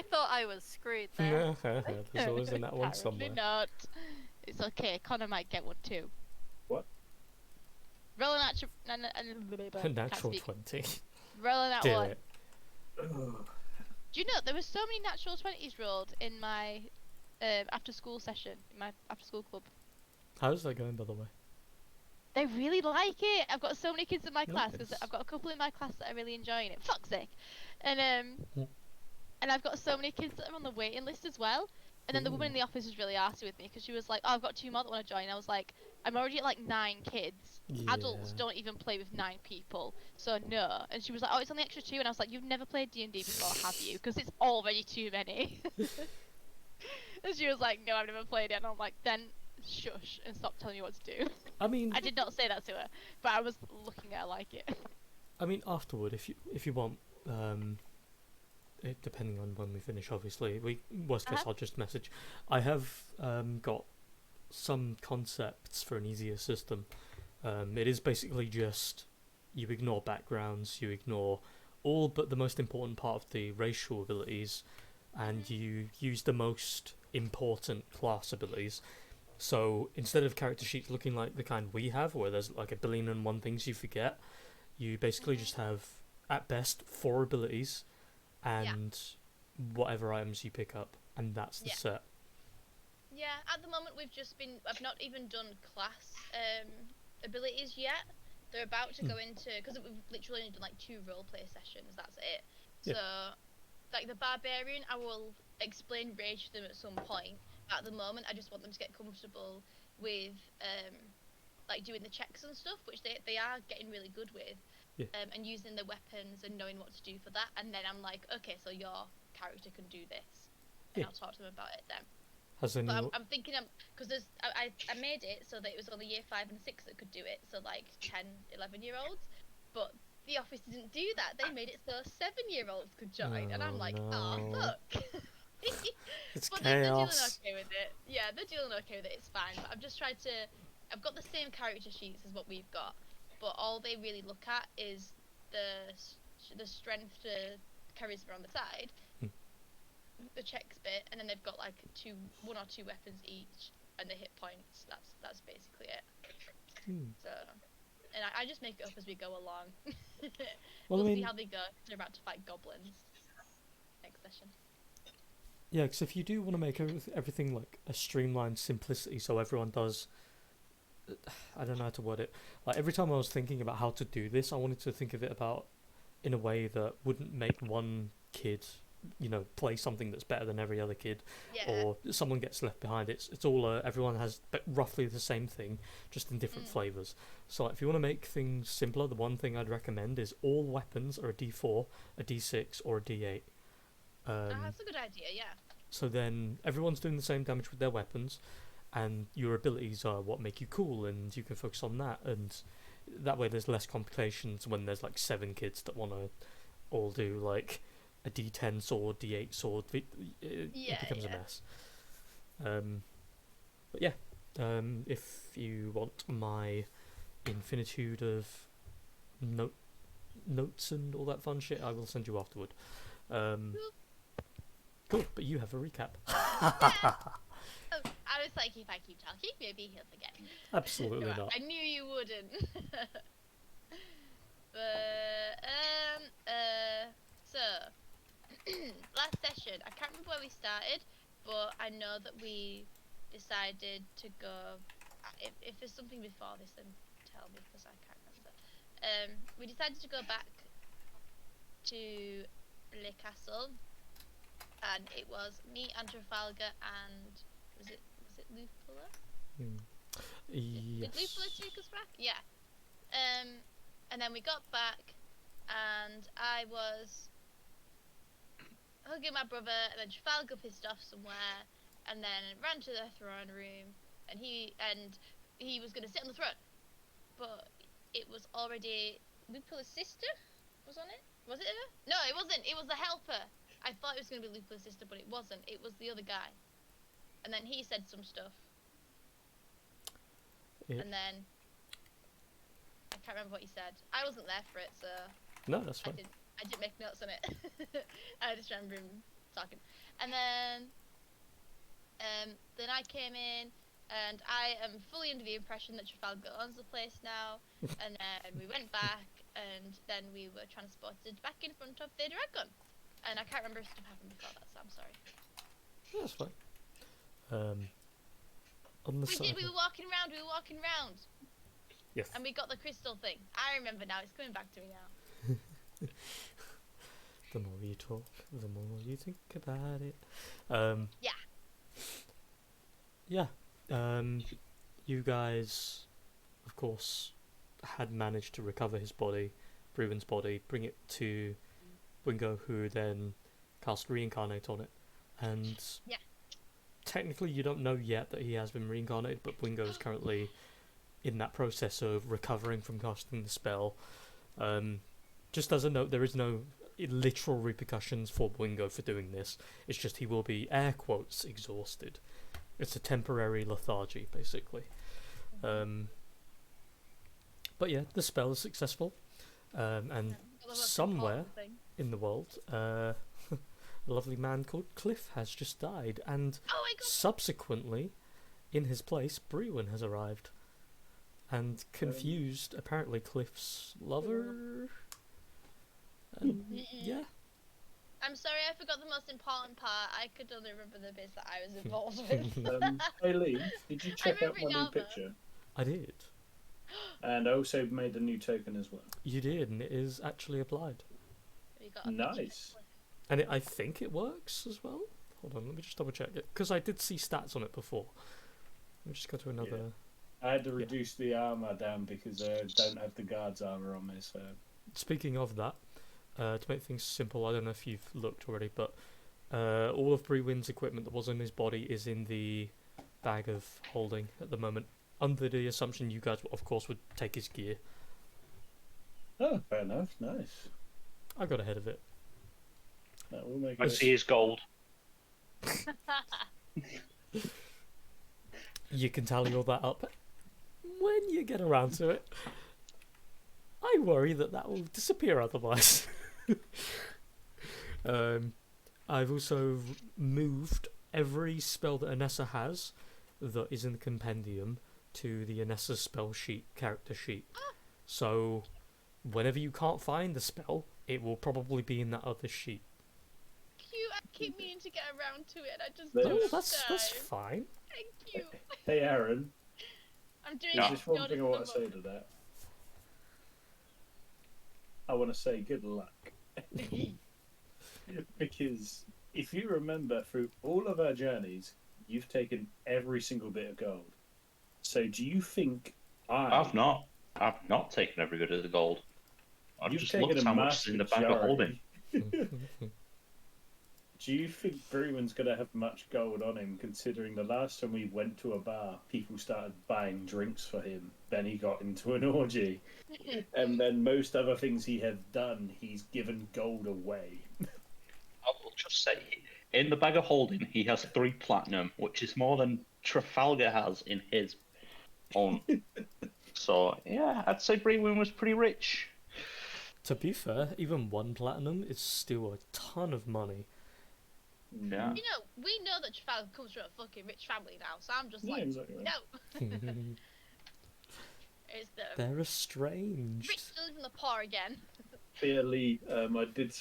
I thought I was screwed there. There's always a nat one Apparently somewhere. not. It's okay. Connor might get one too. What? Roll a natural. A Can't natural speak. 20. Roll a nat Do one. it. Do you know there were so many natural 20s rolled in my after school session, in my after school club? How's that going, by the way? They really like it. I've got so many kids in my class because Nice. I've got a couple in my class that are really enjoying it. Fuck's sake. And Mm. and I've got so many kids that are on the waiting list as well. And then the woman in the office was really arsy with me because she was like, "Oh, I've got 2 more that want to join." I was like, "I'm already at like 9 kids. Yeah. Adults don't even play with 9 people, so no." And she was like, "Oh, it's only extra 2," and I was like, "You've never played D&D before, have you? Because it's already too many." And she was like, "No, I've never played it." And I'm like, "Then shush and stop telling me what to do." I mean, I did not say that to her, but I was looking at her like it. afterward, if you want, depending on when we finish, obviously, worst case, I'll just message. I have got some concepts for an easier system. It is basically just you ignore backgrounds, you ignore all but the most important part of the racial abilities, and you use the most important class abilities. So instead of character sheets looking like the kind we have, where there's like 1,000,001 things you forget, you basically just have, at best, 4 abilities and whatever items you pick up, and that's the set. Yeah, at the moment I've not even done class abilities yet. They're about to go into, because we've literally only done like 2 roleplay sessions, that's it. Yeah. So, like the barbarian, I will explain rage to them at some point. At the moment, I just want them to get comfortable with like doing the checks and stuff, which they are getting really good with. Yeah. And using the weapons and knowing what to do for that. And then I'm like, okay, so your character can do this. And I'll talk to them about it then. Has any... But I'm thinking, because I made it so that it was only year 5 and 6 that could do it, so like 10, 11-year-olds. But the office didn't do that. They made it so 7-year-olds could join, and I'm like, no. fuck. It's but chaos. they're dealing okay with it. Yeah, they're dealing okay with it. It's fine. But I've just tried to. I've got the same character sheets as what we've got, but all they really look at is the strength to charisma on the side, the checks bit, and then they've got like 1 or 2 weapons each, and the hit points. That's basically it. So, and I just make it up as we go along. We'll see how they go. They're about to fight goblins next session. Yeah, because if you do want to make everything like a streamlined simplicity, so everyone does, I don't know how to word it. Like every time I was thinking about how to do this, I wanted to think of it about in a way that wouldn't make one kid, play something that's better than every other kid, or someone gets left behind. It's all everyone has roughly the same thing, just in different flavors. So like, if you want to make things simpler, the one thing I'd recommend is all weapons are a D4, a D6, or a D8. That's a good idea, yeah. So then everyone's doing the same damage with their weapons, and your abilities are what make you cool, and you can focus on that, and that way there's less complications when there's like 7 kids that want to all do like a D10 sword, D8 sword. It becomes a mess. But yeah, if you want my infinitude of notes and all that fun shit, I will send you afterward. Cool, but you have a recap. I was like, if I keep talking, maybe he'll forget. Absolutely not. I knew you wouldn't. So last session, I can't remember where we started, but I know that we decided to go. If there's something before this, then tell me because I can't remember. We decided to go back to Le Castle. And it was me and Trafalgar and was it Lupula? Yes. Did Lupula take us back? Yeah. And then we got back, and I was hugging my brother, and then Trafalgar pissed off somewhere, and then ran to the throne room, and he was gonna sit on the throne, but it was already Lupula's sister was on it. Was it her? No, it wasn't. It was the helper. I thought it was going to be Lupula's sister, but it wasn't. It was the other guy. And then he said some stuff. And then I can't remember what he said. I wasn't there for it, so no, that's fine. I didn't make notes on it. I just remember him talking. And then I came in, and I am fully under the impression that Trafalgar owns the place now. And then we went back, and then we were transported back in front of the dragon. And I can't remember if stuff happened before that, so I'm sorry. That's fine. On the side. We were walking around. Yes. And we got the crystal thing. I remember now. It's coming back to me now. The more you talk, the more you think about it. Yeah. Yeah. You guys, of course, had managed to recover his body, Bruin's body, bring it to Wingo, who then cast Reincarnate on it. And yeah. Technically you don't know yet that he has been reincarnated, but Wingo is currently in that process of recovering from casting the spell. Just as a note, there is no literal repercussions for Wingo for doing this. It's just he will be, air quotes, exhausted. It's a temporary lethargy, basically. But yeah, the spell is successful. And somewhere in the world, a lovely man called Cliff has just died. And subsequently, in his place, Brewin has arrived. And confused, apparently, Cliff's lover. Yeah. I'm sorry, I forgot the most important part. I could only remember the bits that I was involved with. Hey Lee, did you check out my new picture? I did. And I also made a new token as well. You did, and it is actually applied. Nice. And I think it works as well. Hold on, let me just double check it. Because I did see stats on it before. Let me just go to another... Yeah. I had to reduce the armour down because I don't have the guard's armour on me, so... Speaking of that, to make things simple, I don't know if you've looked already, but all of Brewin's equipment that was in his body is in the bag of holding at the moment, under the assumption you guys, of course, would take his gear. Oh, fair enough. Nice. I got ahead of it. That will make I see his gold. You can tally all that up when you get around to it. I worry that will disappear otherwise. I've also moved every spell that Anessa has that is in the compendium to the Anessa spell sheet, character sheet. So whenever you can't find the spell, it will probably be in that other sheet. Cute. I keep meaning to get around to it. I just No, don't. that's fine. Thank you. Hey Aaron. I'm doing There's just one thing I want to say to that. I want to say good luck. Because if you remember, through all of our journeys, you've taken every single bit of gold. So do you think I've not taken every bit of the gold. I've just looked how much is in the bag of holding. Do you think Brewin's going to have much gold on him, considering the last time we went to a bar, people started buying drinks for him, then he got into an orgy, and then most other things he had done, he's given gold away. I will just say, in the bag of holding, he has 3 platinum, which is more than Trafalgar has in his own. So, yeah, I'd say Brewin was pretty rich. To be fair, even 1 platinum is still a ton of money. Yeah. You know, we know that Trafalgar comes from a fucking rich family now, so I'm just like, exactly. no. It's the They're estranged. rich still live in the poor again. Clearly, I did,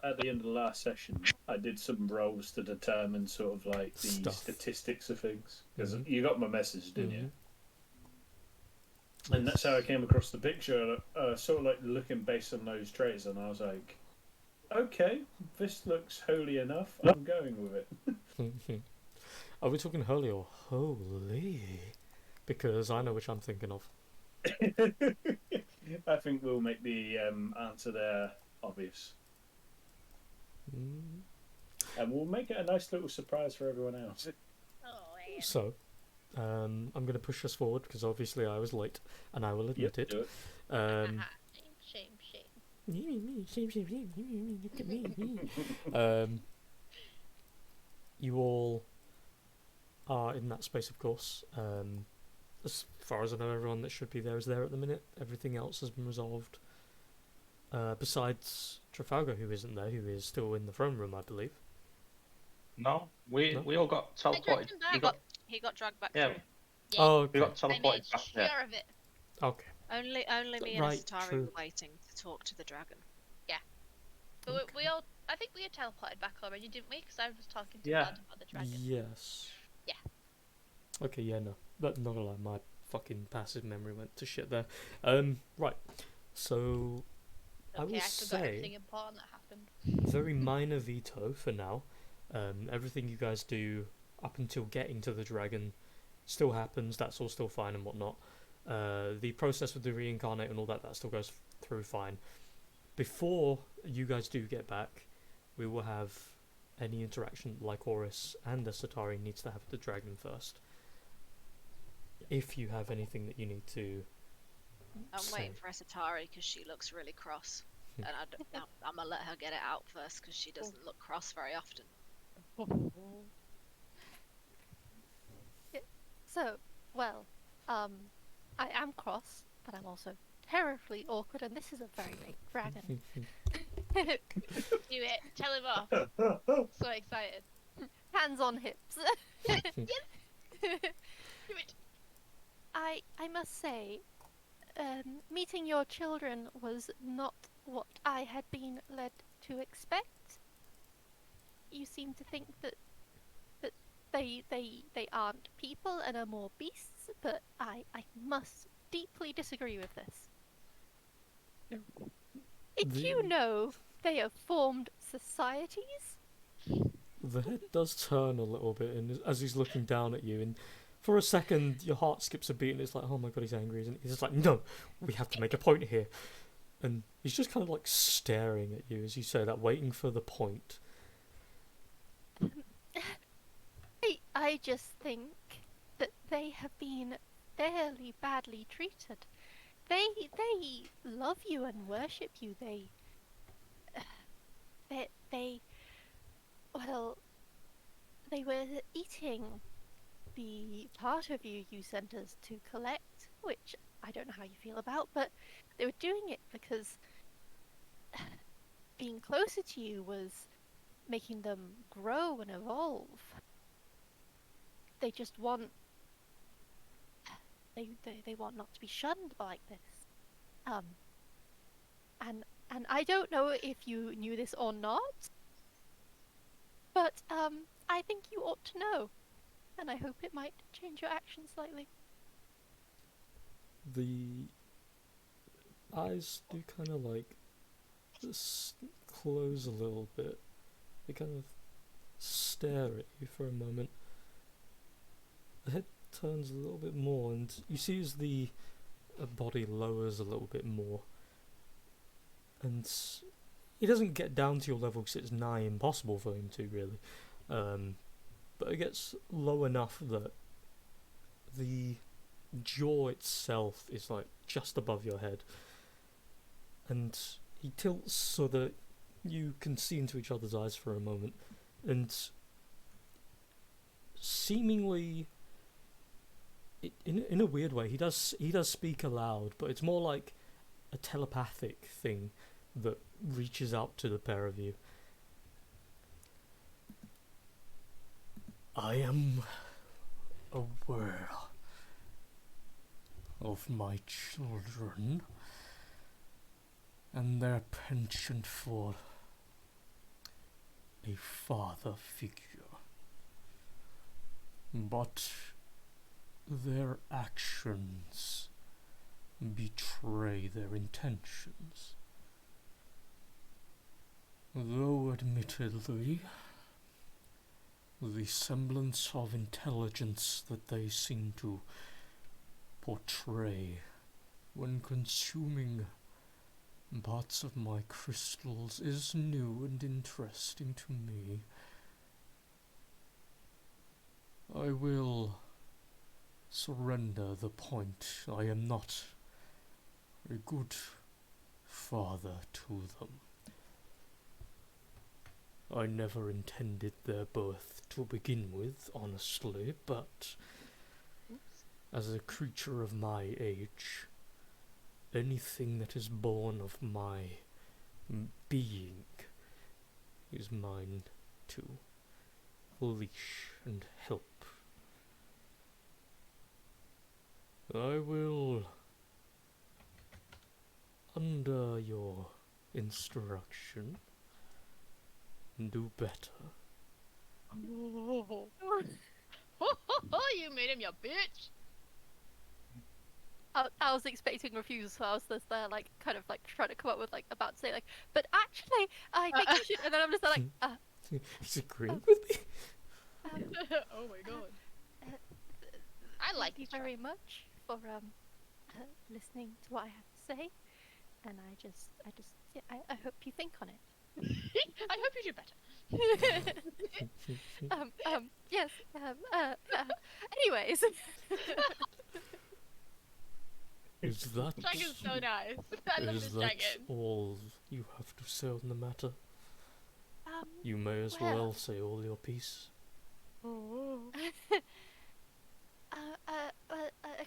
at the end of the last session, I did some rolls to determine sort of like the statistics of things. Because you got my message, didn't you? And that's how I came across the picture, sort of like looking based on those traits, and I was like, okay, this looks holy enough, I'm going with it. Are we talking holy or holy? Because I know which I'm thinking of. I think we'll make the answer there obvious. And we'll make it a nice little surprise for everyone else. Oh, man. So, I'm going to push us forward because obviously I was late, and I will admit it. Do it. Shame. Look at me. You all are in that space, of course. As far as I know, everyone that should be there is there at the minute. Everything else has been resolved. Besides Trafalgar, who isn't there, who is still in the throne room, I believe. No, we No? we all got I dragged teleported. him You back. got He got dragged back yeah. through. Yeah, Oh, We okay. got I made teleported back there. sure of it. Okay. Only me Right, and Asatari true. were waiting to talk to the dragon. But Okay. we all, I think we had teleported back already, didn't we? Because I was talking to Yeah. Vlad about the dragon. Yes. Yeah. Okay, yeah, no. But not gonna lie, my fucking passive memory went to shit there. Right. So, I Okay, will I forgot say, everything important that happened. very minor veto for now. Everything you guys do up until getting to the dragon still happens. That's all still fine and whatnot. The process with the reincarnate and all that still goes through fine. Before you guys do get back, we will have any interaction like Horus and the Satari needs to have the dragon first. If you have anything that you need to I'm say. waiting for Asatari because she looks really cross. And I'm gonna let her get it out first because she doesn't look cross very often. So, well, I am cross, but I'm also terribly awkward, and this is a very big dragon. Do it. Tell him off. So excited. Hands on hips. Do it. I must say, meeting your children was not what I had been led to expect. You seem to think that they aren't people and are more beasts, but I must deeply disagree with this. Did you know they have formed societies? The head does turn a little bit, and as he's looking down at you, and for a second your heart skips a beat, and it's like, oh my god, he's angry, isn't he? He's just like, no, we have to make a point here, and he's just kind of like staring at you as you say that, waiting for the point. I just think that they have been fairly badly treated. They love you and worship you. Well, they were eating the part of you sent us to collect, which I don't know how you feel about, but they were doing it because being closer to you was making them grow and evolve. They just want they want not to be shunned like this. And I don't know if you knew this or not, but I think you ought to know, and I hope it might change your actions slightly. The eyes do kind of like close a little bit. They kind of stare at you for a moment. The head turns a little bit more, and you see as the body lowers a little bit more, and he doesn't get down to your level because it's nigh impossible for him to, really. But it gets low enough that the jaw itself is like just above your head, and he tilts so that you can see into each other's eyes for a moment, and seemingly in a weird way he does speak aloud, but it's more like a telepathic thing that reaches out to the pair of you. I am aware of my children and their penchant for a father figure, but their actions betray their intentions. Though admittedly, the semblance of intelligence that they seem to portray when consuming parts of my crystals is new and interesting to me. I will surrender the point. I am not a good father to them. I never intended their birth to begin with, honestly, but as a creature of my age, anything that is born of my being is mine too. leash and help. I will, under your instruction, do better. Oh, you made him your bitch. I was expecting refusal, so I was just there, like, kind of like trying to come up with like about to say like, but actually, I think you should. And then I'm just like, He's agreeing with me. Oh my god. uh, I like thank you this very much for listening to what I have to say, and yeah, I hope you think on it. I hope you do better. Yes. Anyways. Is that Dragon's so nice. I love is this that dragon. all you have to say on the matter? Um, You may as well- well say all your piece. A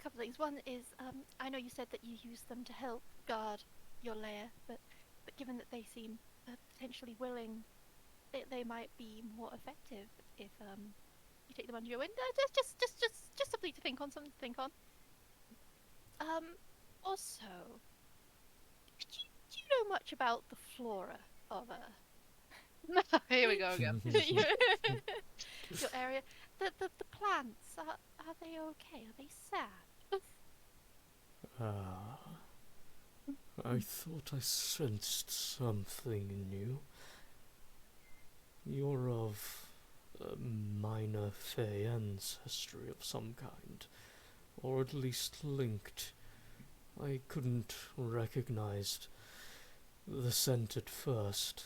couple of things. One is, I know you said that you use them to help guard your lair, but given that they seem potentially willing, they might be more effective if you take them under your wing. Just something to think on. Something to think on. Also, do you know much about the flora of Here we go again. your area? The plants, are they okay? Are they sad? Ah, I thought I sensed something in you. You're of a minor fey ancestry of some kind, or at least linked. I couldn't recognize the scent at first,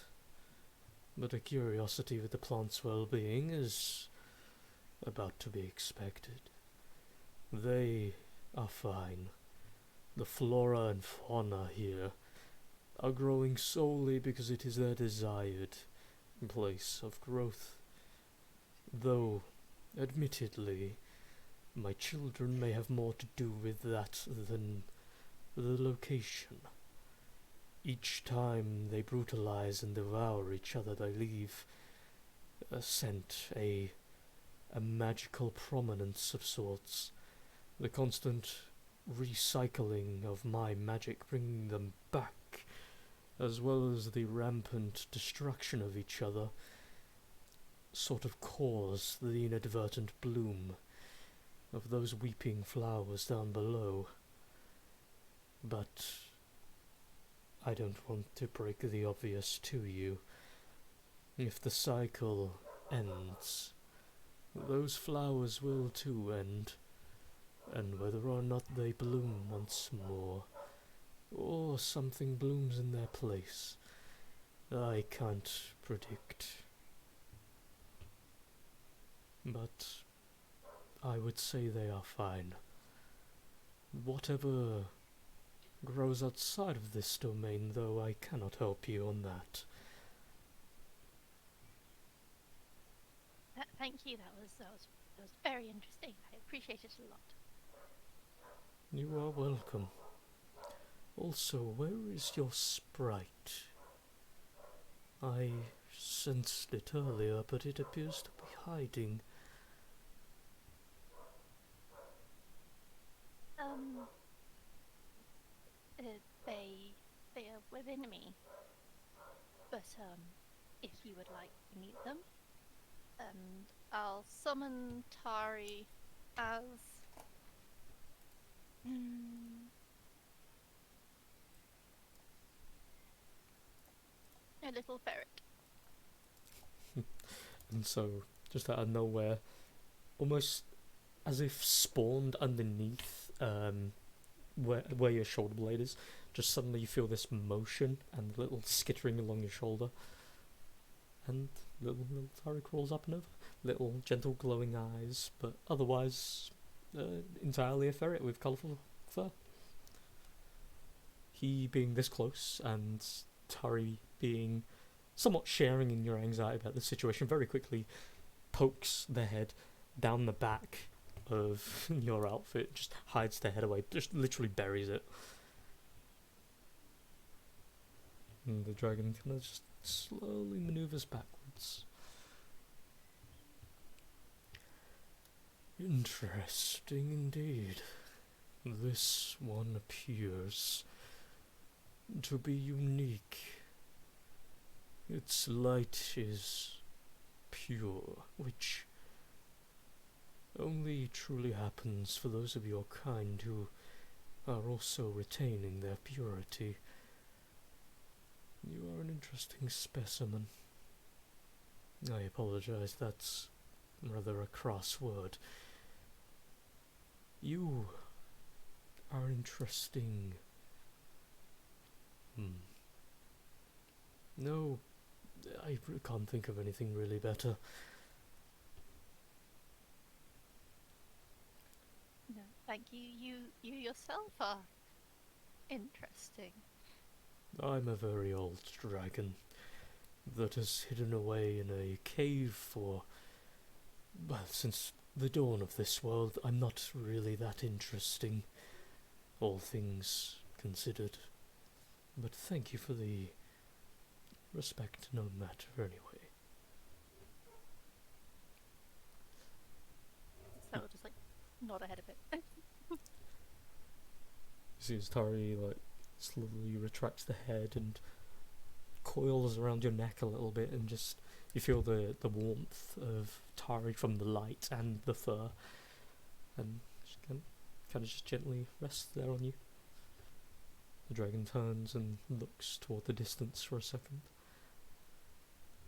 but a curiosity with the plant's well-being is about to be expected. They are fine. The flora and fauna here are growing solely because it is their desired place of growth. Though, admittedly, my children may have more to do with that than the location. Each time they brutalize and devour each other, they leave a scent, a magical prominence of sorts. The constant recycling of my magic bringing them back, as well as the rampant destruction of each other, sort of cause the inadvertent bloom of those weeping flowers down below. But I don't want to break the obvious to you. If the cycle ends, those flowers will too end, and whether or not they bloom once more, or something blooms in their place, I can't predict. But I would say they are fine. Whatever grows outside of this domain, though, I cannot help you on that. Thank you. That was very interesting. I appreciate it a lot. You are welcome. Also, where is your sprite? I sensed it earlier, but it appears to be hiding. They are within me. But if you would like to meet them, and I'll summon Tari as a little ferret. And so, just out of nowhere, almost as if spawned underneath where your shoulder blade is, just suddenly you feel this motion and a little skittering along your shoulder. And little Tari crawls up and over. Little gentle glowing eyes, but otherwise entirely a ferret with colourful fur. He being this close and Tari being somewhat sharing in your anxiety about the situation, very quickly pokes the head down the back of your outfit, just hides the head away, just literally buries it. And the dragon kind of just slowly maneuvers backwards. Interesting indeed. This one appears to be unique. Its light is pure, which only truly happens for those of your kind who are also retaining their purity. You are an interesting specimen. I apologize, that's rather a cross word. You are interesting. No, can't think of anything really better. No, thank you. You yourself are interesting. I'm a very old dragon that has hidden away in a cave for, well, since the dawn of this world. I'm not really that interesting, all things considered. But thank you for the respect, no matter, anyway. So I'll just like nod ahead of it. You see as Tari, like, slowly retracts the head and coils around your neck a little bit, and just you feel the warmth of Tari from the light and the fur, and she kind of just gently rests there on you. The dragon turns and looks toward the distance for a second,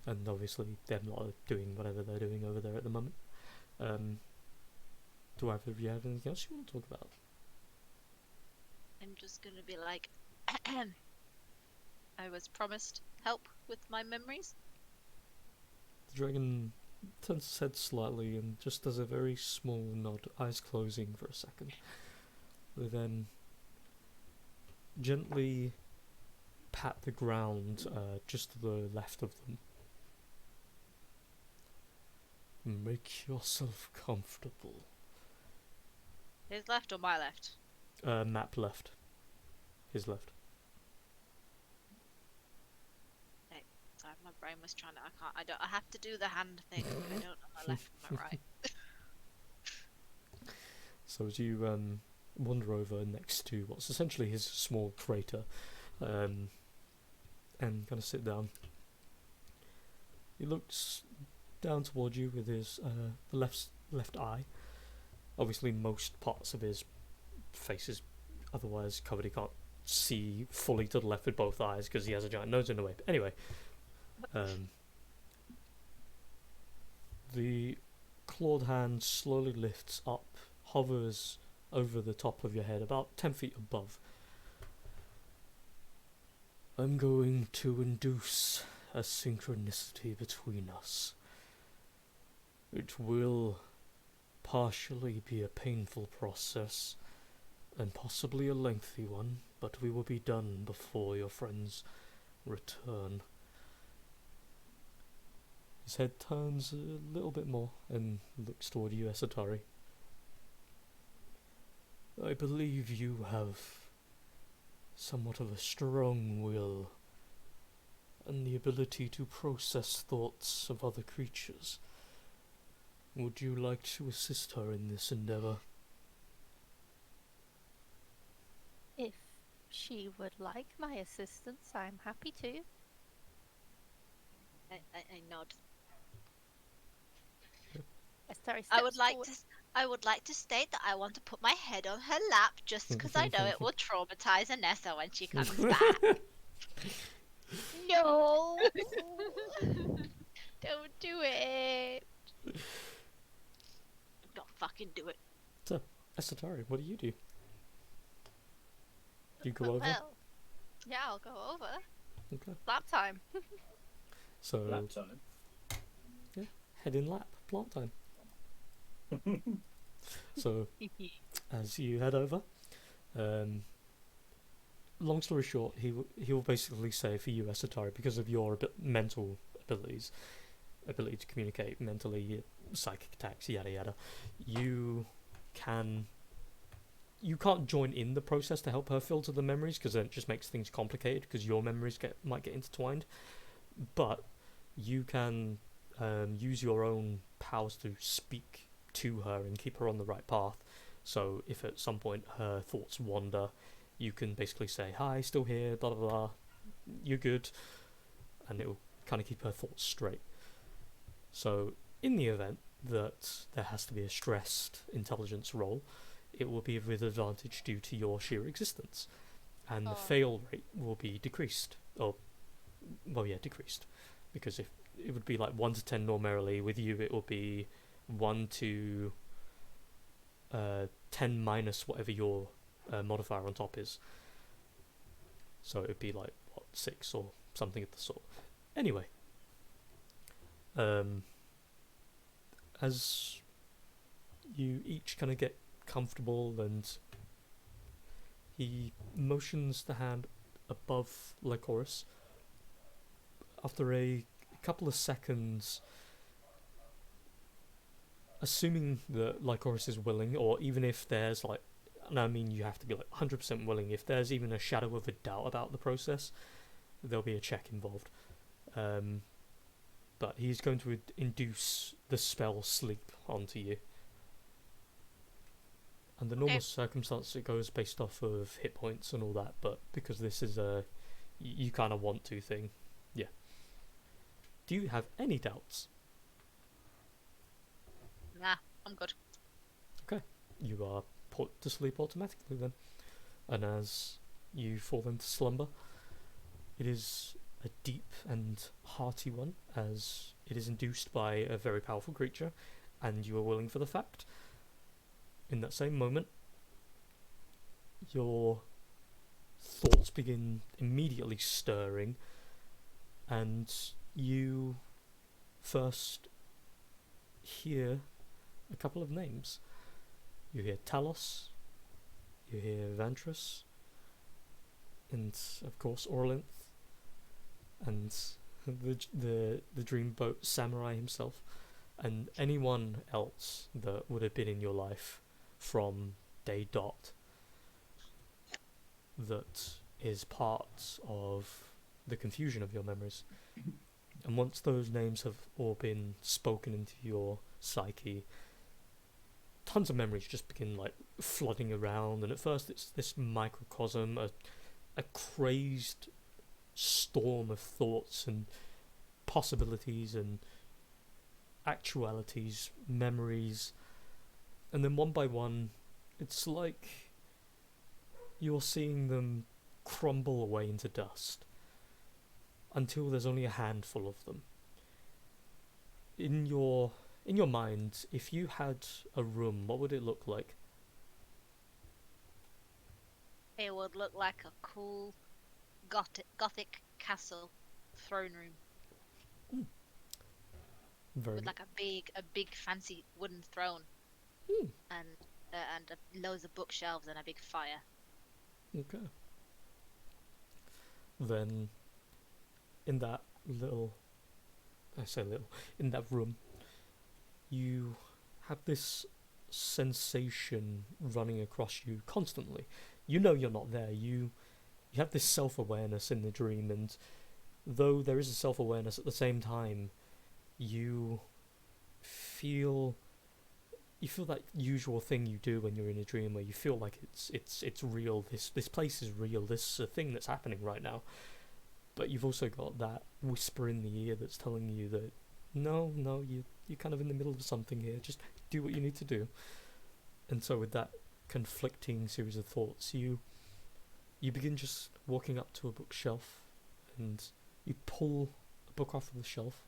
and obviously they're not doing whatever they're doing over there at the moment. Do either of you have anything else you want to talk about? I'm just gonna be like, I was promised help with my memories. The dragon turns its head slightly and just does a very small nod, eyes closing for a second. They then gently pat the ground just to the left of them. Make yourself comfortable. His left or my left? Map left. His left. Sorry, my brain was trying to. I have to do the hand thing. I don't know my left from my right. So as you wander over next to what's essentially his small crater, and kind of sit down, he looks down towards you with his the left eye. Obviously, most parts of his face is otherwise covered. He can't see fully to the left with both eyes because he has a giant nose in the way. But anyway, the clawed hand slowly lifts up, hovers over the top of your head, about 10 feet above. I'm going to induce a synchronicity between us. It will partially be a painful process, and possibly a lengthy one, but we will be done before your friends return. His head turns a little bit more and looks toward you, Esatari. I believe you have somewhat of a strong will and the ability to process thoughts of other creatures. Would you like to assist her in this endeavor? If she would like my assistance, I'm happy to. I nod. Estari I would steps like forward. to. I would like to state that I want to put my head on her lap just because I know it will traumatize Anessa when she comes back. No! Don't do it! Don't fucking do it. So, Esatari, what do you do? Do you go over? Well, yeah, I'll go over. Okay. Lap time. So, Lap time. head in lap, plant time. So, as you head over, long story short, he will basically say for you, Esatari, because of your mental abilities, ability to communicate mentally, psychic attacks, yada yada, you can't join in the process to help her filter the memories, because then it just makes things complicated, because your memories might get intertwined. But you can use your own powers to speak to her and keep her on the right path. So if at some point her thoughts wander, you can basically say, "Hi, still here, blah blah blah, you're good," and it will kind of keep her thoughts straight. So in the event that there has to be a stressed intelligence roll, it will be with advantage due to your sheer existence, and the fail rate will be decreased. Decreased, because if it would be like 1 to 10 normally, with you it will be 1 to 10 minus whatever your modifier on top is. So it would be like 6 or something of the sort. Anyway, as you each kind of get comfortable, and he motions the hand above Lycoris. After a couple of seconds, assuming that Lycoris is willing, or even if there's like, and I mean you have to be like 100% willing, if there's even a shadow of a doubt about the process, there'll be a check involved. But he's going to induce the spell sleep onto you. And the normal circumstance, it goes based off of hit points and all that, but because this is a you kind of want to thing, yeah. Do you have any doubts? Nah, I'm good. Okay, you are put to sleep automatically then. And as you fall into slumber, it is a deep and hearty one, as it is induced by a very powerful creature, and you are willing for the fact. In that same moment, your thoughts begin immediately stirring, and you first hear a couple of names. You hear Talos, you hear Vantress, and of course Orlinth, and the dreamboat samurai himself, and anyone else that would have been in your life from day dot that is part of the confusion of your memories. And once those names have all been spoken into your psyche, tons of memories just begin like flooding around, and at first it's this microcosm, a crazed storm of thoughts and possibilities and actualities, memories, and then one by one it's like you're seeing them crumble away into dust until there's only a handful of them. In your mind, if you had a room, what would it look like? It would look like a cool gothic castle throne room. Very with like a big fancy wooden throne, and loads of bookshelves and a big fire. Okay. Then, in that in that room, you have this sensation running across you constantly. You know you're not there. You have this self-awareness in the dream, and though there is a self-awareness at the same time, you feel that usual thing you do when you're in a dream, where you feel like it's real. This place is real. This is a thing that's happening right now. But you've also got that whisper in the ear that's telling you that no, you're kind of in the middle of something here. Just do what you need to do. And so with that conflicting series of thoughts, you begin just walking up to a bookshelf, and you pull a book off of the shelf.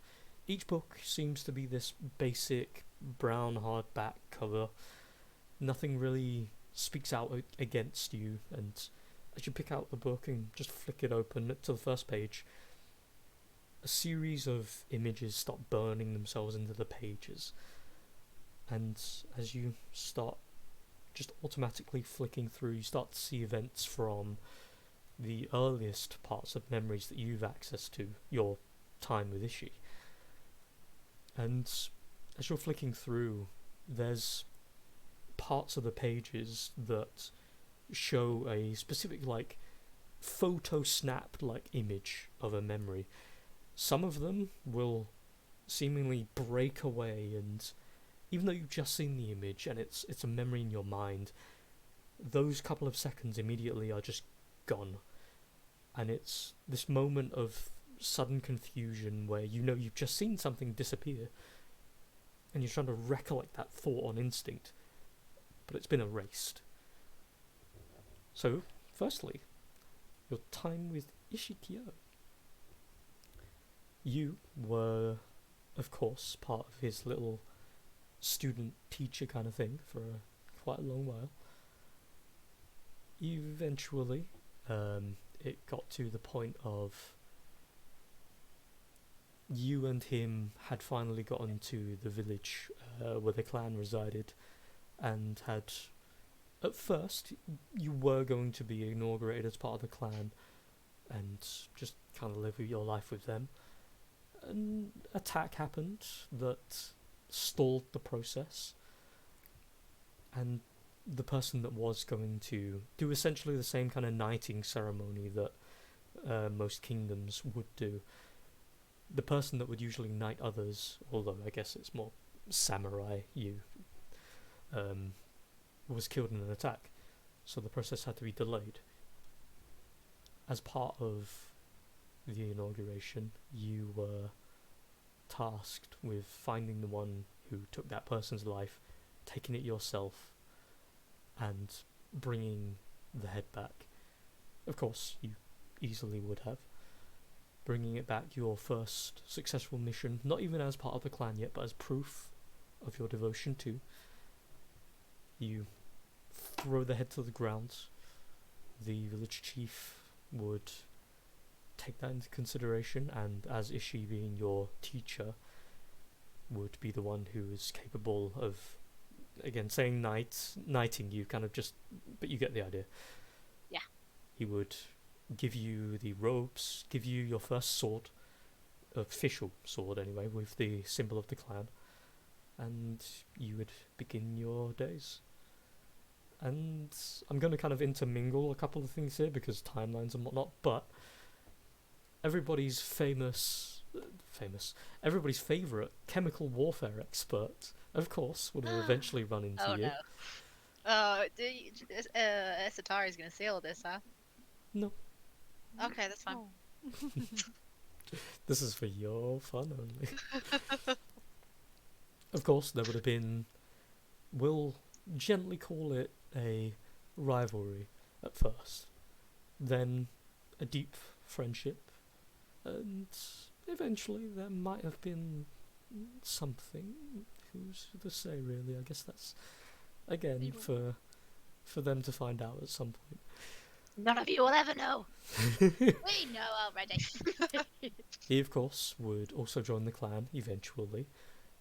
Each book seems to be this basic brown hardback cover. Nothing really speaks out against you, and as you pick out the book and just flick it open to the first page, a series of images start burning themselves into the pages. And as you start just automatically flicking through, you start to see events from the earliest parts of memories that you've access to, your time with Ishii. And as you're flicking through, there's parts of the pages that show a specific like photo snapped like image of a memory. Some of them will seemingly break away and even though you've just seen the image and it's a memory in your mind, those couple of seconds immediately are just gone. And it's this moment of sudden confusion where you know you've just seen something disappear and you're trying to recollect that thought on instinct, but it's been erased. So, firstly, your time with Ishikio. You were, of course, part of his little student-teacher kind of thing for quite a long while. Eventually, it got to the point of you and him had finally gotten to the village where the clan resided, and had, at first, you were going to be inaugurated as part of the clan and just kind of live your life with them. An attack happened that stalled the process, and the person that was going to do essentially the same kind of knighting ceremony that most kingdoms would do, the person that would usually knight others, although I guess it's more samurai, was killed in an attack, so the process had to be delayed. As part of the inauguration, you were tasked with finding the one who took that person's life, taking it yourself, and bringing the head back. Of course, you easily would have. Bringing it back, your first successful mission, not even as part of the clan yet, but as proof of your devotion to. You throw the head to the ground. The village chief would take that into consideration, and as Ishi being your teacher, would be the one who is capable of, again, saying knighting you, kind of just, but you get the idea. Yeah. He would give you the robes, give you your first sword, official sword anyway, with the symbol of the clan, and you would begin your days. And I'm going to kind of intermingle a couple of things here because timelines and whatnot, but everybody's everybody's favourite chemical warfare expert, of course, would have eventually run into Oh you. no. Oh, Satari's gonna see all this, huh? No. Okay, that's fine. Oh. This is for your fun only. Of course, there would have been, we'll gently call it a rivalry at first, then a deep friendship, and eventually there might have been something. Who's to say, really? I guess that's, again, for them to find out at some point. None of you will ever know. We know already. He, of course, would also join the clan eventually,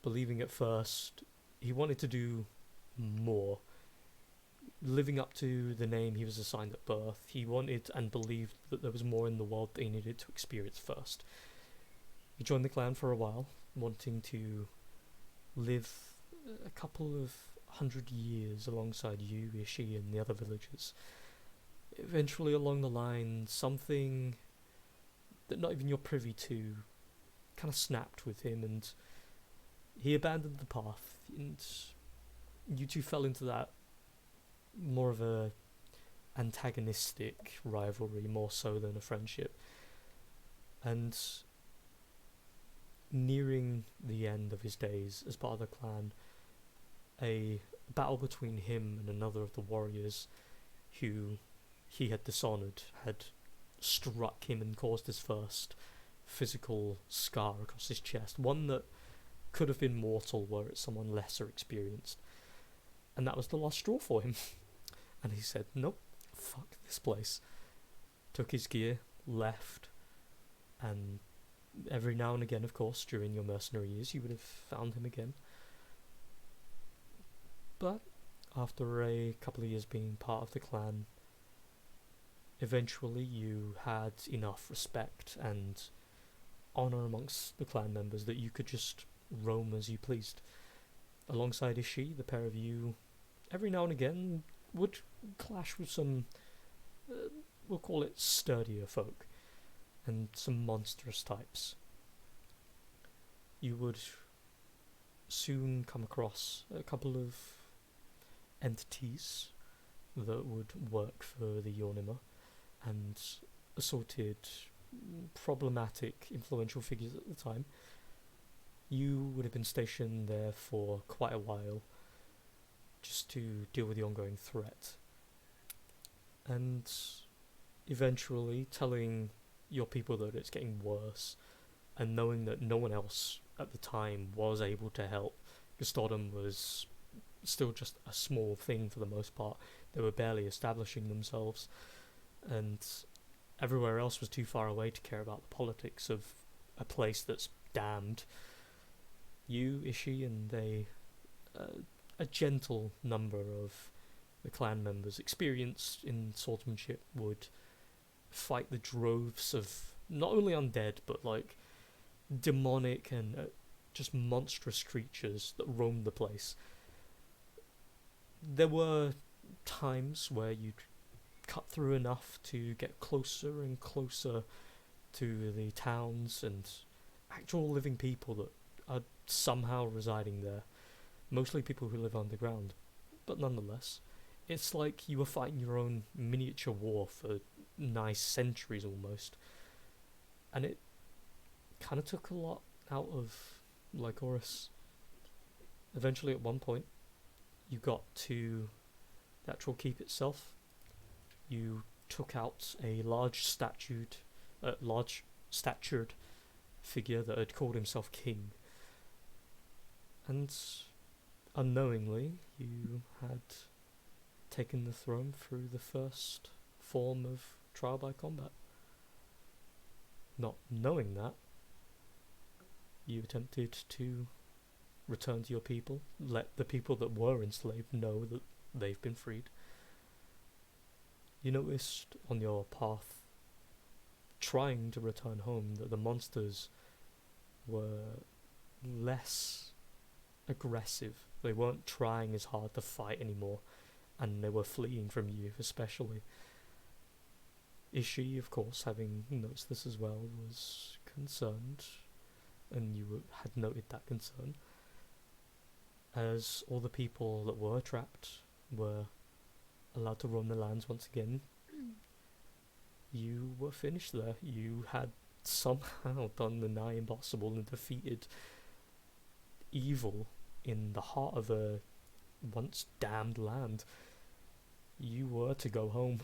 believing at first he wanted to do more. Living up to the name he was assigned at birth, he wanted and believed that there was more in the world that he needed to experience first. He joined the clan for a while, wanting to live a couple of 100 years alongside you, Ishi, and the other villagers. Eventually, along the line, something that not even you're privy to kind of snapped with him, and he abandoned the path, and you two fell into that more of a antagonistic rivalry, more so than a friendship. And nearing the end of his days as part of the clan, a battle between him and another of the warriors who he had dishonoured had struck him and caused his first physical scar across his chest, one that could have been mortal were it someone lesser experienced. And that was the last straw for him. And he said, nope, fuck this place. Took his gear, left, and every now and again, of course, during your mercenary years, you would have found him again. But after a couple of years being part of the clan, eventually you had enough respect and honour amongst the clan members that you could just roam as you pleased. Alongside Ishi, the pair of you, every now and again, would clash with some, we'll call it sturdier folk, and some monstrous types. You would soon come across a couple of entities that would work for the Yornima, and assorted problematic, influential figures at the time. You would have been stationed there for quite a while, just to deal with the ongoing threat. And eventually telling your people that it's getting worse, and knowing that no one else at the time was able to help. Gustodum was still just a small thing for the most part. They were barely establishing themselves, and everywhere else was too far away to care about the politics of a place that's damned. You, Ishi, and a gentle number of the clan members experienced in swordsmanship would fight the droves of not only undead but like demonic and just monstrous creatures that roamed the place. There were times where you'd cut through enough to get closer and closer to the towns and actual living people that are somehow residing there. Mostly people who live underground, but nonetheless, it's like you were fighting your own miniature war for nice centuries almost. And it kind of took a lot out of Lycoris. Eventually, at one point, you got to the actual keep itself. You took out a large-statured figure that had called himself king. And unknowingly, you had taken the throne through the first form of trial by combat. Not knowing that, you attempted to return to your people, let the people that were enslaved know that they've been freed. You noticed on your path, trying to return home, that the monsters were less aggressive. They weren't trying as hard to fight anymore, and they were fleeing from you especially. Ishi, of course, having noticed this as well, was concerned, and you had noted that concern. As all the people that were trapped were allowed to roam the lands once again, you were finished there. You had somehow done the nigh impossible and defeated evil in the heart of a once damned land. You were to go home.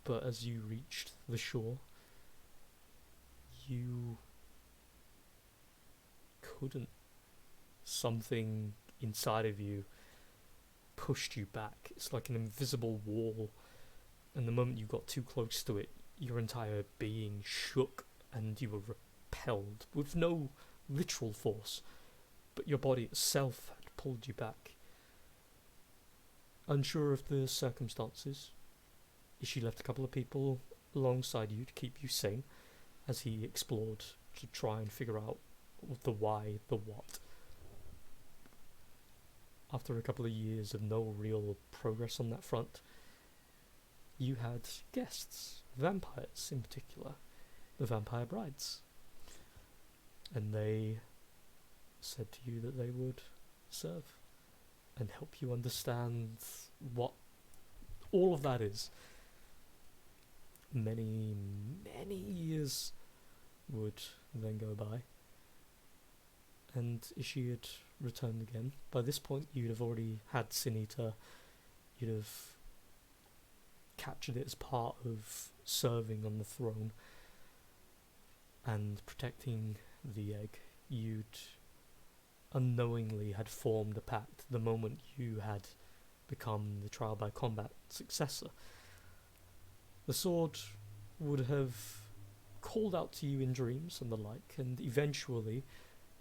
But as you reached the shore, you couldn't. Something inside of you pushed you back. It's like an invisible wall, and the moment you got too close to it, your entire being shook and you were repelled with no literal force, but your body itself had pulled you back. Unsure of the circumstances, Ishi left a couple of people alongside you to keep you sane as he explored to try and figure out the why, the what. After a couple of years of no real progress on that front, you had guests, vampires in particular, the vampire brides. And they said to you that they would serve and help you understand what all of that is. Many, many years would then go by, and Ishi had returned again. By this point, you'd have already had Sinita. You'd have captured it as part of serving on the throne and protecting the egg. You'd unknowingly had formed a pact the moment you had become the trial by combat successor. The sword would have called out to you in dreams and the like, and eventually,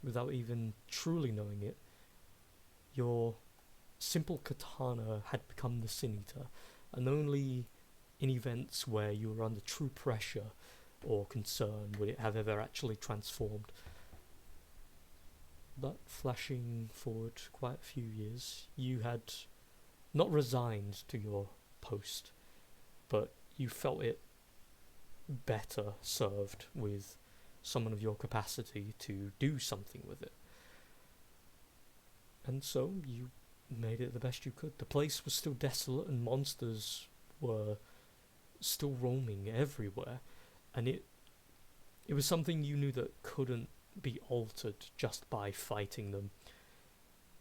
without even truly knowing it, your simple katana had become the Sinita, and only in events where you were under true pressure or concern would it have ever actually transformed. But flashing forward quite a few years, you had not resigned to your post, but you felt it better served with someone of your capacity to do something with it. And so you made it the best you could. The place was still desolate and monsters were still roaming everywhere, and it was something you knew that couldn't be altered just by fighting them.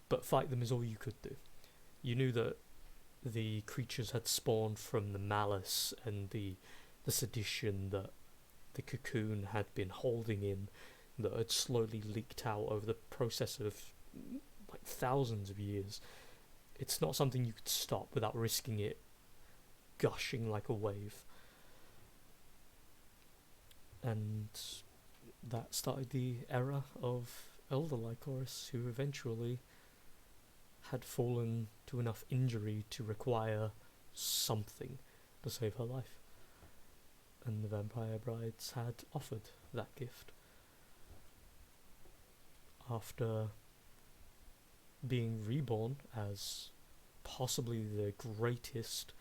But fight them is all you could do. You knew that the creatures had spawned from the malice and the sedition that the cocoon had been holding in, that had slowly leaked out over the process of like thousands of years. It's not something you could stop without risking it gushing like a wave. And that started the era of Elder Lycoris, who eventually had fallen to enough injury to require something to save her life. And the Vampire Brides had offered that gift. After being reborn as possibly the greatest,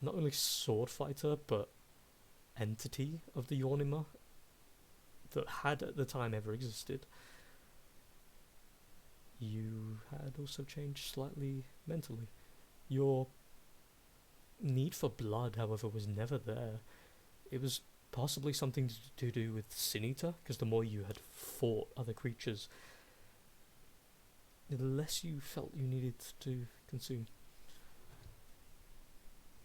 not only sword fighter, but entity of the Yornima that had at the time ever existed, you had also changed slightly mentally. Your need for blood, however, was never there. It was possibly something to do with Sin Eater, because the more you had fought other creatures, the less you felt you needed to consume.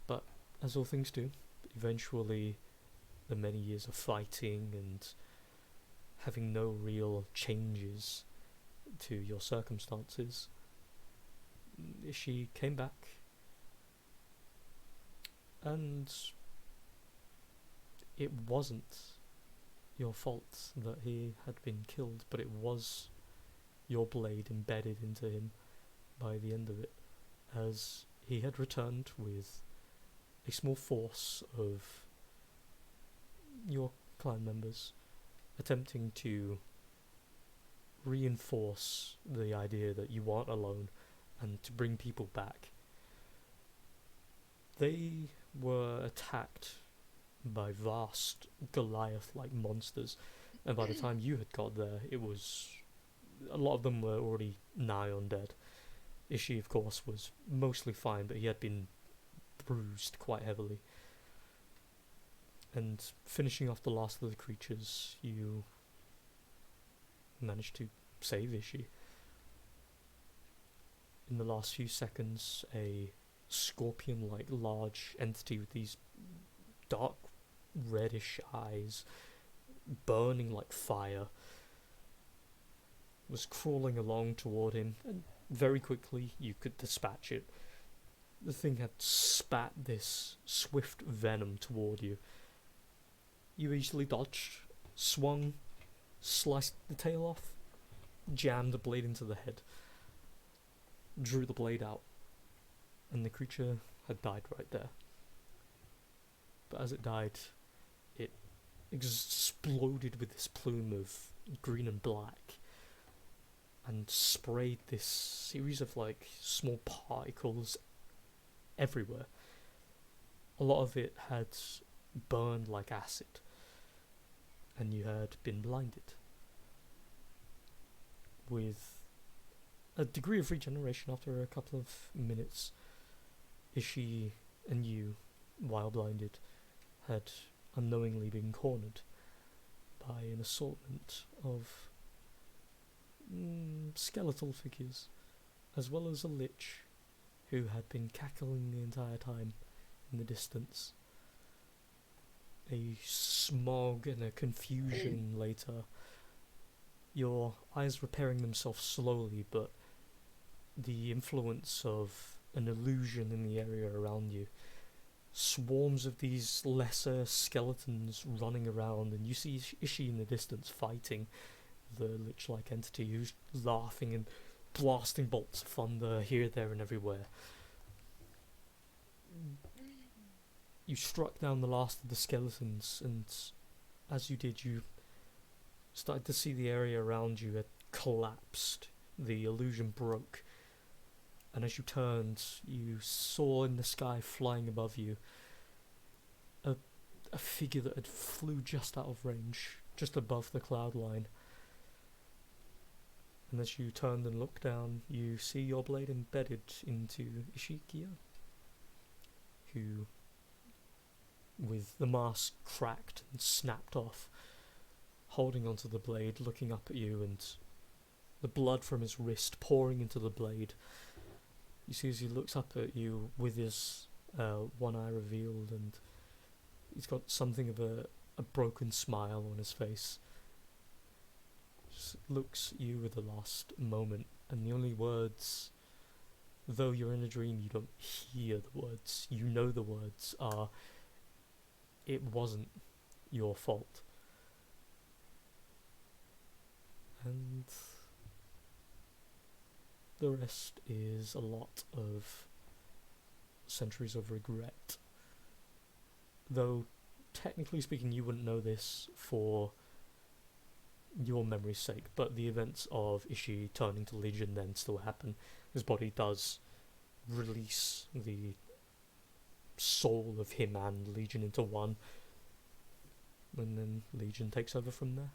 But as all things do, eventually the many years of fighting and having no real changes to your circumstances, she came back, and it wasn't your fault that he had been killed, but it was your blade embedded into him by the end of it, as he had returned with a small force of your clan members, attempting to reinforce the idea that you weren't alone and to bring people back. They were attacked by vast Goliath-like monsters, and by the time you had got there, it was a lot of them were already nigh on dead. Ishi, of course, was mostly fine, but he had been bruised quite heavily. And finishing off the last of the creatures, you managed to save Ishi. In the last few seconds, a scorpion-like large entity with these dark reddish eyes, burning like fire, was crawling along toward him, and very quickly you could dispatch it. The thing had spat this swift venom toward you. You easily dodged, swung, sliced the tail off, jammed the blade into the head, drew the blade out, and the creature had died right there. But as it died, it exploded with this plume of green and black, and sprayed this series of like small particles everywhere. A lot of it had burned like acid, and you had been blinded. With a degree of regeneration after a couple of minutes, Ishi and you, while blinded, had unknowingly been cornered by an assortment of skeletal figures, as well as a lich who had been cackling the entire time in the distance. A smog and a confusion later, your eyes repairing themselves slowly, but the influence of an illusion in the area around you. Swarms of these lesser skeletons running around, and you see Ishi in the distance fighting the lich-like entity who's laughing and blasting bolts of thunder here, there and everywhere. You struck down the last of the skeletons, and as you did, you started to see the area around you had collapsed. The illusion broke, and as you turned, you saw in the sky flying above you a figure that had flew just out of range, just above the cloud line. And as you turn and look down, you see your blade embedded into Ishikiya, who, with the mask cracked and snapped off, holding onto the blade, looking up at you, and the blood from his wrist pouring into the blade. You see as he looks up at you with his one eye revealed, and he's got something of a broken smile on his face. Just looks at you with a last moment, and the only words, though you're in a dream, you don't hear the words. You know the words are, "It wasn't your fault." And the rest is a lot of centuries of regret. Though, technically speaking, you wouldn't know this for your memory's sake, but the events of Ishii turning to Legion then still happen. His body does release the soul of him and Legion into one, and then Legion takes over from there.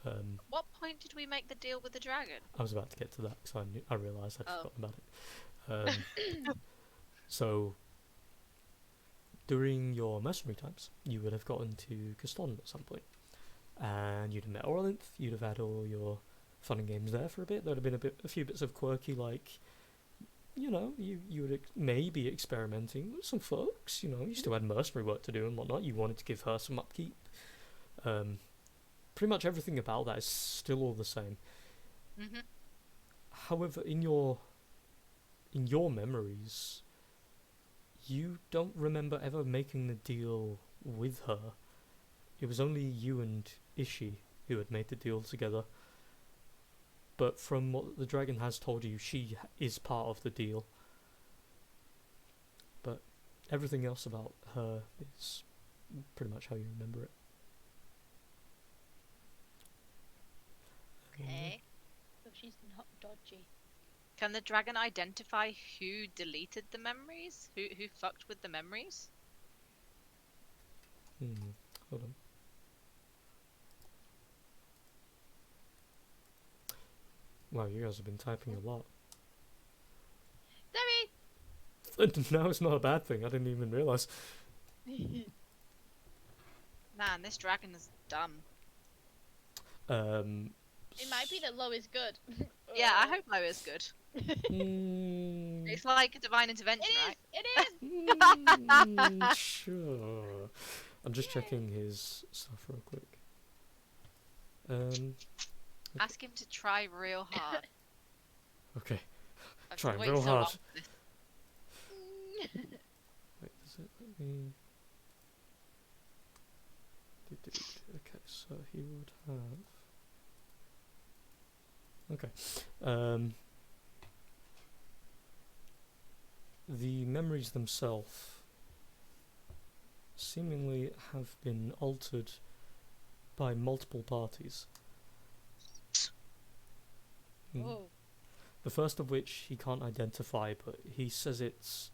At what point did we make the deal with the dragon? I was about to get to that because I realised I'd forgotten about it. So, during your mercenary times, you would have gotten to Custodon at some point, and you'd have met Orlinth, you'd have had all your fun and games there for a bit. There'd have been a few bits of quirky, like, you know, you would maybe experimenting with some folks, you know, you still had mercenary work to do and whatnot, you wanted to give her some upkeep. Pretty much everything about that is still all the same. Mm-hmm. However, in your memories, you don't remember ever making the deal with her. It was only you and Ishii who had made the deal together. But from what the dragon has told you, she is part of the deal. But everything else about her is pretty much how you remember it. Okay. So she's not dodgy. Can the dragon identify who deleted the memories? Who fucked with the memories? Hold on. Wow, you guys have been typing a lot. Sorry! No, it's not a bad thing. I didn't even realise. Man, this dragon is dumb. It might be that low is good. Yeah, I hope Low is good. It's like a divine intervention, right? It is! Sure. I'm just checking his stuff real quick. Ask him to try real hard. Okay. I've Try been waiting real so hard. long for this. Wait, does it let me... Okay, so he would have... Okay. The memories themselves seemingly have been altered by multiple parties. Oh. The first of which he can't identify, but he says it's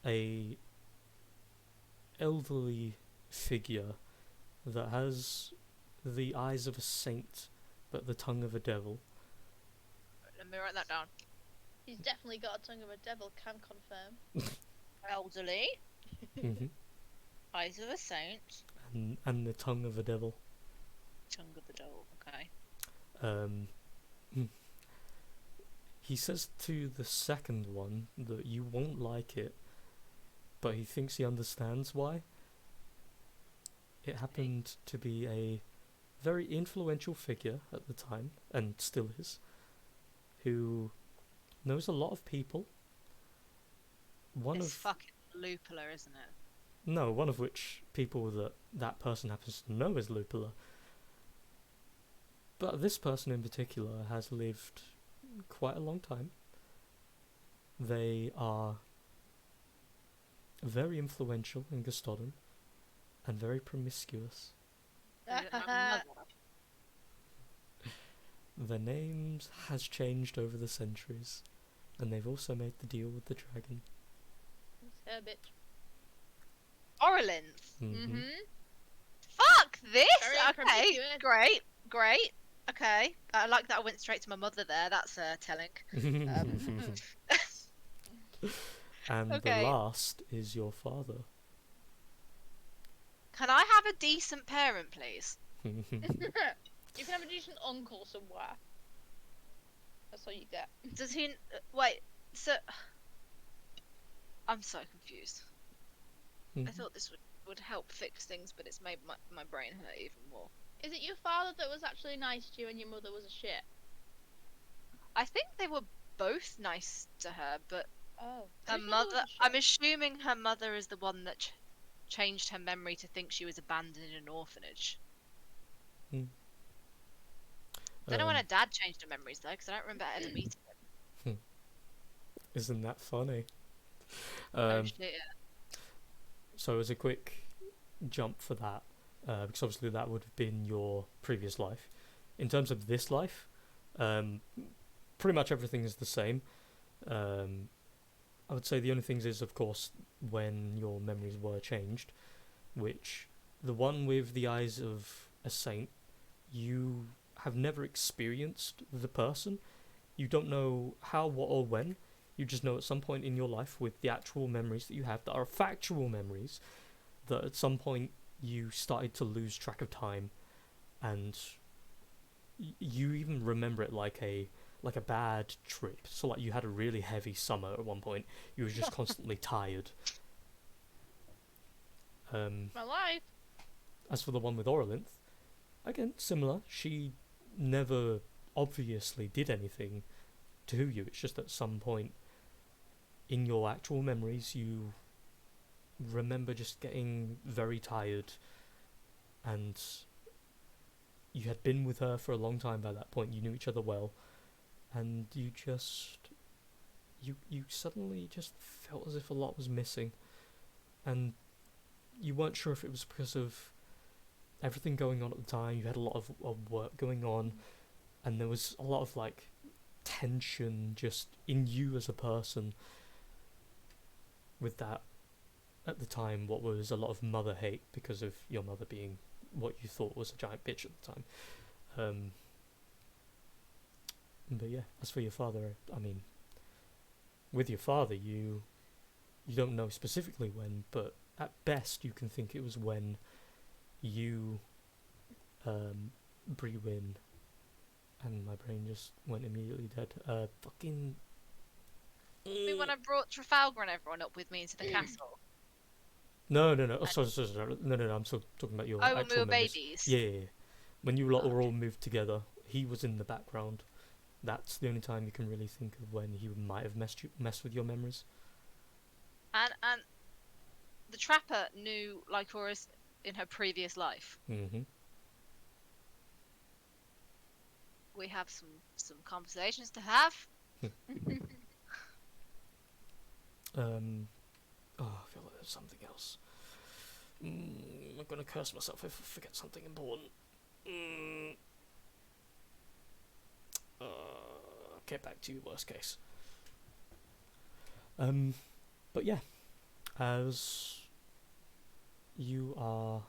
a elderly figure that has the eyes of a saint but the tongue of a devil. Let me write that down. He's definitely got a tongue of a devil, can confirm. Elderly, Mm-hmm. eyes of a saint, And the tongue of a devil. tongue of the devil. Okay. He says to the second one that you won't like it, but he thinks he understands why. It happened to be a very influential figure at the time, and still is, who knows a lot of people. It's fucking Lupula, isn't it? No, one of which people that person happens to know is Lupula. But this person in particular has lived quite a long time. They are very influential in Gustodon and very promiscuous. Is it my mother? Their names has changed over the centuries, and they've also made the deal with the dragon. It's her bitch. Orleans. Mm-hmm. Mm-hmm. Fuck this! Very Okay, promiscuous. great. Okay, I like that I went straight to my mother there. That's telling. And the Okay, last is your father. can I have a decent parent, please? You can have a decent uncle somewhere. That's all you get. Does he? Wait. So, I'm so confused. I thought this would help fix things, but it's made my brain hurt even more. Is it your father that was actually nice to you and your mother was a shit? I think they were both nice to her, but Oh. her Whose was mother. a I'm shit? assuming her mother is the one that changed her memory to think she was abandoned in an orphanage. Don't know when her dad changed her memories though, because I don't remember ever meeting him. Isn't that funny? Oh shit! Yeah. So as a quick jump for that, because obviously that would have been your previous life. In terms of this life, pretty much everything is the same. I would say the only things is, of course, when your memories were changed, which the one with the eyes of a saint, you have never experienced the person. You don't know how, what, or when. You just know at some point in your life with the actual memories that you have that are factual memories, that at some point you started to lose track of time, and you even remember it like a bad trip. So like you had a really heavy summer at one point. You were just constantly tired. My life. As for the one with Oralinth, again similar. She never obviously did anything to you. It's just at some point in your actual memories you remember just getting very tired, and you had been with her for a long time by that point. You knew each other well, and you suddenly just felt as if a lot was missing, and you weren't sure if it was because of everything going on at the time. You had a lot of work going on, and there was a lot of like tension just in you as a person with that at the time, what was a lot of mother hate because of your mother being what you thought was a giant bitch at the time. But yeah, as for your father, I mean, with your father, you don't know specifically when, but at best you can think it was when you, Brewin, and my brain just went immediately dead. Fucking. I mean, when I brought Trafalgar and everyone up with me into the castle. No. Oh, sorry. No. I'm still talking about your Oh, when we actual were memories. babies. Yeah. When you lot were all moved together, he was in the background. That's the only time you can really think of when he might have messed with your memories. And the trapper knew Lycoris in her previous life. Mm-hmm. We have some conversations to have. I feel like there's something else. I'm gonna curse myself if I forget something important. Get back to you, worst case. But yeah, as you are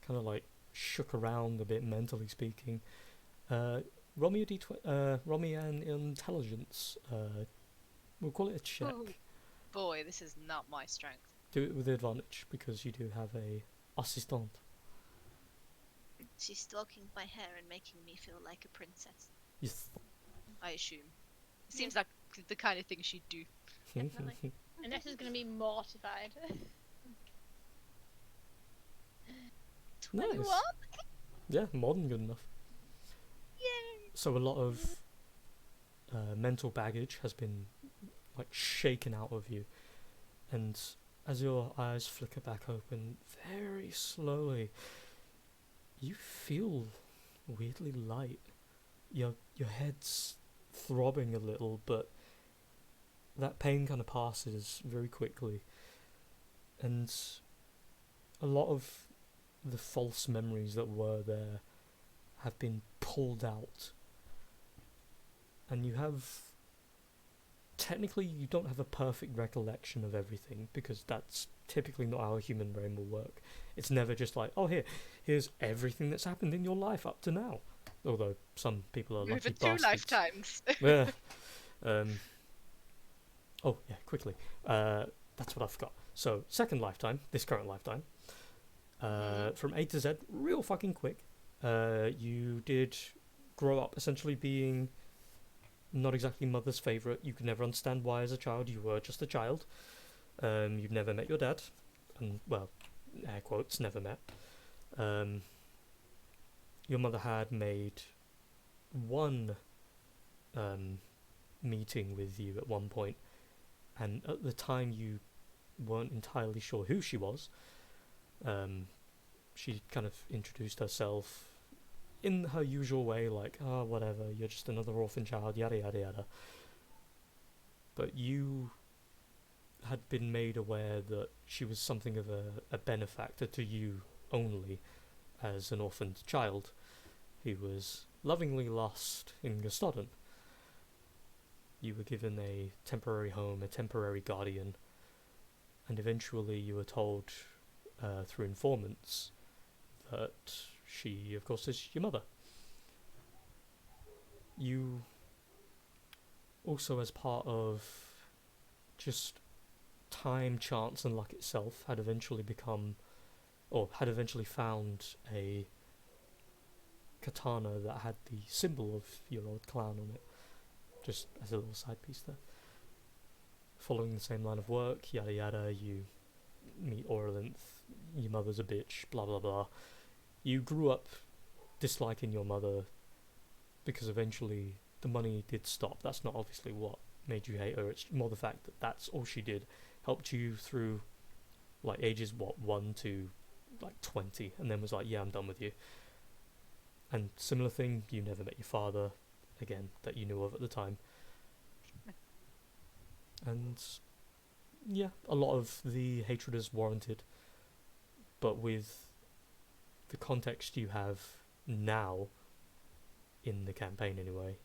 kind of like shook around a bit mentally speaking, roll me an intelligence. We'll call it a check. Oh. Boy, this is not my strength. Do it with advantage because you do have a assistant. She's stalking my hair and making me feel like a princess. Yes. I assume. It seems like the kind of thing she'd do. Definitely. Anessa's gonna be mortified. Nice. 21? Yeah, more than good enough. Yay! So a lot of mental baggage has been like shaken out of you, and as your eyes flicker back open very slowly, you feel weirdly light. Your head's throbbing a little, but that pain kind of passes very quickly, and a lot of the false memories that were there have been pulled out, and you have technically you don't have a perfect recollection of everything because that's typically not how a human brain will work. It's never just like, oh, here's everything that's happened in your life up to now. Although some people are lucky Over 2 bastards. lifetimes. Yeah. Oh yeah, quickly. That's what I forgot. So second lifetime, this current lifetime. From A to Z, real fucking quick. You did grow up essentially being not exactly mother's favourite. You could never understand why as a child. You were just a child. You've never met your dad. And, well, air quotes, never met. Your mother had made one meeting with you at one point, and at the time you weren't entirely sure who she was. She kind of introduced herself in her usual way, like, oh, whatever, you're just another orphan child, yada yada yada. But you had been made aware that she was something of a benefactor to you only as an orphaned child who was lovingly lost in Gustodon. You were given a temporary home, a temporary guardian, and eventually you were told through informants that she, of course, is your mother. You also, as part of just time, chance, and luck itself, had eventually found a katana that had the symbol of your old clan on it, just as a little side piece there. Following the same line of work, yada yada, you meet Orlinth, your mother's a bitch, blah blah blah. You grew up disliking your mother because eventually the money did stop. That's not obviously what made you hate her, it's more the fact that that's all she did. Helped you through like ages 1 to like 20, and then was like, yeah, I'm done with you. And similar thing, you never met your father again that you knew of at the time. And yeah, a lot of the hatred is warranted, but with the context you have now in the campaign anyway,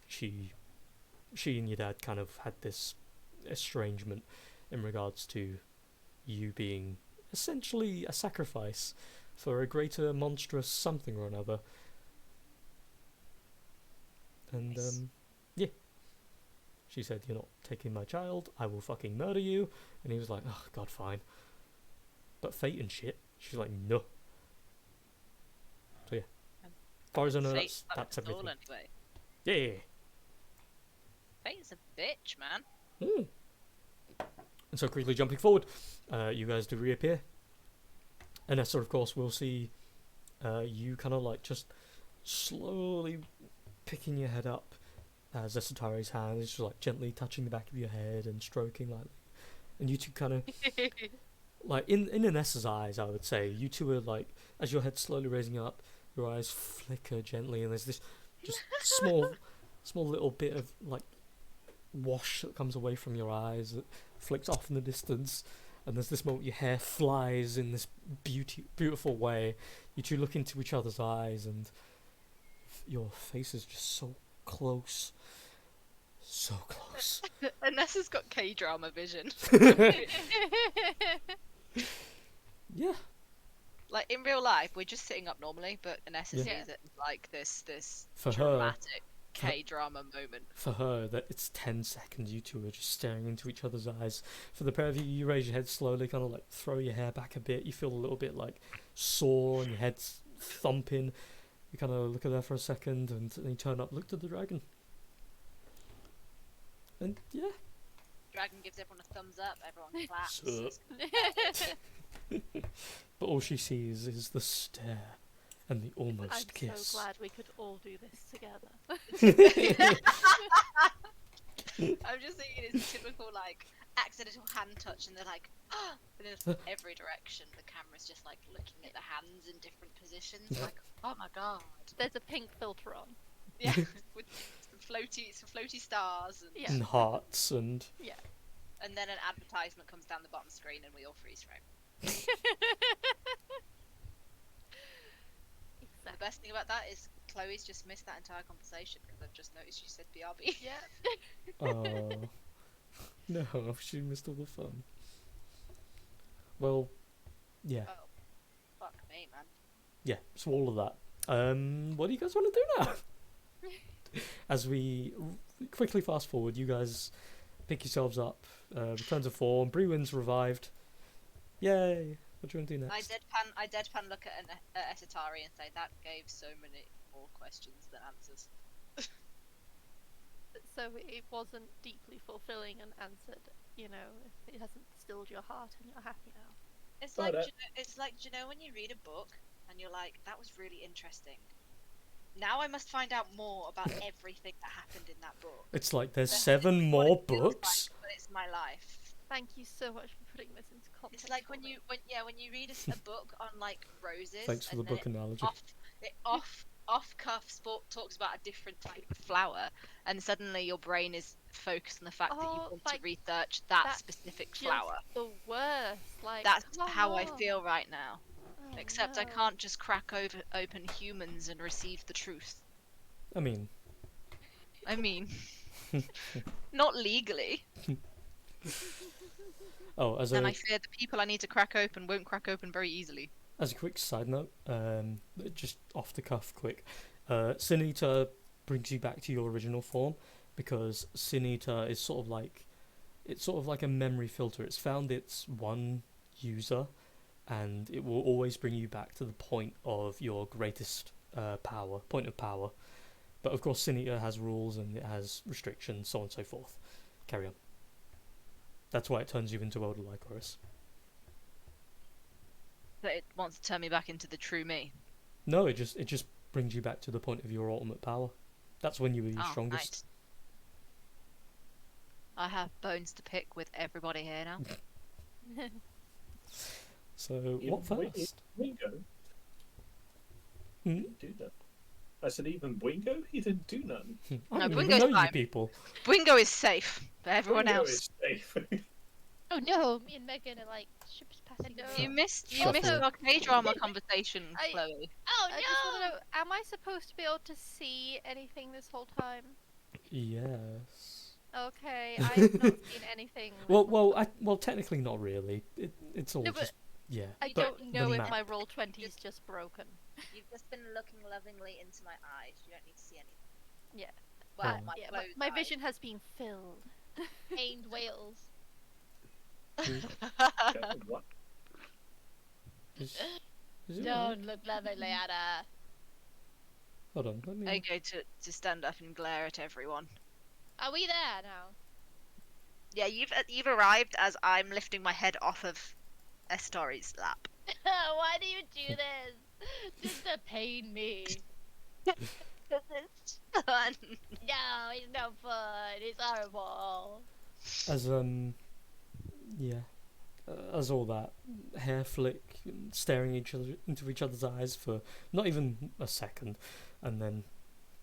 she and your dad kind of had this estrangement in regards to you being essentially a sacrifice for a greater monstrous something or another. And yeah, she said, you're not taking my child, I will fucking murder you. And he was like, oh god, fine. But fate and shit, she's like, no. So yeah, as far as I know, that's everything. Anyway. Yeah. Fate's a bitch, man. And so quickly jumping forward, you guys do reappear. Anessa, of course, will see you kind of like just slowly picking your head up as Esatari's hand is just like gently touching the back of your head and stroking lightly. And you two kind of, like in Anessa's eyes, I would say, you two are like, as your head's slowly raising up, your eyes flicker gently and there's this just small little bit of like wash that comes away from your eyes that flicks off in the distance, and there's this moment your hair flies in this beautiful way. You two look into each other's eyes and your face is just so close. Anessa's got K-drama vision. Yeah. Like in real life, we're just sitting up normally, but Anessa Yeah. sees it like this For her, dramatic K-drama moment. For her, that it's 10 seconds, you two are just staring into each other's eyes. For the pair of you, you raise your head slowly, kind of like throw your hair back a bit. You feel a little bit like sore and your head's thumping. You kind of look at her for a second and then you turn up, look to the dragon. And yeah. Dragon gives everyone a thumbs up, everyone claps. But all she sees is the stare and the almost I'm kiss. so glad we could all do this together. I'm just thinking it's typical like accidental hand touch, and they're like, and in every direction the camera's just like looking at the hands in different positions, like, oh my god. There's a pink filter on. Yeah, with some floaty stars and Yeah. And hearts and... Yeah. And then an advertisement comes down the bottom screen and we all freeze frame. The best thing about that is Chloe's just missed that entire conversation because I've just noticed you said BRB. Yeah. Oh. No, she missed all the fun. Well, yeah. Oh, fuck me, man. Yeah, so all of that. What do you guys want to do now? As we quickly fast forward, you guys pick yourselves up, return to form, Brewin's revived. Yay! What do you want to do next? I deadpan look at Esatari and say that gave so many more questions than answers. So it wasn't deeply fulfilling and answered, you know, it hasn't stilled your heart and you're happy now. It's Well, like that- it's like, do you know when you read a book and you're like, that was really interesting. Now I must find out more about everything that happened in that book. It's like there's This is 7 what more it feels books. like, but it's my life. Thank you so much for putting this into context. It's like for when me. you read a book on like roses. Thanks for the and then book analogy. it off cuff talks about a different type of flower, and suddenly your brain is focused on the fact that you Oh, want like, to research that that's specific just flower. the worst. Like, That's come how I on. feel right now. Oh, Except I no. can't just crack open humans and receive the truth. I mean, I mean, not legally. oh, as And a I fear the people I need to crack open won't crack open very easily. As a quick side note, just off the cuff, quick, Sin Eater brings you back to your original form because Sin Eater is sort of like a memory filter. It's found its one user, and it will always bring you back to the point of your greatest point of power. But of course, Sin Eater has rules and it has restrictions, so on and so forth. Carry on. That's why it turns you into Elder Lycoris. But it wants to turn me back into the true me. No, it just brings you back to the point of your ultimate power. That's when you were your Oh, strongest. right. I have bones to pick with everybody here now. So Even what first? Wingo? Hmm? He didn't do that. I said even Wingo? He didn't do nothing. I No, don't even Wingo's know you fine. people. Wingo is safe, but everyone Wingo else. is safe. Oh no, me and Megan are like ships passing. know. You missed Shut our up. K-drama conversation, I- Chloe. Oh I just want to know, am I supposed to be able to see anything this whole time? Yes. Okay, I have not seen anything. Well, technically not really. It's all No, but just yeah. I but don't know the if map. my roll 20 is just broken. You've just been looking lovingly into my eyes. You don't need to see anything. Yeah. Well, Oh. my Yeah, closed my eyes. vision has been filled. aimed Wales. What? Is it alright? Don't look lovingly at her. Hold on, let me. I go to stand up and glare at everyone. Are we there now? Yeah, you've arrived as I'm lifting my head off of Estari's lap. Why do you do this? Just to pain me. Because it's fun. No, it's no fun. It's horrible. As yeah, as all that hair flick, staring into each other's eyes for not even a second, and then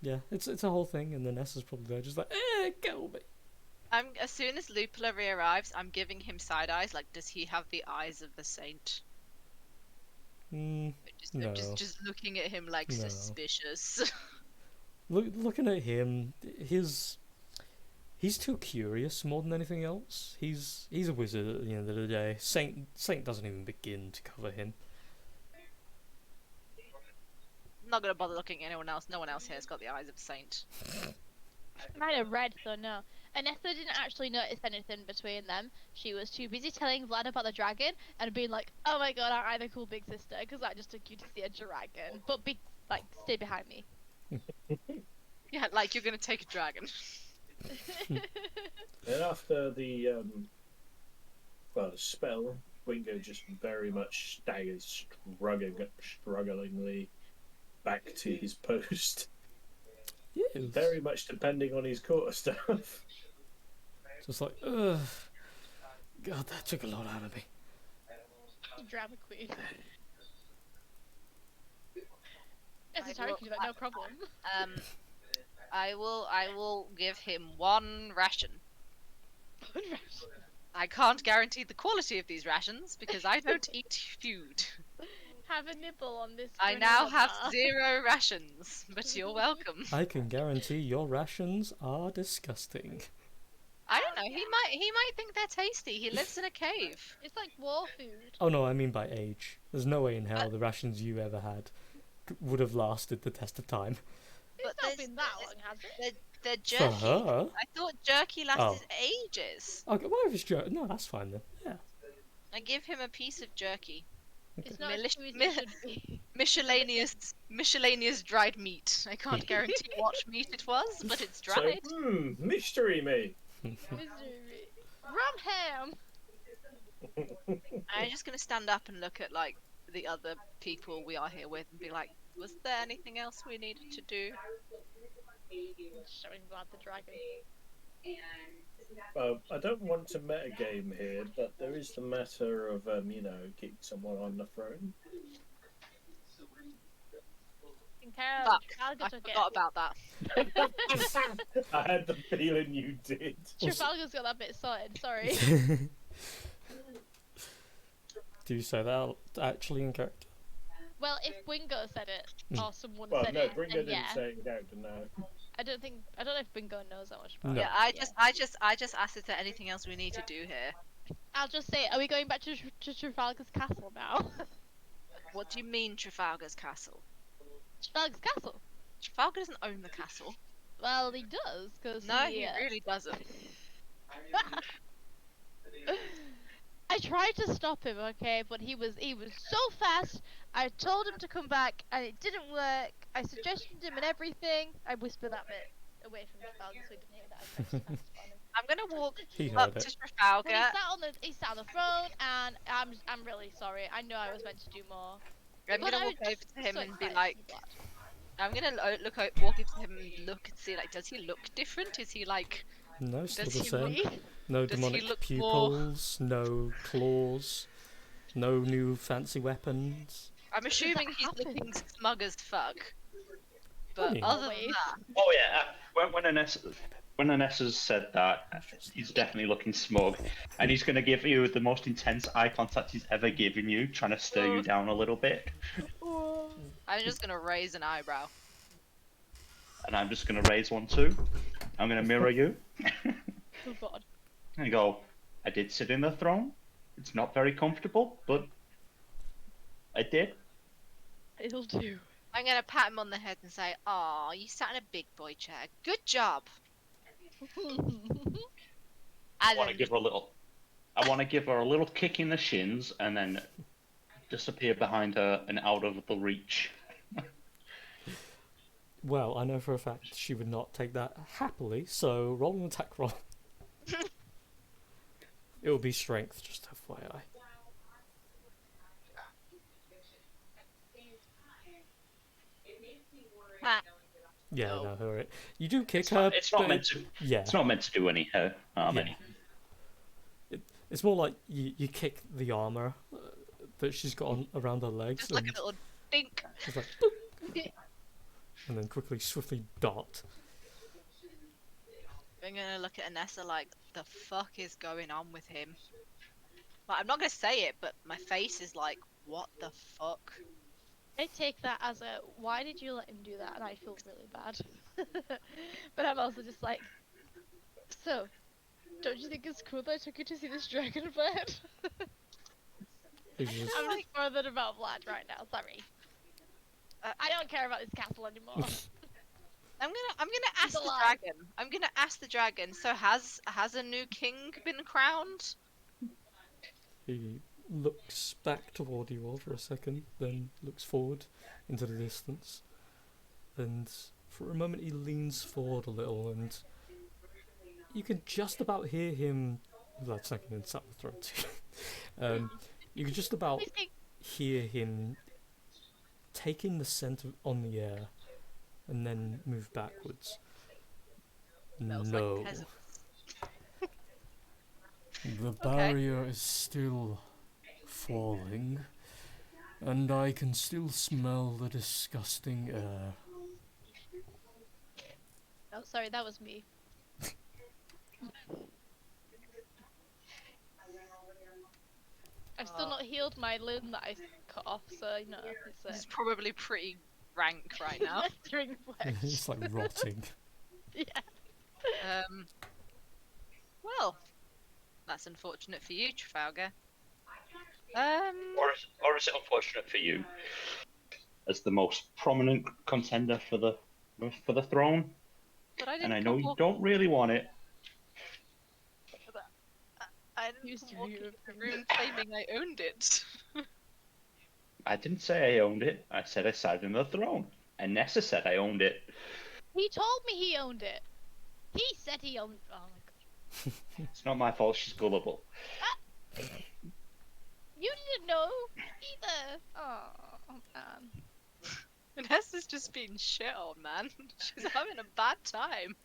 yeah, it's a whole thing, and then S is probably there just like kill me. As soon as Lupulary arrives, I'm giving him side eyes. Like, does he have the eyes of the saint? I'm No. just looking at him like No. suspicious. Looking at him, he's too curious more than anything else. He's a wizard at the end of the day. Saint doesn't even begin to cover him. I'm not gonna bother looking at anyone else. No one else here has got the eyes of a saint. Kind of red, so no. Anessa didn't actually notice anything between them. She was too busy telling Vlad about the dragon and being like, "Oh my god, aren't I the cool big sister?" Because I just took you to see a dragon. But stay behind me. Yeah, like you're gonna take a dragon. Then after the spell, Wingo just very much staggers strugglingly back to his post. Yes. Very much depending on his quarterstaff. Just like, ugh. God, that took a lot out of me. Drama queen. I Esoteric, will- you've got no problem. I will give him one ration. I can't guarantee the quality of these rations because I don't eat food. Have a nibble on this. I now granola have bar. 0 rations, but you're welcome. I can guarantee your rations are disgusting. I don't know. He might think they're tasty. He lives in a cave. It's like war food. Oh no, I mean by age. There's no way in hell the rations you ever had would have lasted the test of time. It's But not there's- been that long, has it? They're For jerky. her? I thought jerky lasted ages. Okay, well, if it's jerky, no, that's fine then. Yeah. I give him a piece of jerky. It's not Milish- as chewy as mi- it should be. Miscellaneous dried meat. I can't guarantee what meat it was, but it's dried. So, mystery meat. Misery. Rum ham. I'm just gonna stand up and look at like the other people we are here with and be like, was there anything else we needed to do? Showing Vlad the dragon. Well, I don't want to metagame here, but there is the matter of, keep someone on the throne. Fuck, Trafalgar I took forgot it. about that. I had the feeling you did. Trafalgar's got that bit sorted, sorry. Do you say that actually in character? Well, if Wingo said it, or someone Well, said no, it, Bringo then didn't yeah. say it in character, no. I don't know if Bingo knows that much about No. it. Yeah, I just asked if there anything else we need to do here. I'll just say, are we going back to Trafalgar's castle now? What do you mean Trafalgar's castle? Trafalgar's castle? Trafalgar doesn't own the castle. Well, he does, because No, he really doesn't. I tried to stop him, okay, but he was so fast. I told him to come back, and it didn't work. I suggested him and everything. I whispered that bit away from Trafalgar so he didn't hear that. I tried to pass on him. I'm gonna walk He up heard to it. Trafalgar. Well, he sat on the throne, and I'm really sorry. I know I was meant to do more. I'm But gonna I walk was over to him so and be excited like, to see Vlad. I'm gonna walk up to him and look and see, like, does he look different? Is he like, No, still does the he same. look? No does he demonic look pupils, no claws, no new fancy weapons. I'm assuming that he's happen? looking smug as fuck. But mean- other than Always. that, Oh yeah, when Anessa said that, he's definitely looking smug, and he's going to give you the most intense eye contact he's ever given you, trying to stir you down a little bit. I'm just gonna raise an eyebrow. And I'm just going to raise one too. I'm going to mirror you Oh god. and go, I did sit in the throne. It's not very comfortable, but I did. It'll do. I'm gonna pat him on the head and say, "Aw, you sat in a big boy chair. Good job." I And want to then give her a little. I want to give her a little kick in the shins and then disappear behind her and out of the reach. Well, I know for a fact she would not take that happily, so roll an attack roll. It will be strength, just FYI. Ah, Yeah, No. no, alright. You do kick It's her, not, it's not but meant to. yeah, It's not meant to do any harm. Yeah. Any. it's more like you kick the armor that she's got on around her legs, just like and a little dink. it's like, boop, and then swiftly dart. I'm gonna look at Anessa like, the fuck is going on with him? Like, I'm not gonna say it, but my face is like, what the fuck? I take that as a, why did you let him do that? And I feel really bad. But I'm also just like, so, don't you think it's cool that I took you to see this dragon bird? It's just, I'm just bothered about Vlad right now, sorry. I don't care about this castle anymore. I'm gonna ask He's the alive. dragon. I'm gonna ask the dragon. So has a new king been crowned? he looks back toward you all for a second, then looks forward into the distance, and for a moment he leans forward a little, and you can just about hear him. That's second and sat on the throat too. You can just about Please take- hear him taking the scent on the air, and then move backwards. Smells like No. peasants. The barrier is still falling, and I can still smell the disgusting air. Oh, sorry, that was me. I've still not healed my limb that I cut off, so you know, This is it's probably pretty rank right now. festering flesh. It's like rotting. Yeah. Well, that's unfortunate for you, Trafalgar. Or is it unfortunate for you? as the most prominent contender for the throne, But I didn't and I know come you walk- don't really want it. I didn't Used come to be walking your into the opinion. room claiming I owned it. I didn't say I owned it. I said I sat on the throne. And Nessa said I owned it. He told me he owned it. He said he owned. Oh my god. It's not my fault. She's gullible. You didn't know either. Oh man. Vanessa's just being shit on, man. She's having a bad time.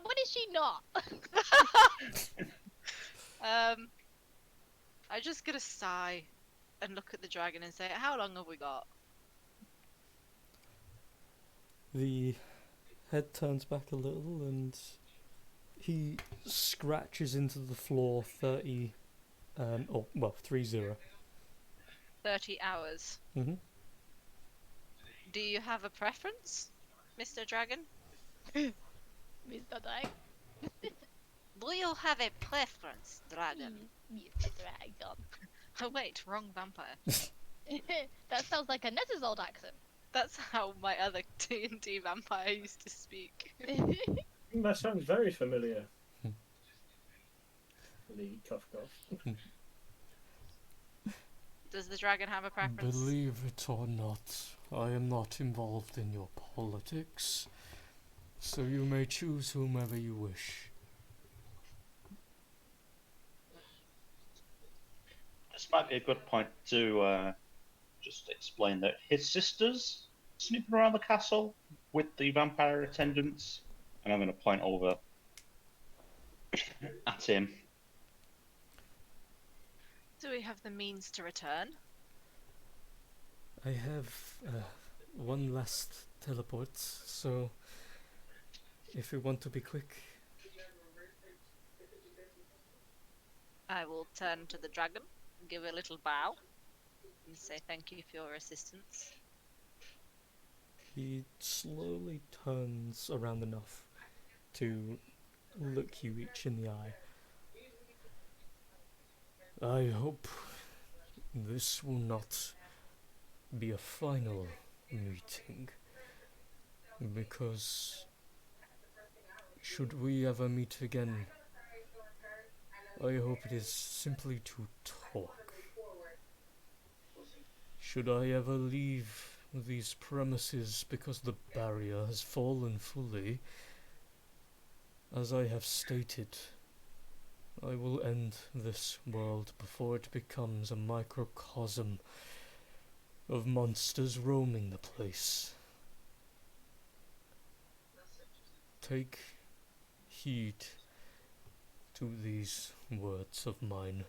What is she not? I just gonna sigh and look at the dragon and say, how long have we got? The head turns back a little and he scratches into the floor 30, 30. 30 hours. Mm-hmm. Do you have a preference, Mr. Dragon? Mr. Dragon. Do you have a preference, Dragon? Mr. Dragon. Oh wait, wrong vampire. That sounds like a Nessa's old accent. That's how my other D&D vampire used to speak. That sounds very familiar. Hmm. The cough cough. Does the dragon have a preference? Believe it or not, I am not involved in your politics, so you may choose whomever you wish. This might be a good point to just explain that his sister's snooping around the castle with the vampire attendants, and I'm going to point over at him. Do we have the means to return? I have one last teleport, so if you want to be quick. I will turn to the dragon, give a little bow, and say thank you for your assistance. He slowly turns around enough to look you each in the eye. I hope this will not be a final meeting, because should we ever meet again, I hope it is simply to talk. Should I ever leave these premises because the barrier has fallen fully, as I have stated, I will end this world before it becomes a microcosm of monsters roaming the place. Take heed to these words of mine,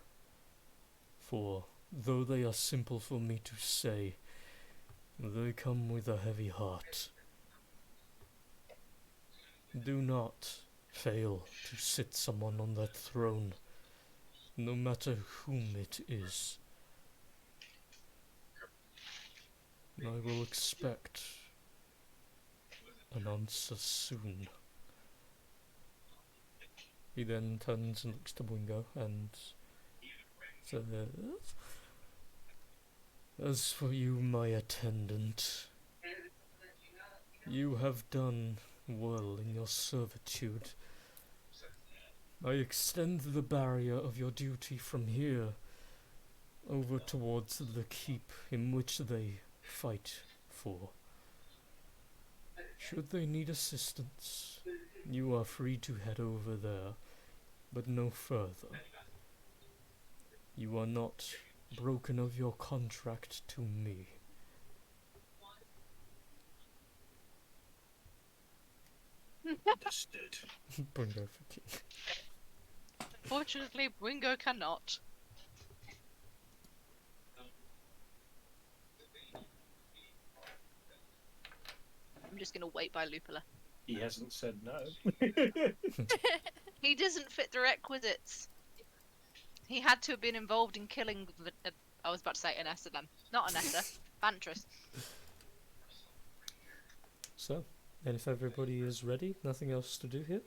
for though they are simple for me to say, they come with a heavy heart. Do not fail to sit someone on that throne, no matter whom it is. I will expect an answer soon. He then turns and looks to Wingo and says, "As for you, my attendant, you have done well in your servitude. I extend the barrier of your duty from here over towards the keep in which they fight for. Should they need assistance, you are free to head over there, but no further. You are not broken of your contract to me." Understood. Bringo for king. Unfortunately, Wingo cannot. I'm just gonna wait by Lupula. He hasn't said no. He doesn't fit the requisites. He had to have been involved in killing I was about to say Anessa then. Not Anessa. Vantress. So, and if everybody is ready, nothing else to do here?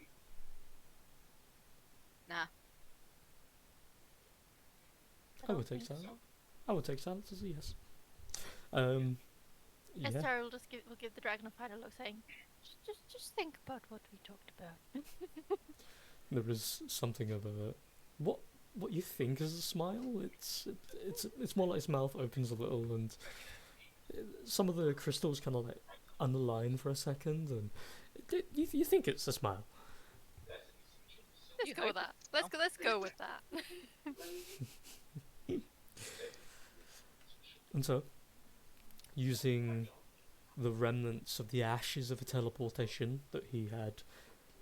Nah. I would take silence. I would take silence as a yes. Yeah, Esther will give the dragon a final look, saying, "Just think about what we talked about." there is something of a what you think is a smile. It's more like his mouth opens a little, and some of the crystals kind of like underline for a second, and you think it's a smile. Let's You go with hope that. it's Let's go with that. And so, using the remnants of the ashes of a teleportation that he had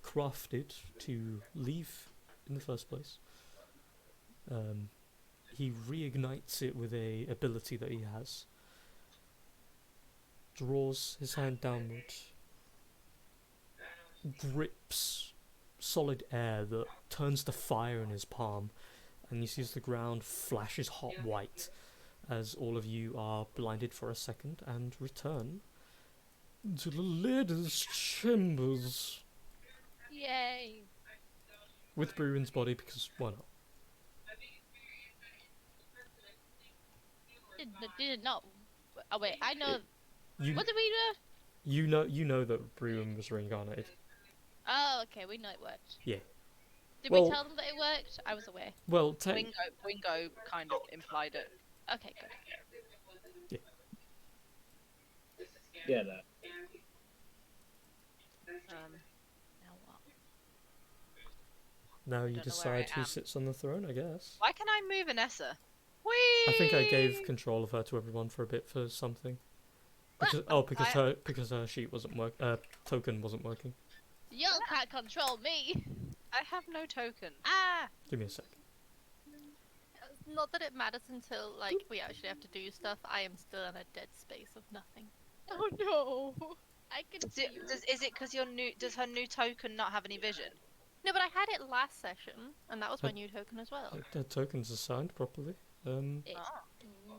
crafted to leave in the first place, he reignites it with a ability that he has. Draws his hand downward, grips solid air that turns to fire in his palm, and he sees the ground flashes hot white as all of you are blinded for a second and return to the lady's chambers Yay! with Bruin's body, because why not? Did not. Oh wait, I know. You What did we do? you know that Bruin was reincarnated. Oh, okay, we know it worked. Yeah. Did Well- we tell them that it worked? I was away. Well, Wingo kind of implied it. Okay, good. Yeah, that. Now what? now you don't know where I decide who am. sits on the throne, I guess. Why can I move Vanessa? Whee! I think I gave control of her to everyone for a bit for something. Because her sheet wasn't token wasn't working. Y'all can't control me. I have no token. Ah! Give me a sec. Not that it matters until like we actually have to do stuff. I am still in a dead space of nothing. Oh no! I can see you. Is it because does her new token not have any vision? No, but I had it last session, and that was my Uh, new token as well. The token's assigned properly. It's, Oh.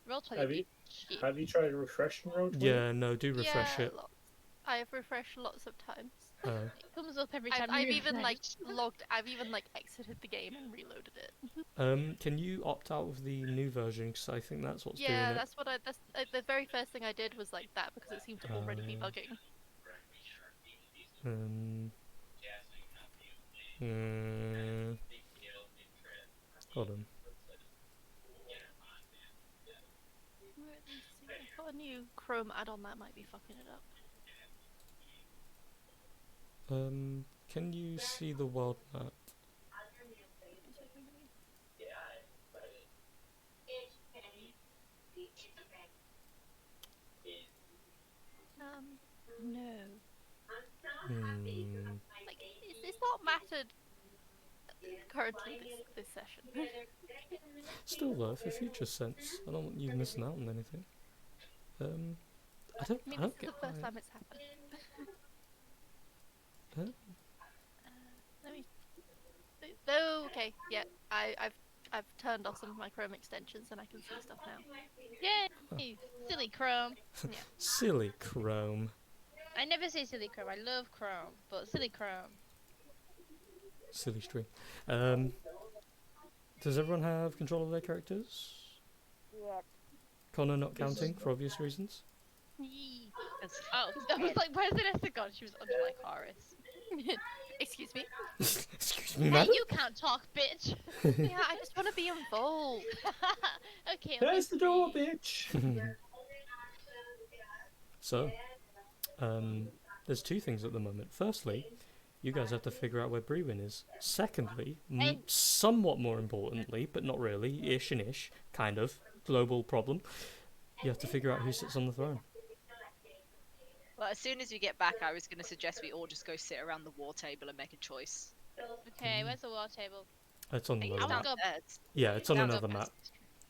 roll 20. Have you- Shit. Have you tried refreshing roll? 20? Yeah, no, do refresh yeah, it. I have refreshed lots of times. It comes up every time I've you even like refresh. I've even like exited the game and reloaded it. Can you opt out of the new version? Because I think that's what's Yeah, doing that's what that's the very first thing I did was like that because it seemed to already be Ah. bugging. it. Hold on. Let me see. I got a new Chrome add-on that might be fucking it up. Can you see the world map? No. Hmm. Like, it's not mattered currently this session. Still though, for future sense, I don't want you missing out on anything. I don't. I mean, I don't this is get the first why- time it's happened. Huh? Let me. Oh, okay. Yeah, I've turned off some of my Chrome extensions and I can see stuff now. Yay! Silly Chrome. Silly Chrome. I never say silly Chrome. I love Chrome, but silly Chrome. Silly stream. Does everyone have control of their characters? Yep. Connor not counting for obvious reasons. Yee. Oh, I was like, where's Vanessa gone? She was under my chorus. Excuse me. Excuse me, Hey, madam. you can't talk, bitch. Yeah, I just want to be involved. Okay. There's the door, free. bitch. So, there's two things at the moment. Firstly, you guys have to figure out where Brewin is. Secondly, Hey. somewhat more importantly, but not really, ish and ish, kind of, global problem, you have to figure out who sits on the throne. Well, as soon as we get back, I was going to suggest we all just go sit around the war table and make a choice. Okay, where's the war table? It's on I think another it's I'll map. go- downstairs. Yeah, it's on Down another upstairs.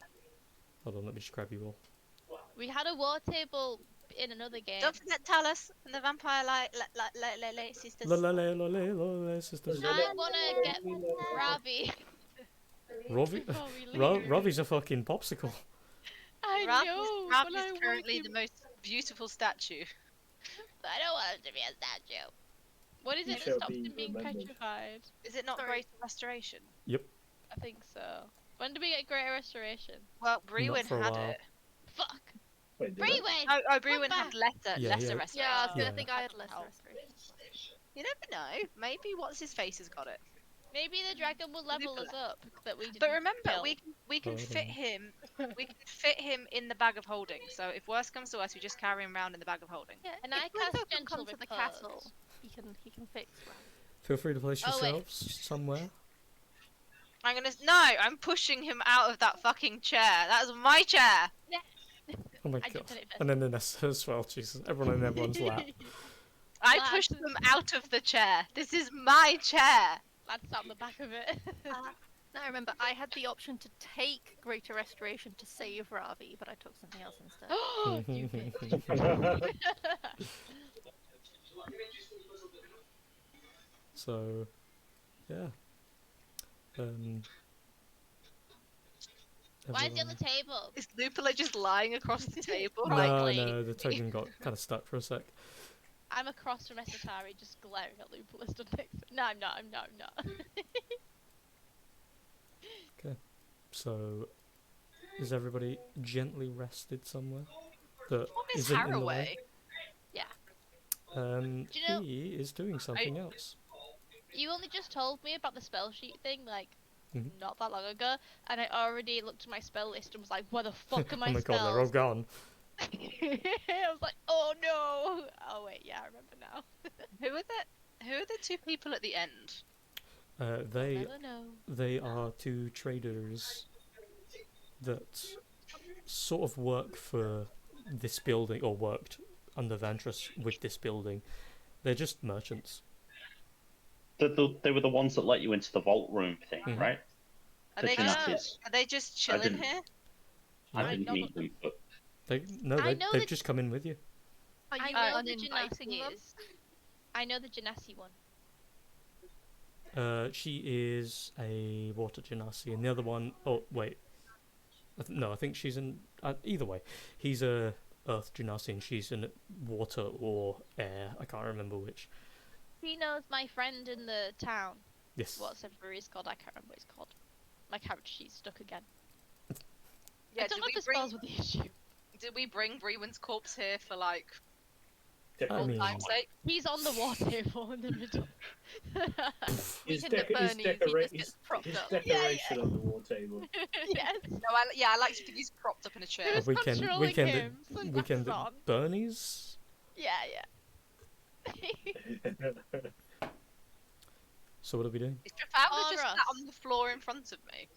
map. Hold on, let me just grab you all. We had a war table in another game. Don't forget Talus and the vampire sisters. La la la la la la la, sisters. I wanna get Ravi. Ravi, before we leave. Ravi's a fucking popsicle. I Rav know. Rav but I is want currently him- the most beautiful statue. I don't want him to be a statue. What is He it that shall stops be him being remembered. petrified? Is it not Sorry. Great Restoration? I think so. When do we get Greater Restoration? Well, Brewin for a had while. it. Fuck. Wait, did I? Brewen! Oh, Brewin Come had back. lesser Yeah, yeah. restoration. Yeah, I was gonna Yeah. think I had less Oh. restoration. You never know. Maybe what's his face has got it. Maybe the dragon will level us up that we didn't But remember, kill. we can I don't fit know. him. We can fit him in the bag of holding. So if worse comes to worse, we just carry him around in the bag of holding. Yeah, And if I cast Glinto can Gentle come to the Repose. castle, he can fix Ravi. Feel free to place Oh, wait. yourselves somewhere. I'm pushing him out of that fucking chair. That is my chair. Oh my I god. jumped in it first. And then Nessa as well, Jesus. Everyone in everyone's lap. I Lad. pushed them out of the chair. This is my chair. Lad sat on the back of it. Now remember, I had the option to take Greater Restoration to save Ravi, but I took something else instead. You bitch. So, yeah. Why is he on everyone- the table? Is Lupula just lying across the table? No, Likely. no, the token got kind of stuck for a sec. I'm across from Esatari just glaring at Lupula stood next to... No, I'm not. So, is everybody gently rested somewhere? That What is isn't in the way? Haraway? Do you know- He is doing something else. You only just told me about the spell sheet thing, like, Mhm. not that long ago, and I already looked at my spell list and was like, where the fuck are my Oh my spells? god, they're all gone. I was like, oh no! Oh wait, yeah, I remember now. Who are the two people at the end? They I don't know. They are two traders that sort of work for this building, or worked under Vantras with this building. They're just merchants. They were the ones that let you into the vault room thing, Mhm. right? Are The they Genassis. Are they just I chilling didn't- here? I No, didn't know meet them, but they I know they've that- just come in with you. Are I you know the uninviting Genasi them? is. I know the Genasi one. She is a water genasi, and the other one, oh wait, no, I think she's an. Either way, he's a earth genasi, and she's in water or air. I can't remember which. He knows my friend in the town. Yes. Whatever he's called, I can't remember what he's called. My character sheet's stuck again. Yeah, I don't know if the spells were the issue. did we bring Brewin's corpse here for like I old mean, time's sake? He's on the war table in the middle. We His, can get Bernie's, he just gets propped his up. decoration on the war table. Yes. No, I like to think he's propped up in a chair. Who's controlling him? weekend Sunglasses on. at Bernie's. Yeah. So what are we doing? Is Trafalgar just Aura. sat on the floor in front of me?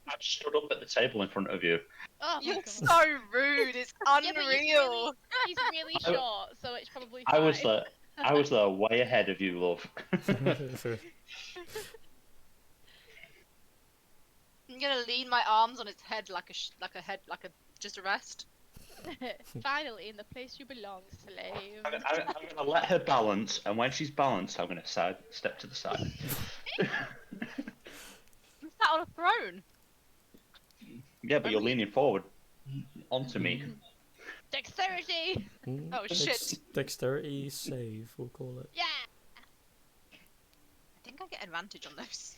I stood up at the table in front of you. Oh my You're god. so rude. It's Yeah, but unreal. he's really short, so it's probably I was fine. I was there way ahead of you, love. I'm gonna lean my arms on its head like a just a rest. Finally, in the place you belong, slave. I'm gonna let her balance, and when she's balanced, I'm gonna step to the side. I'm sat on a throne. Yeah, but you're leaning forward onto me. Dexterity! Oh, shit. Dexterity save, we'll call it. Yeah! I think I get advantage on those.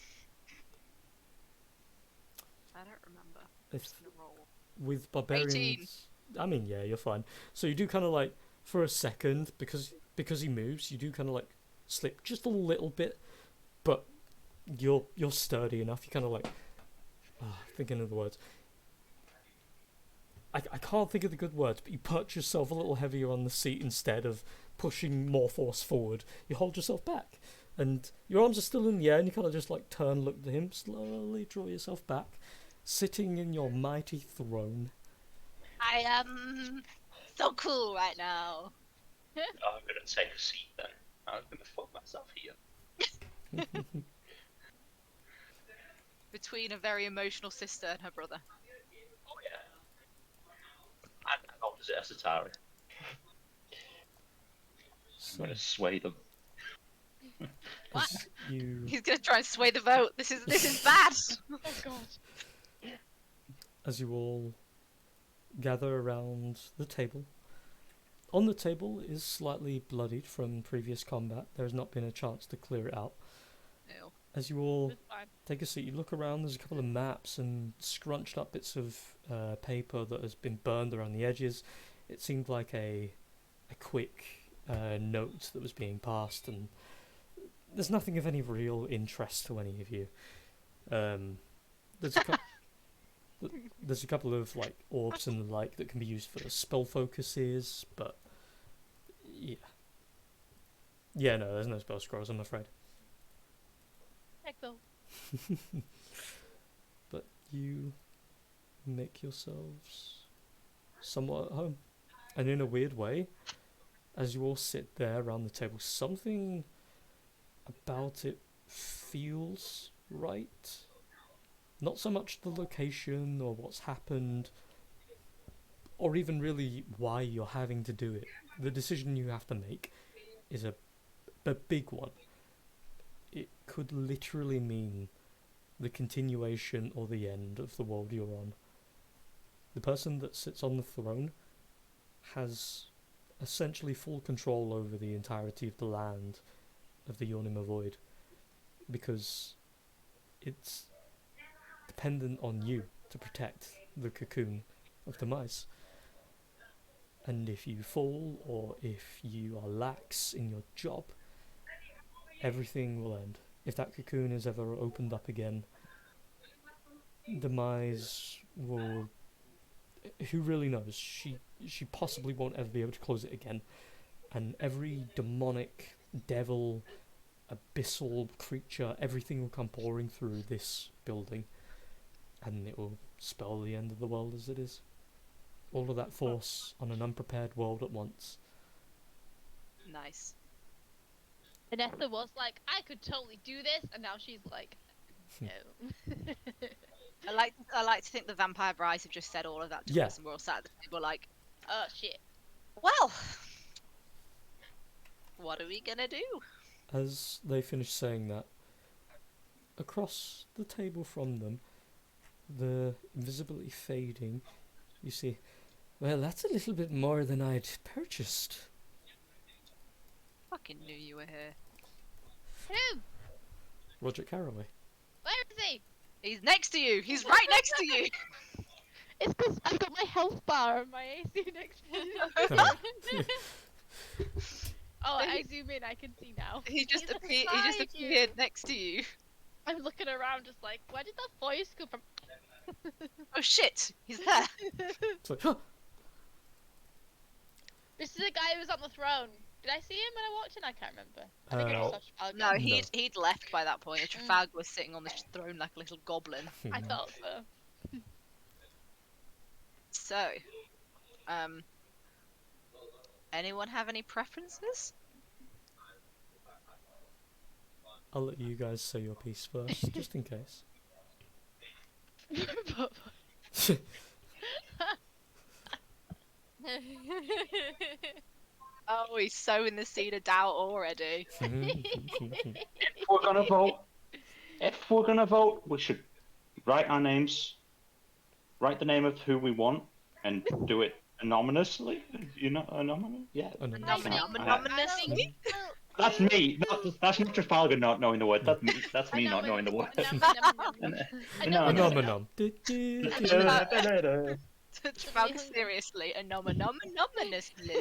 I don't remember. I'm If, just gonna roll. with barbarians, I mean, yeah, you're fine. So you do kind of like, for a second, because he moves, you do kind of like slip just a little bit, but you're sturdy enough. You kind of like, thinking of the words. I can't think of the good words, but you perch yourself a little heavier on the seat instead of pushing more force forward. You hold yourself back, and your arms are still in the air, and you kind of just like turn, look to him, slowly draw yourself back, sitting in your mighty throne. I am so cool right now. I'm gonna take a seat then. I'm gonna fuck myself here. Between a very emotional sister and her brother. Oh yeah. I'm opposite Esatari. I'm So, gonna sway them. as you He's gonna try and sway the vote. This is bad. Oh god. as you all gather around the table. On the table is slightly bloodied from previous combat. There has not been a chance to clear it out. Ew. As you all It's fine. fine. take a seat. You look around. There's a couple of maps and scrunched up bits of paper that has been burned around the edges. It seemed like a quick note that was being passed, and there's nothing of any real interest to any of you. There's a couple. There's a couple of like orbs and the like that can be used for spell focuses, but yeah, no, there's no spell scrolls, I'm afraid. Heck though. But you make yourselves somewhat at home, and in a weird way, as you all sit there around the table, something about it feels right. Not so much the location or what's happened, or even really why you're having to do it. The decision you have to make is a big one. It could literally mean the continuation or the end of the world you're on. The person that sits on the throne has essentially full control over the entirety of the land of the Yonima Void, because it's dependent on you to protect the cocoon of the mice. And if you fall, or if you are lax in your job, everything will end. If that cocoon is ever opened up again, the mice will... Who really knows? She possibly won't ever be able to close it again. And every demonic, devil, abyssal creature, everything will come pouring through this building, and it will spell the end of the world as it is. All of that force on an unprepared world at once. Nice. Vanessa was like, I could totally do this, and now she's like, no. I like to think the vampire brides have just said all of that to Yeah. us, and we're all sat at the table like, Oh shit. well, what are we gonna do? As they finish saying that, across the table from them, the invisibility fading, you see, well, that's a little bit more than I'd purchased. Fucking knew you were here. Who? Roger Caraway. Where is he? He's next to you. He's right next to you. It's because I've got my health bar and my AC next to me. Oh, I zoom in, I can see now. He just He's appeared. He just beside you. appeared next to you. I'm looking around just like, where did that voice come from? Oh shit! He's there. It's like, huh! This is the guy who was on the throne. Did I see him when I walked in? I can't remember. I think it was Trafalgar. No, No. he'd left by that point. Trafalgar was sitting on the throne like a little goblin. I thought so. So, anyone have any preferences? I'll let you guys say your piece first, just in case. Oh, he's sowing the seed of doubt already. If we're gonna vote, we should write our names, write the name of who we want, and do it anonymously. You know, anonymous? Yeah. Anonymously? That's me. That's not Trafalgar not knowing the word. That's me not knowing the word. Anomenom. Trafalgar, seriously, anonymously.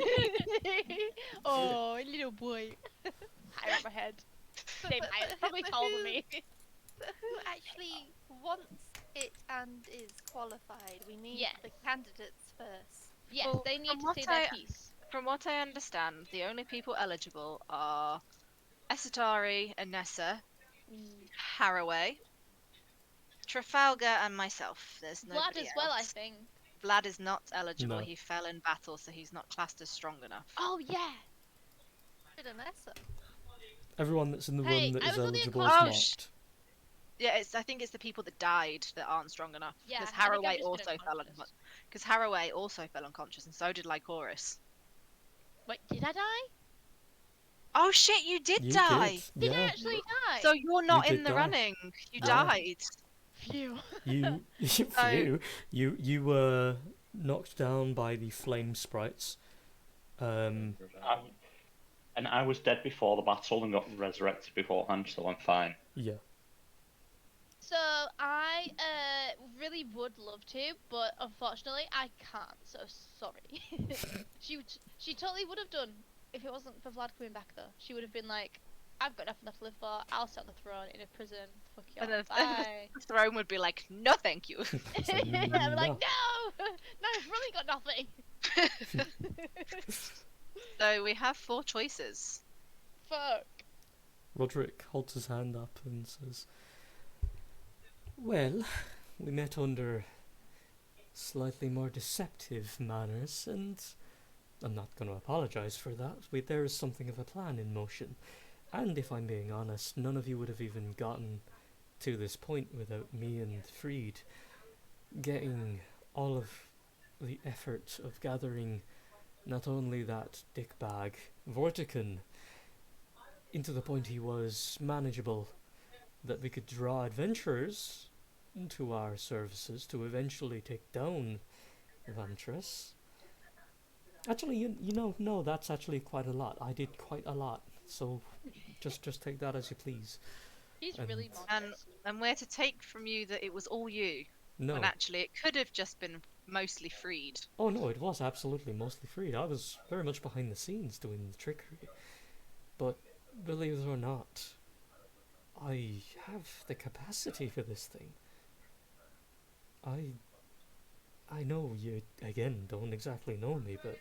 Oh, little boy. Higher up my head. Same height, probably taller than me. Who actually wants it and is qualified? We need Yes. the candidates first. Yes, Well, they need from to what say their I- piece. From what I understand, the only people eligible are Esatari and Nessa, Haraway, Trafalgar, and myself. There's Vlad nobody as well, I else. think. Vlad is not eligible. No. He fell in battle, so he's not classed as strong enough. Oh yeah. Vanessa. Everyone that's in the Hey, room that I is was only a eligible is con- Oh, marked. Yeah, I think it's the people that died that aren't strong enough. Yeah, Because I think I've Haraway just been also fell unconscious. Because Haraway also fell unconscious, and so did Lycoris. Wait, did I die? Oh shit! You did You die. Did I Yeah. actually die? So you're not did in the die. running. You Oh. died. Phew. You were knocked down by the flame sprites. And I was dead before the battle and got resurrected beforehand, so I'm fine. Yeah. So I really would love to, but unfortunately I can't. So sorry. she totally would have done if it wasn't for Vlad coming back though. She would have been like, I've got nothing left to live for. I'll sit on the throne in a prison. Fuck you. And then Bye. the throne would be like, no, thank you. So, I'm like, no. no, no, I've really got nothing. So we have 4 choices. Fuck. Roderick holds his hand up and says, well, we met under slightly more deceptive manners, and I'm not going to apologise for that. There is something of a plan in motion. And if I'm being honest, none of you would have even gotten to this point without me and Freed getting all of the effort of gathering not only that dickbag, Vortigern, into the point he was manageable, that we could draw adventurers into our services to eventually take down Vantress. Actually, you know, no, that's actually quite a lot. I did quite a lot, so just take that as you please. He's And- really And modest. and we're to take from you that it was all you, No. when actually it could have just been mostly Freed. Oh no, it was absolutely mostly Freed. I was very much behind the scenes doing the trickery. But believe it or not, I have the capacity for this thing. I know you, again, don't exactly know me, but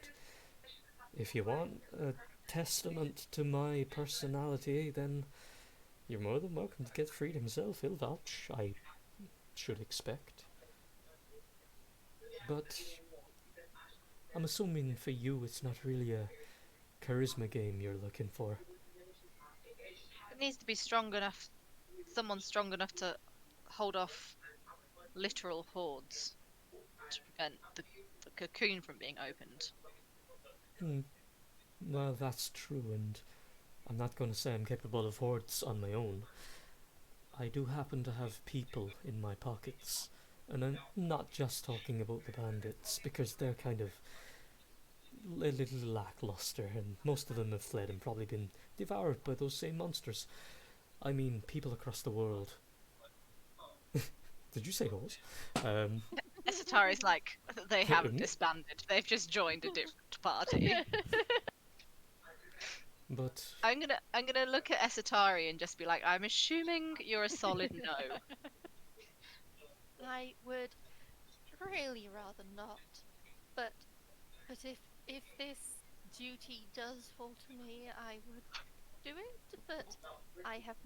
if you want a testament to my personality, then you're more than welcome to get Freed himself. He'll vouch, I should expect. But I'm assuming for you it's not really a charisma game you're looking for. It needs to be strong enough, someone strong enough to hold off literal hordes to prevent the cocoon from being opened. Well, that's true, and I'm not going to say I'm capable of hordes on my own. I do happen to have people in my pockets, and I'm not just talking about the bandits, because they're kind of a little lackluster, and most of them have fled and probably been devoured by those same monsters. I mean, people across the world. Did you say horse? Esatari's like, they haven't Mhm. disbanded, they've just joined a different party. But I'm gonna look at Esatari and just be like, I'm assuming you're a solid no. I would really rather not, but if this duty does fall to me, I would do it. But I have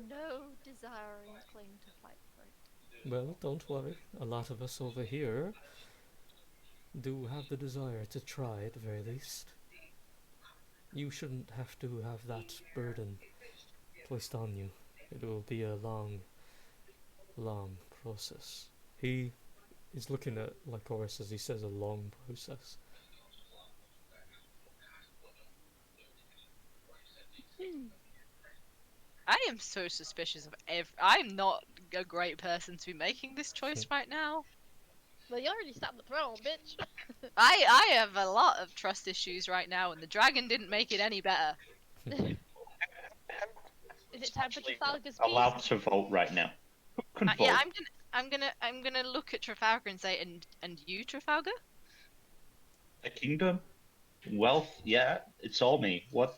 no desire or incline to fight for it. well, don't worry. A lot of us over here do have the desire to try at the very least. You shouldn't have to have that burden placed on you. It will be a long, long process. He is looking at Lycoris as he says a long process. I am so suspicious of I'm not a great person to be making this choice right now. Well, you already sat on the throne, bitch. I have a lot of trust issues right now, and the dragon didn't make it any better. Is it time for Actually, Trafalgar's allowed beast? to vote right now. Who can vote? Yeah, I'm gonna look at Trafalgar and say, and you, Trafalgar? A kingdom, wealth, yeah, it's all me. What?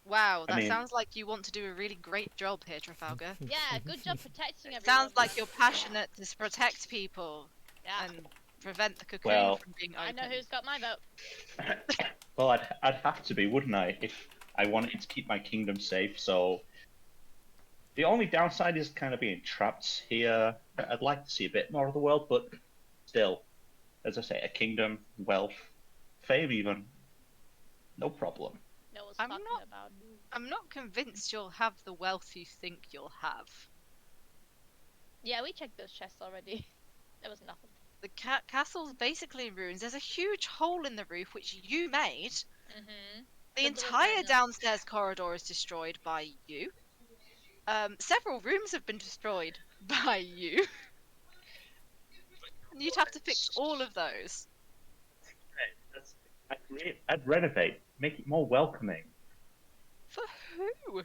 Wow, I that mean- sounds like you want to do a really great job here, Trafalgar. Yeah, good job protecting everyone. Sounds like you're passionate to protect people Yeah, and prevent the cocoon Well- from being I opened. know who's got my vote. Well, I'd have to be, wouldn't I, if I wanted to keep my kingdom safe? So the only downside is kind of being trapped here. I'd like to see a bit more of the world, but still, as I say, a kingdom, wealth, fame, even, no problem. No one's I'm talking not- about me. I'm not convinced you'll have the wealth you think you'll have. Yeah, we checked those chests already. There was nothing. The castle's basically in ruins. There's a huge hole in the roof which you made. Mm-hmm. The Good little entire diner. downstairs corridor is destroyed by you. Several rooms have been destroyed by you. And you'd have to fix all of those. I'd renovate, make it more welcoming. For who?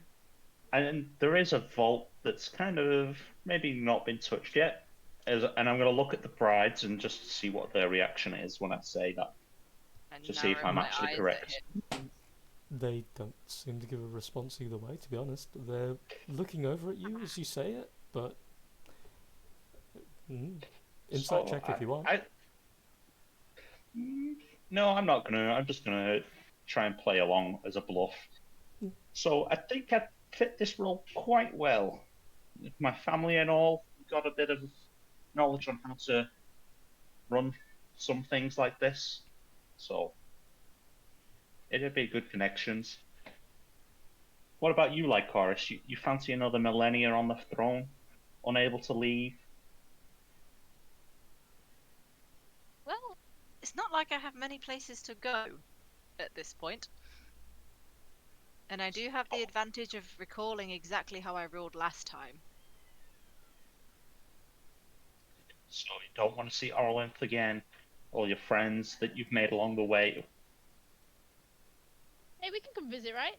And there is a vault that's kind of maybe not been touched yet. And I'm going to look at the brides and just see what their reaction is when I say that, And to see if narrow I'm my actually eyes correct. at him. They don't seem to give a response either way, to be honest. They're looking over at you as you say it, but insight So check if you want. No, I'm not gonna. I'm just gonna try and play along as a bluff. So I think I fit this role quite well. My family and all got a bit of knowledge on how to run some things like this, so it'd be good connections. What about you, Lycoris? You fancy another millennia on the throne, unable to leave? Well, it's not like I have many places to go at this point. And I do have the advantage of recalling exactly how I ruled last time. So you don't want to see Orlanth again, all your friends that you've made along the way. Hey, we can come visit, right?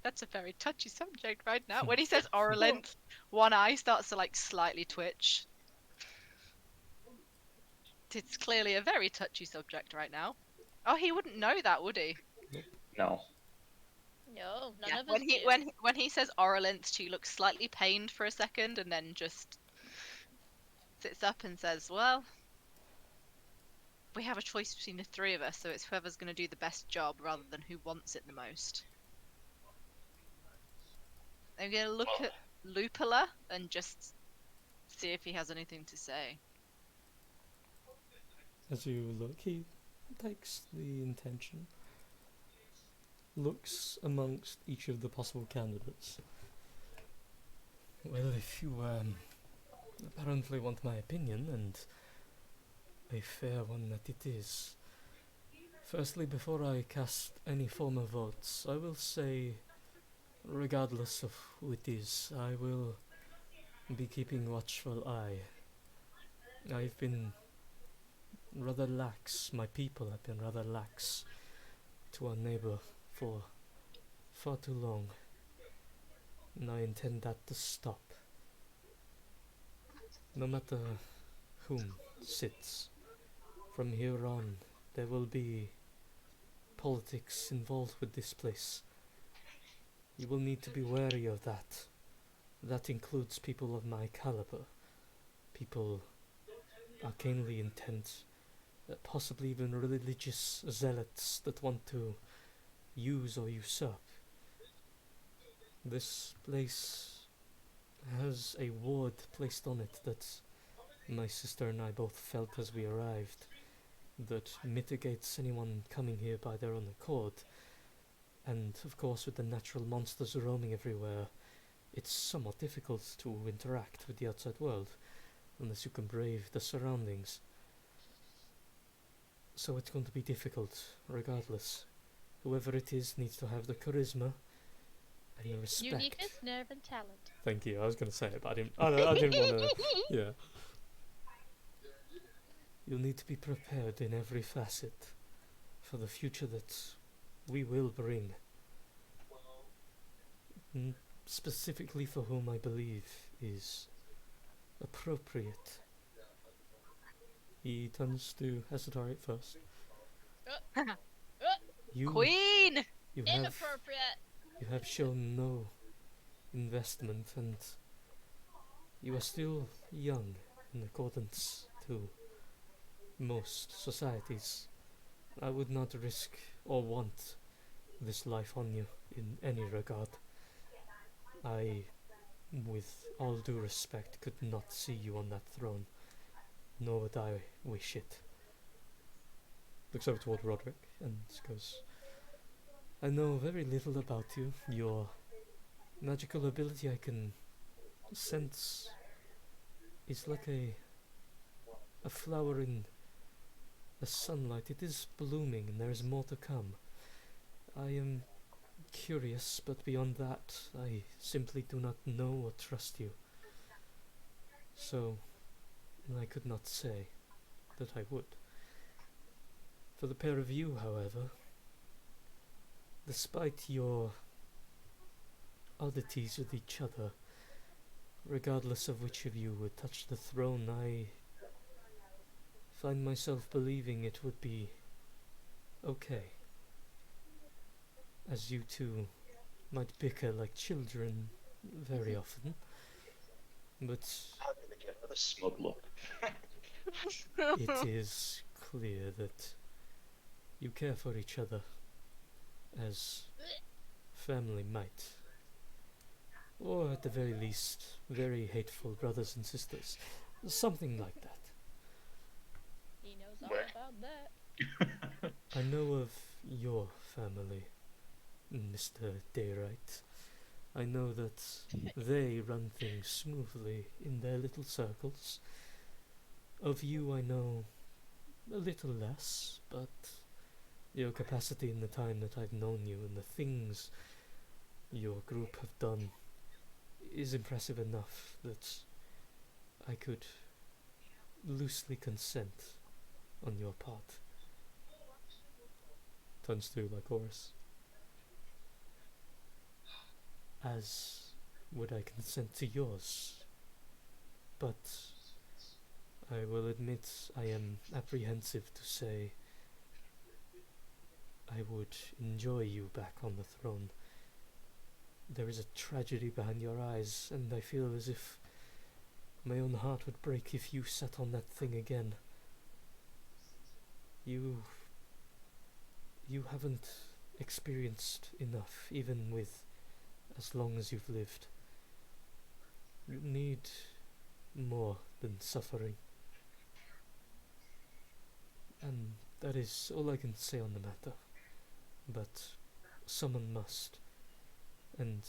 That's a very touchy subject right now. When he says Orlanth, one eye starts to like slightly twitch. It's clearly a very touchy subject right now. Oh, he wouldn't know that, would he? No. No, none Yeah. of us do. When he says Orlanth, she looks slightly pained for a second and then just sits up and says, "Well, we have a choice between the three of us, so it's whoever's going to do the best job rather than who wants it the most." I'm going to look at Lupula and just see if he has anything to say. As you look, he takes the intention, looks amongst each of the possible candidates. Well, if you apparently want my opinion, and a fair one that it is. Firstly, before I cast any form of votes, I will say, regardless of who it is, I will be keeping watchful eye. I've been rather lax, my people have been rather lax to our neighbour for far too long, and I intend that to stop. No matter whom sits, from here on there will be politics involved with this place. You will need to be wary of that. That includes people of my caliber, people arcanely intent, possibly even religious zealots that want to use or usurp. This place has a ward placed on it that my sister and I both felt as we arrived, that mitigates anyone coming here by their own accord. And of course, with the natural monsters roaming everywhere, it's somewhat difficult to interact with the outside world unless you can brave the surroundings. So it's going to be difficult, regardless. Whoever it is needs to have the charisma and the respect. Uniqueness, nerve, and talent. Thank you. I was going to say it, but I didn't want to. Yeah. You'll need to be prepared in every facet for the future that we will bring. Specifically for whom I believe is appropriate. He turns to Hesitarate first. You, Queen! you have Inappropriate. shown no investment, and you are still young in accordance to most societies. I would not risk or want this life on you in any regard. I, with all due respect, could not see you on that throne, nor would I wish it. Looks over toward Roderick and goes, I know very little about you. Your magical ability I can sense is like a flower in the sunlight. It is blooming and there is more to come. I am curious, but beyond that, I simply do not know or trust you. So, I could not say that I would. For the pair of you, however, despite your oddities with each other. Regardless of which of you would touch the throne, I find myself believing it would be okay. As you two might bicker like children very often, but How did I get with a smug look? it is clear that you care for each other as family might. Or at the very least, very hateful brothers and sisters. Something like that. He knows all Where? about that. I know of your family, Mr. Dayrite. I know that they run things smoothly in their little circles. Of you I know a little less, but your capacity in the time that I've known you and the things your group have done is impressive enough that I could loosely consent on your part. Turns to Lycoris. As would I consent to yours, but I will admit I am apprehensive to say I would enjoy you back on the throne. There is a tragedy behind your eyes, and I feel as if my own heart would break if you sat on that thing again. You haven't experienced enough, even with as long as you've lived. You need more than suffering. And that is all I can say on the matter. But someone must. And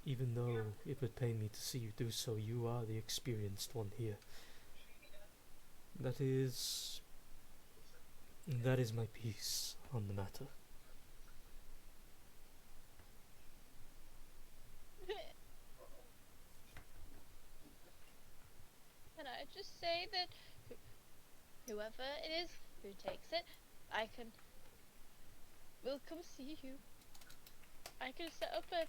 even though it would pain me to see you do so, you are the experienced one here. That is my piece on the matter. Can I just say that whoever it is who takes it, we'll come see you. I can set up a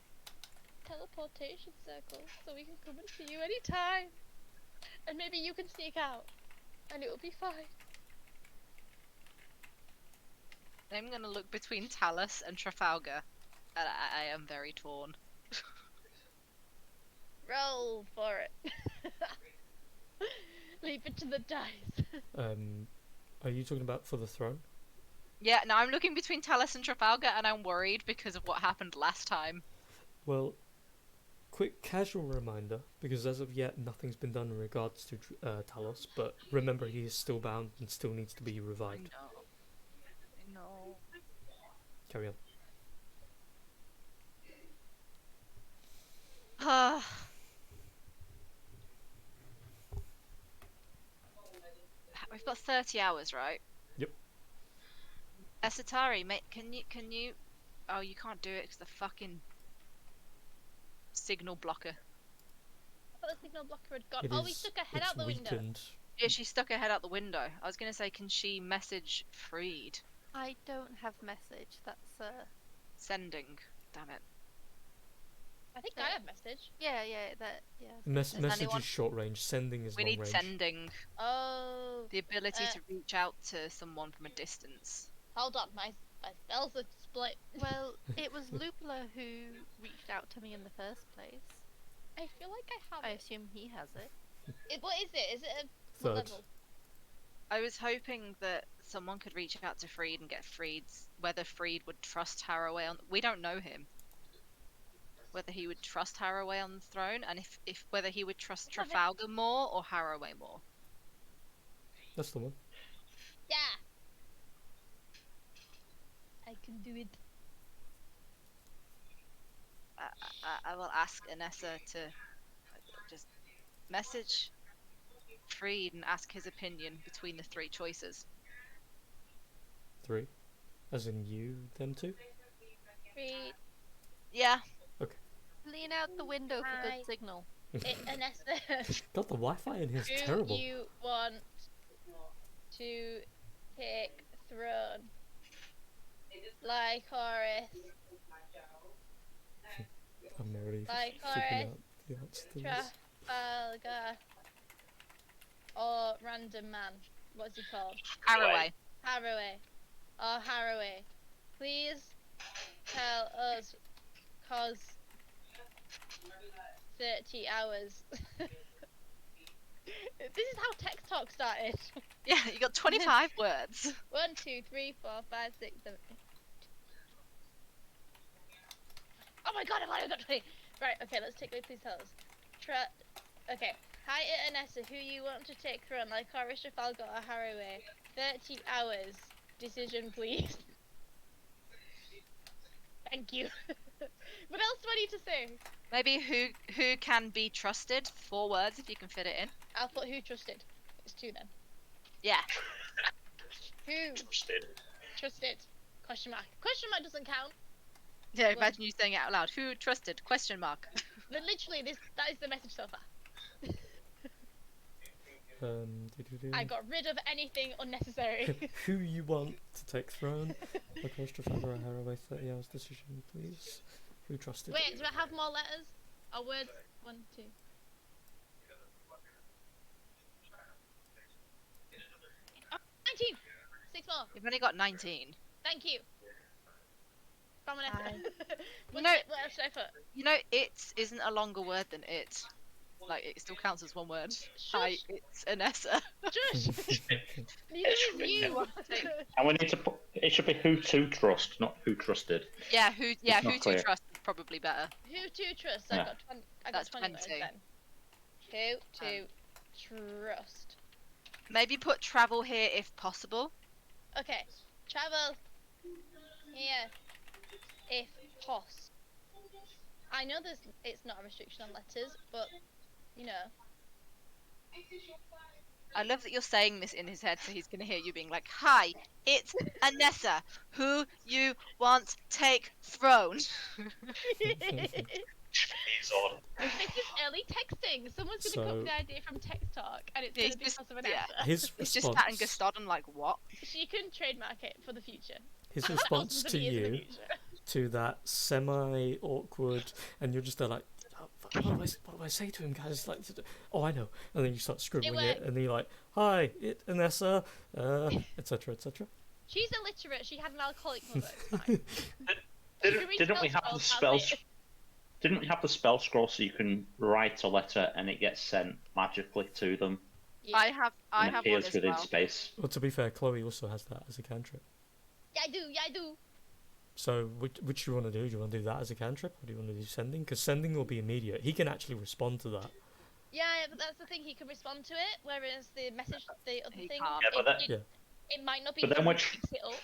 teleportation circle so we can come and see you anytime. And maybe you can sneak out and it will be fine. I'm gonna look between Talus and Trafalgar, and I am very torn. Roll for it. Leave it to the dice. Are you talking about for the throne? Yeah, now I'm looking between Talus and Trafalgar, and I'm worried because of what happened last time. Well, quick casual reminder, because as of yet nothing's been done in regards to Talos, but remember he is still bound and still needs to be I revived. know. Carry on. We've got 30 hours, right? Yep. Esatari, mate, can you... Oh, you can't do it because the fucking signal blocker. I thought the signal blocker had gone. It Oh, we is- stuck her head it's out the window. weakened. Yeah, she stuck her head out the window. I was gonna say, can she message Freed? I don't have message. That's Sending. Damn it. I think I have message. yeah. Message anyone- is short range, sending is We long need range. sending. Oh, The ability Uh, to reach out to someone from a distance. hold on, my spells are split. Well, it was Lupula who reached out to me in the first place. I feel like I have I it. assume he has it. What is it? Is it a Third. what level? I was hoping that someone could reach out to Freed and get Freed's whether Freed would trust Haraway on. We don't know him. Whether he would trust Haraway on the throne, and if whether he would trust Okay. Trafalgar more or Haraway more. That's the one. Yeah. I can do it. I will ask Anessa to just message Freed and ask his opinion between the three choices. 3. As in you, them two? 3. Yeah. Lean out the window for Hi. good signal. Anessa, God, the Wi-Fi in here is do terrible. you want to take throne? Like Horace. I'm already Like figuring Forest, out the answer to this. Trafalgar, or Random Man. What's he called? Haraway. Haraway. Or Haraway. Please tell us, cause 30 hours. This is how text talk started. Yeah, you got 25 words. 1, 2, 3, 4, 5, 6, 7, 8. Oh my god, I've only got 20. Right, okay, let's take away, please tell us. Okay. Hi, Anessa, who you want to take for on, like Horace, Trafalgar, or Haraway? 30 hours. Decision, please. Thank you. What else do I need to say? Maybe who can be trusted? 4 words if you can fit it in. I'll put who trusted. It's 2 then. Yeah. Who Trusted. trusted? Question mark. Question mark doesn't count. Yeah, Well- imagine you saying it out loud. Who trusted? Question mark. But literally, that is the message so far. I got rid of anything unnecessary. Who you want to take throne? Across Trafalgar or Haraway, 30 hours decision, please. Who trusted? Wait, do I have more letters? Or words? 1, 2. Oh, 19! 6 more. You've only got 19. Thank you. Prominent. Hi. what, No. what else should I put? You know, it isn't a longer word than it. Like, it still counts as one word. Hi, Shush. it's Anessa. Shush. Neither is you. And we need to put. It should be who to trust, not who trusted. Yeah, who not to clear. trust is probably better. Who to trust? Yeah. I got 20. I got That's 20 words 20. then. Who to trust? Maybe put travel here if possible. Okay. Travel here if poss. I know it's not a restriction on letters, but you know. I love that you're saying this in his head, so he's gonna hear you being like, "Hi, it's Anessa. Who you want take throne?" He's on. This is early texting. Someone's gonna So- copy the idea from text talk, and it's Yeah, gonna he's be just- because of an yeah. answer. His It's just Pat and response. Gustodon like, what? She can trademark it for the future. His What else response does to it use in the you, future? to that semi-awkward, and you're just there like, "Oh, what do I say to him, guys? Like, oh, I know. And then you start scribbling it, worked. and then you're like, "Hi, it's Anessa," etc., etc. She's illiterate. She had an alcoholic mother. It's fine. Didn't we have the spells? Didn't we have the spell scroll so you can write a letter and it gets sent magically to them Yeah. I have and one appears as within well. space? Well, to be fair, Chloe also has that as a cantrip. Yeah, I do. Yeah, I do. So, which do you want to do? Do you want to do that as a cantrip, or do you want to do sending? Because sending will be immediate. He can actually respond to that. Yeah, but that's the thing. He can respond to it, whereas the message, the other He thing, can't. Yeah, but that- it might not be. But then him which- who picks it up.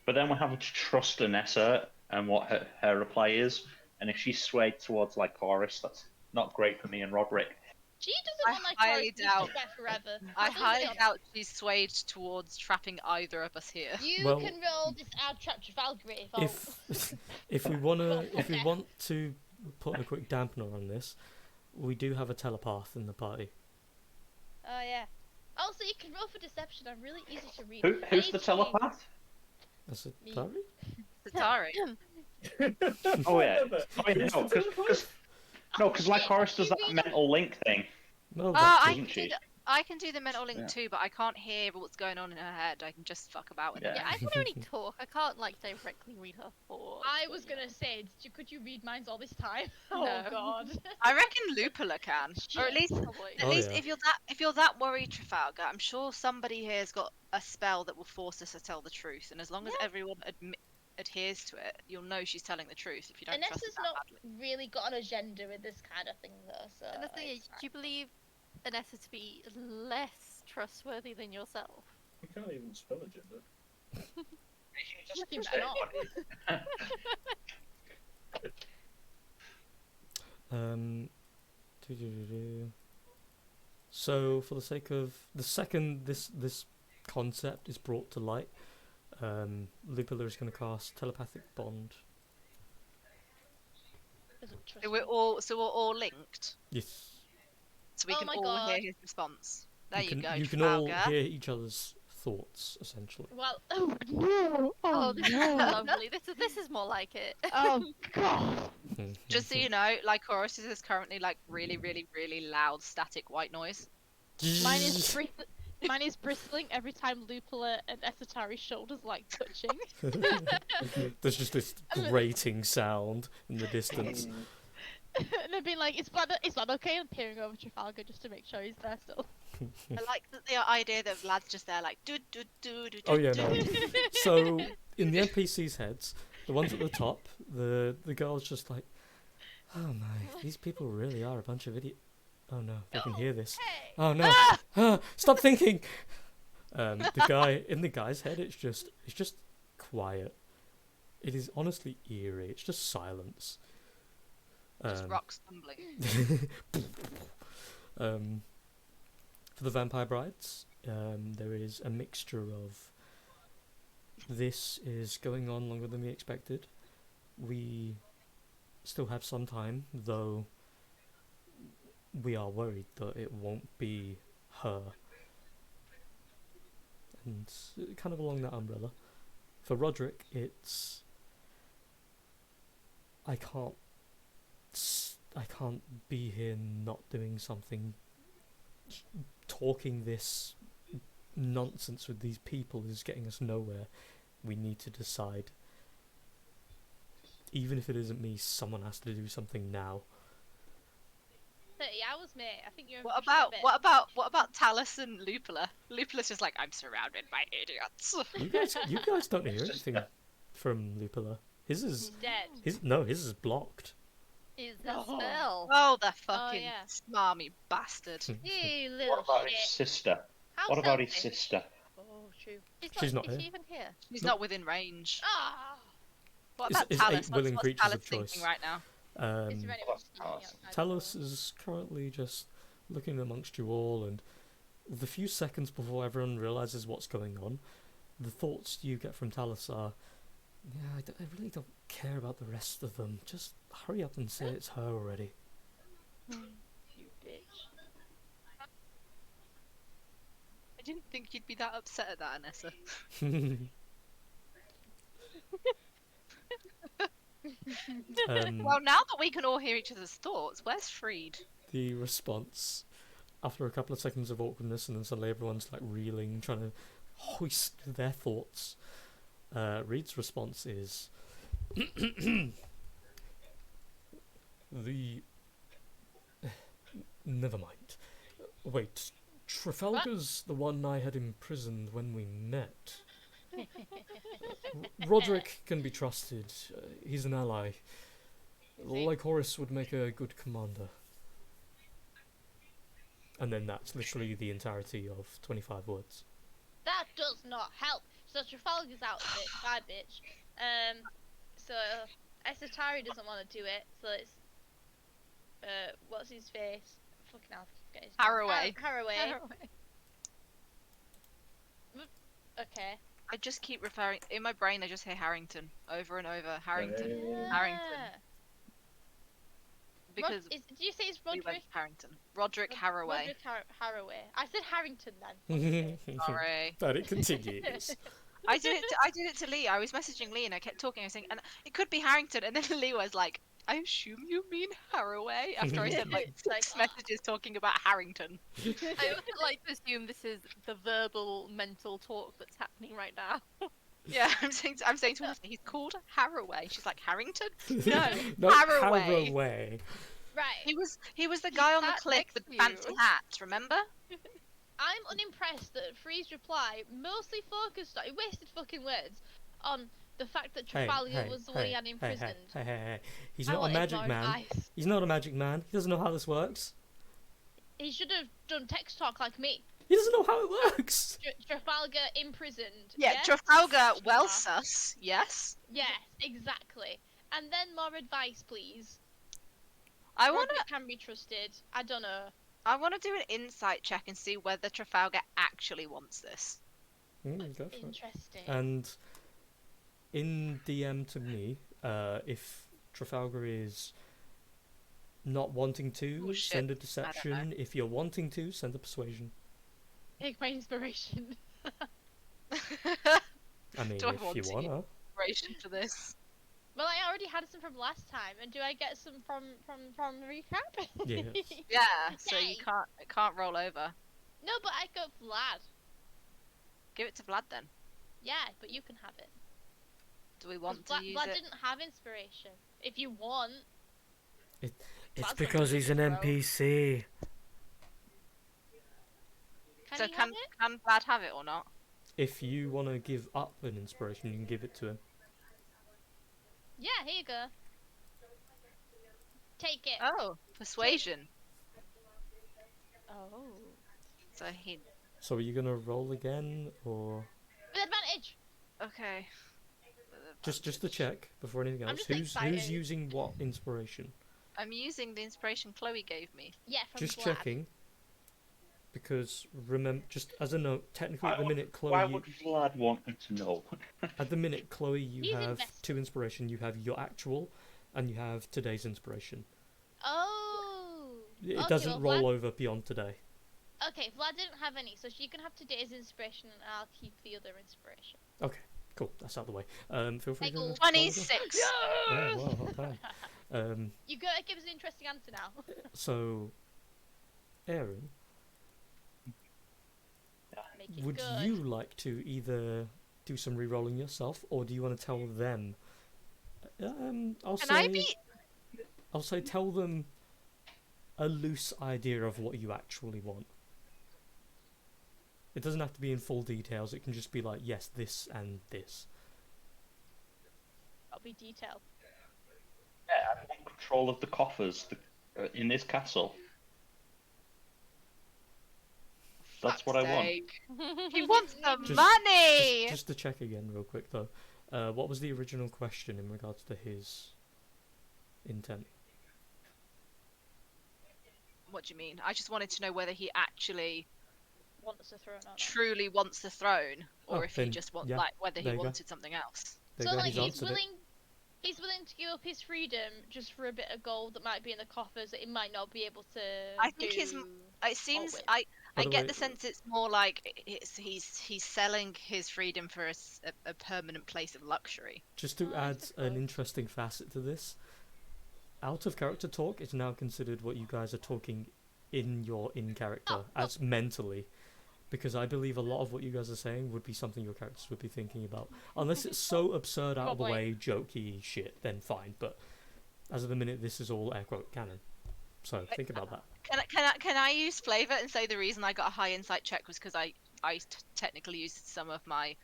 But then we have to trust Anessa and what her reply is. And if she's swayed towards like Chorus, that's not great for me and Roderick. She I doesn't want like highly Forrest to doubt- be there forever. I I'll be highly honest. doubt she's swayed towards trapping either of us here. You Well, can roll this out trap Trafalgar If we want to put a quick dampener on this, we do have a telepath in the party. Oh yeah. Also, you can roll for deception. I'm really easy to read. Who's the 18. telepath? That's a Me. party? Satari. Oh yeah. Oh, yeah, no, because like Chorus does that mental link thing. No, I can do the mental link Yeah. too, but I can't hear what's going on in her head. I can just fuck about with Yeah. it. Yeah, I can only talk. I can't like directly read her thoughts. I was gonna say, could you read minds all this time? No. Oh god. I reckon Lupula can, or at least Probably. Oh, yeah. if you're that worried, Trafalgar, I'm sure somebody here's got a spell that will force us to tell the truth, and as long as everyone adheres to it, you'll know she's telling the truth. If you don't trust it Anessa's that not badly. really got an agenda with this kind of thing though. So. And the thing is, it's do you believe Anessa to be less trustworthy than yourself? You can't even spell agenda. Looking that up. doo-doo-doo-doo. So, for the sake of the second this concept is brought to light, Lupula is going to cast telepathic bond. Doesn't trust So me. we're all linked, Yes. so we Oh can my all God. hear his response. There you go, You can all Trafalgar. hear each other's thoughts, essentially. Well, Oh no! Oh, Oh this is no! lovely. This is more like it. Oh god! Just so you know, Lycoris is currently like really, really, really loud static white noise. Mine is bristling every time Lupula and Esatari's shoulders like touching. There's just this grating sound in the distance. And I've been like, it's blood okay? I'm peering over Trafalgar just to make sure he's there still. I like the idea that Vlad's just there like do do do do. Oh yeah, no. So in the NPCs' heads, the ones at the top, the girl's just like, oh my, these people really are a bunch of idiots. Oh no, they can hear this. hey! Oh no, ah, stop thinking. The guy in the guy's head, it's just quiet. It is honestly eerie. It's just silence. Just rocks tumbling. For the Vampire Brides, there is a mixture of this is going on longer than we expected. We still have some time, though we are worried that it won't be her. And kind of along that umbrella. For Roderick, it's... I can't be here not doing something. Talking this nonsense with these people is getting us nowhere. We need to decide. Even if it isn't me, someone has to do something now. 30 hours, mate. I think you're. What pushing it a about bit. what about Talus and Lupula? Lupula's just like, I'm surrounded by idiots. You guys don't hear anything from Lupula. His He's dead. his is blocked. Is the spell? Oh, the fucking yeah. smarmy bastard. You What little about his shit. sister? How What about his selfish. sister? Oh, true. She's not Is here. she even here? He's Nope. not within range. Ah. What Is- about is Talus? eight willing What's creatures Talus of thinking choice. right now? Is there anyone sneaking Talos. outside the Talos door? is currently just looking amongst you all, and the few seconds before everyone realizes what's going on, the thoughts you get from Talos are, yeah, I really don't care about the rest of them. Just hurry up and say it's her already. You bitch. I didn't think you'd be that upset at that, Anessa. Well, now that we can all hear each other's thoughts, where's Freed? The response, after a couple of seconds of awkwardness, and then suddenly everyone's like reeling, trying to hoist their thoughts. Reed's response is the. Never mind. Wait, Trafalgar's the one I had imprisoned when we met. Roderick can be trusted. He's an ally. Like Horace would make a good commander. And then that's literally the entirety of 25 words. That does not help. So Trafalgar's out of it. Bye, bitch. So Esatari doesn't want to do it. So it's what's his face? Fucking hell, I forget his name. Haraway. Haraway. Okay. I just keep referring in my brain. I just hear Harrington over and over. Harrington, Yeah. Harrington. Ah. Because Did you say it's we went Roderick? Harrington. Roderick Haraway. Roderick Haraway. I said Harrington then. Sorry. But it continues. I did it to Lee. I was messaging Lee and I kept talking. I was saying, and it could be Harrington. And then Lee was like, I assume you mean Haraway. After I sent like It's like, 6 messages talking about Harrington. I also like to assume this is the verbal mental talk that's happening right now. Yeah, I'm saying to her, he's called Haraway. She's like, Harrington? No, No, Haraway. Haraway. right. He was the guy on the Sat cliff next with to fancy you. hats. Remember? I'm unimpressed that Free's reply mostly focused on, he wasted fucking words on the fact that Trafalgar was the one he had imprisoned. Hey. He's I not a wanted magic more man. advice. He's not a magic man. He doesn't know how this works. He should have done text talk like me. He doesn't know how it works. Trafalgar imprisoned. Yeah, yes? Trafalgar, well Yeah. sus, yes. Yes, exactly. And then more advice, please. I wanna Roderick can be trusted. I don't know. do an insight check and see whether Trafalgar actually wants this. Go for it. Interesting. And in DM to me, if Trafalgar is not wanting to, Oh, shit. send a I don't deception. If you're wanting to, send a persuasion. Take my inspiration. I mean, Do I if want you to wanna. inspiration for this? Well, I already had some from last time, and do I get some from the recap? Yes. Yeah, so you Yay! can't roll over. No, but I got Vlad. Give it to Vlad then. Yeah, but you can have it. Do we 'Cause want to use Vlad it? didn't have inspiration. If you want, It's Vlad's because gonna he's use an it, bro. NPC. Can So he have it? can Vlad have it or not? If you want to give up an inspiration, you can give it to him. Yeah, here you go. Take it. Oh, persuasion. Oh. So he. So are you gonna roll again, or With advantage. Okay. just to check before anything I'm else? just Who's excited. using what inspiration? I'm using the inspiration Chloe gave me. Yeah, from Just Vlad. checking. Because remember, just as a note, technically at the minute, Why Chloe, would Vlad want him to know? at the minute, Chloe, you He's have invested. 2 inspiration. You have your actual, and you have today's inspiration. Oh. It Okay, doesn't well, roll over beyond today. Okay, Vlad didn't have any, so she can have today's inspiration, and I'll keep the other inspiration. Okay, cool. That's out of the way. Feel free Hey, to. cool. roll again. 26. Yeah, well, hot damn. You gotta give us an interesting answer now. So, Aaron, Make it would good. you like to either do some re-rolling yourself, or do you want to tell them? I'll Can say. I be? I'll say tell them a loose idea of what you actually want. It doesn't have to be in full details. It can just be like, yes, this and this. That'll be detailed. Yeah, I want control of the coffers in this castle. That's what I want. He wants the Just- money. Just to check again, real quick though. What was the original question in regards to his intent? What do you mean? I just wanted to know whether he actually Wants a throne or not. truly wants the throne, or Oh, if he then, just wants, yeah, like, whether he there you go. wanted something else. There So you go, like he's he's answered willing, he's willing to give up his freedom just for a bit of gold that might be in the coffers that he might not be able to. I think do It seems with. By I the get way- the sense it's more like he's selling his freedom for a permanent place of luxury. Just to Oh, I add an suppose. interesting facet to this, out of character talk is now considered what you guys are talking in your in-character, Oh, as mentally. Because I believe a lot of what you guys are saying would be something your characters would be thinking about. Unless it's so absurd out of the Probably. way, jokey shit, then fine. But as of the minute, this is all air quote canon. So think about that. Can I use flavor and say the reason I got a high insight check was because I technically used some of my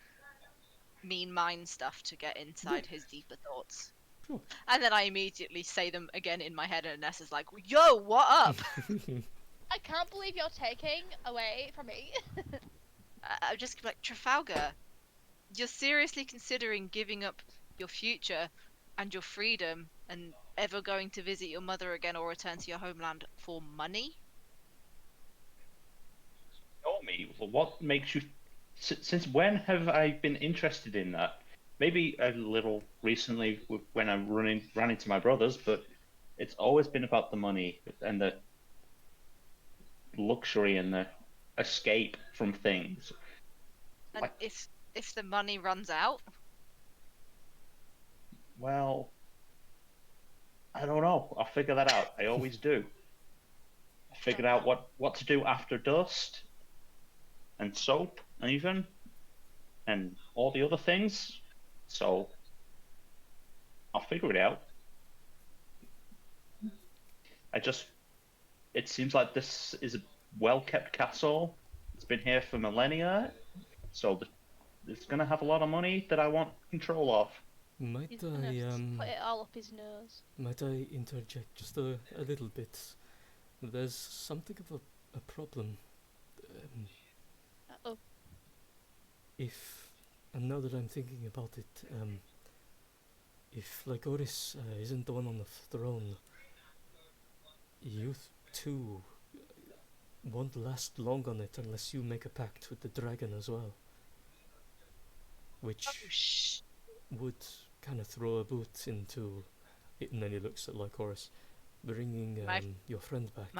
mean mind stuff to get inside his deeper thoughts. Sure. And then I immediately say them again in my head, and Nessa's like, "Yo, what up?" I can't believe you're taking away from me. I'm just like, Trafalgar, you're seriously considering giving up your future and your freedom and ever going to visit your mother again or return to your homeland for money? Tell me, what makes you? Since when have I been interested in that? Maybe a little recently when I ran into my brothers, but it's always been about the money and the luxury and the escape from things. And Like- if the money runs out, Well, I don't know. I'll figure that out. I always do. I figured out what to do after dust, and soap, even, and all the other things. So I'll figure it out. It seems like this is a well-kept castle. It's been here for millennia, so it's gonna have a lot of money that I want control of. Might He's gonna I just put it all up his nose. might I interject just a little bit? There's something of a problem. Oh, If, and now that I'm thinking about it, if Lycoris isn't the one on the throne, you too won't last long on it unless you make a pact with the dragon as well. Which would kind of throw a boot into it, and then he looks at Lycoris, bringing your friend back.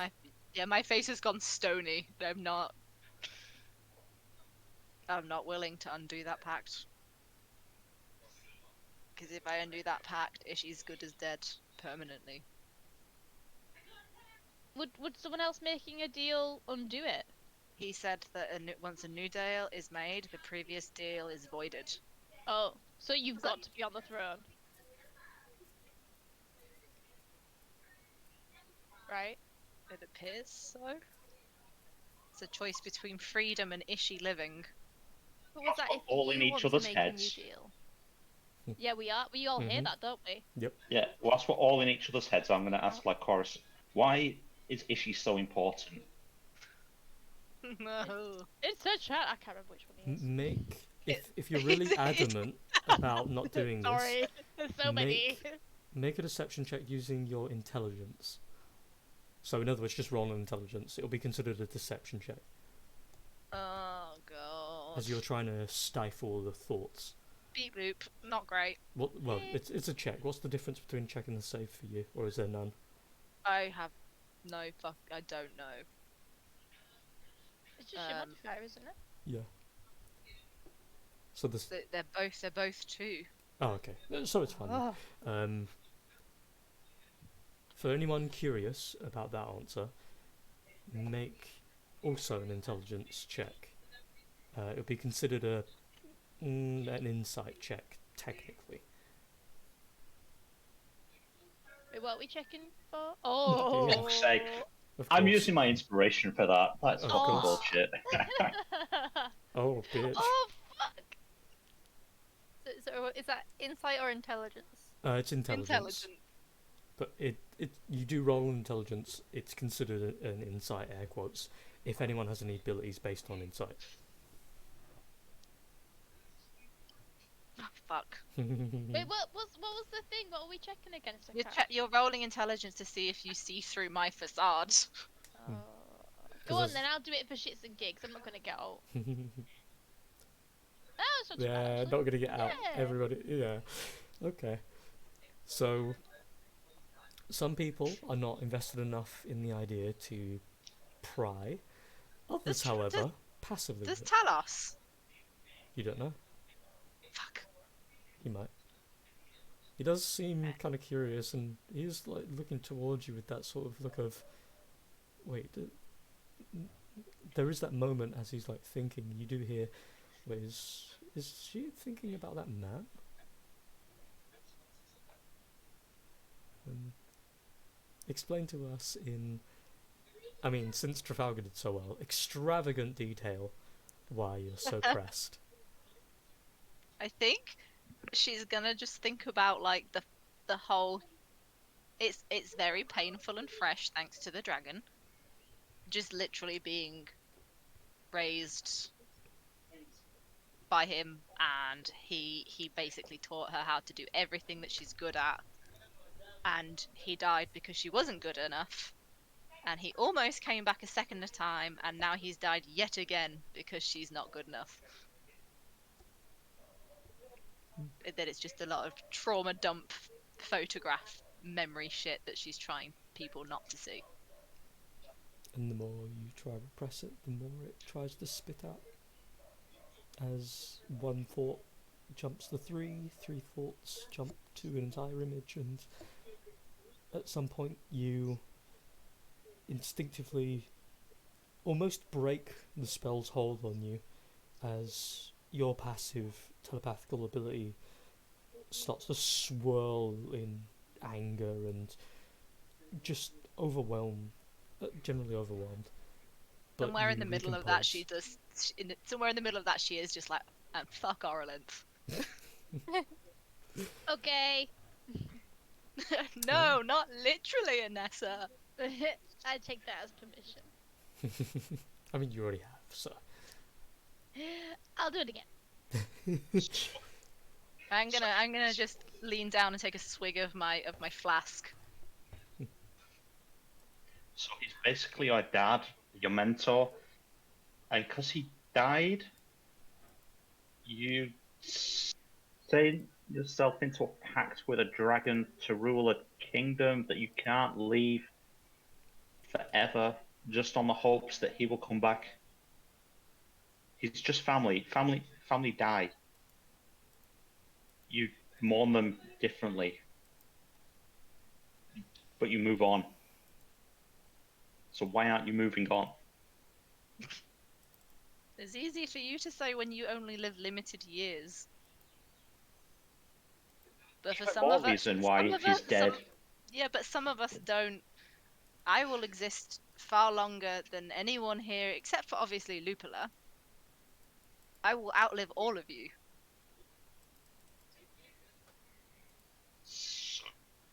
my face has gone stony. I'm not. I'm not willing to undo that pact. Because if I undo that pact, Ishi's good as dead permanently. Would someone else making a deal undo it? He said that once a new deal is made, the previous deal is voided. Oh, so you've Is that- got to be on the throne. Right? It appears so. It's a choice between freedom and Ishi living. But was that That's if all in you each want to other's make a new heads. deal? Yeah, we are. We all hear Mhm. that, don't we? Yeah, whilst we're all in each other's heads, I'm going to ask Lycoris, why is Ishi so important? No. It's a chat. I can't remember which one he is. Make if you're really adamant about not doing this, Sorry, there's so many. make a deception check using your intelligence. So in other words, just roll an intelligence. It'll be considered a deception check, Oh god. as you're trying to stifle the thoughts. Beep boop. Not great. Well, it's a check. What's the difference between check and the save for you, or is there none? I have no fuck. I don't know. It's just your Um, modifier, isn't it? Yeah. So this. They're both two. Oh, okay. So it's fine. Oh. For anyone curious about that answer, make also an intelligence check. It'll be considered an insight check, technically. Wait, what are we checking for? Oh. For fuck's sake. Of I'm course. using my inspiration for that. That's Of fucking course. bullshit. Oh, bitch. Oh fuck! So is that insight or intelligence? It's intelligence. Intelligent. But you do roll intelligence. It's considered an insight, air quotes, if anyone has any abilities based on insight. Oh, fuck. Wait, what was the thing? What are we checking against? I can't- You're rolling intelligence to see if you see through my facade. Oh. Go 'Cause on there's- then, I'll do it for shits and gigs. I'm not gonna get out. Oh, it's not too bad, Yeah, actually. not gonna get out. Yeah. Everybody, yeah. Okay. So, some people are not invested enough in the idea to pry. Others, Does- however, passively. Does will. Talos? You don't know. Fuck. He might. He does seem kind of curious, and he's like looking towards you with that sort of look of, wait. There is that moment as he's like thinking. You do hear, wait, is she thinking about that man? Explain to us in, I mean, since Trafalgar did so well, extravagant detail why you're so pressed. I think she's gonna just think about like the whole. It's very painful and fresh thanks to the dragon. Just literally being raised by him, and he basically taught her how to do everything that she's good at, and he died because she wasn't good enough, and he almost came back a second time, and now he's died yet again because she's not good enough. That it's just a lot of trauma dump photograph memory shit that she's trying people not to see. And the more you try to repress it, the more it tries to spit out. As one thought jumps to three thoughts jump to an entire image, and at some point you instinctively almost break the spell's hold on you as your passive telepathical ability starts to swirl in anger and just generally overwhelmed. But Somewhere in you the middle of that, she recompose. does. Somewhere in the middle of that, she is just like, and fuck Orlynth. Okay. No, not literally, Anessa. I take that as permission. I mean, you already have, so. I'll do it again. I'm gonna just lean down and take a swig of my flask. So he's basically your dad, your mentor, and because he died, you sign yourself into a pact with a dragon to rule a kingdom that you can't leave forever, just on the hopes that he will come back. He's just family. Family die. You mourn them differently, but you move on. So why aren't you moving on? It's easy for you to say when you only live limited years. But for some More of us, reason why he's dead. yeah, but some of us don't. I will exist far longer than anyone here, except for obviously Lupula. I will outlive all of you.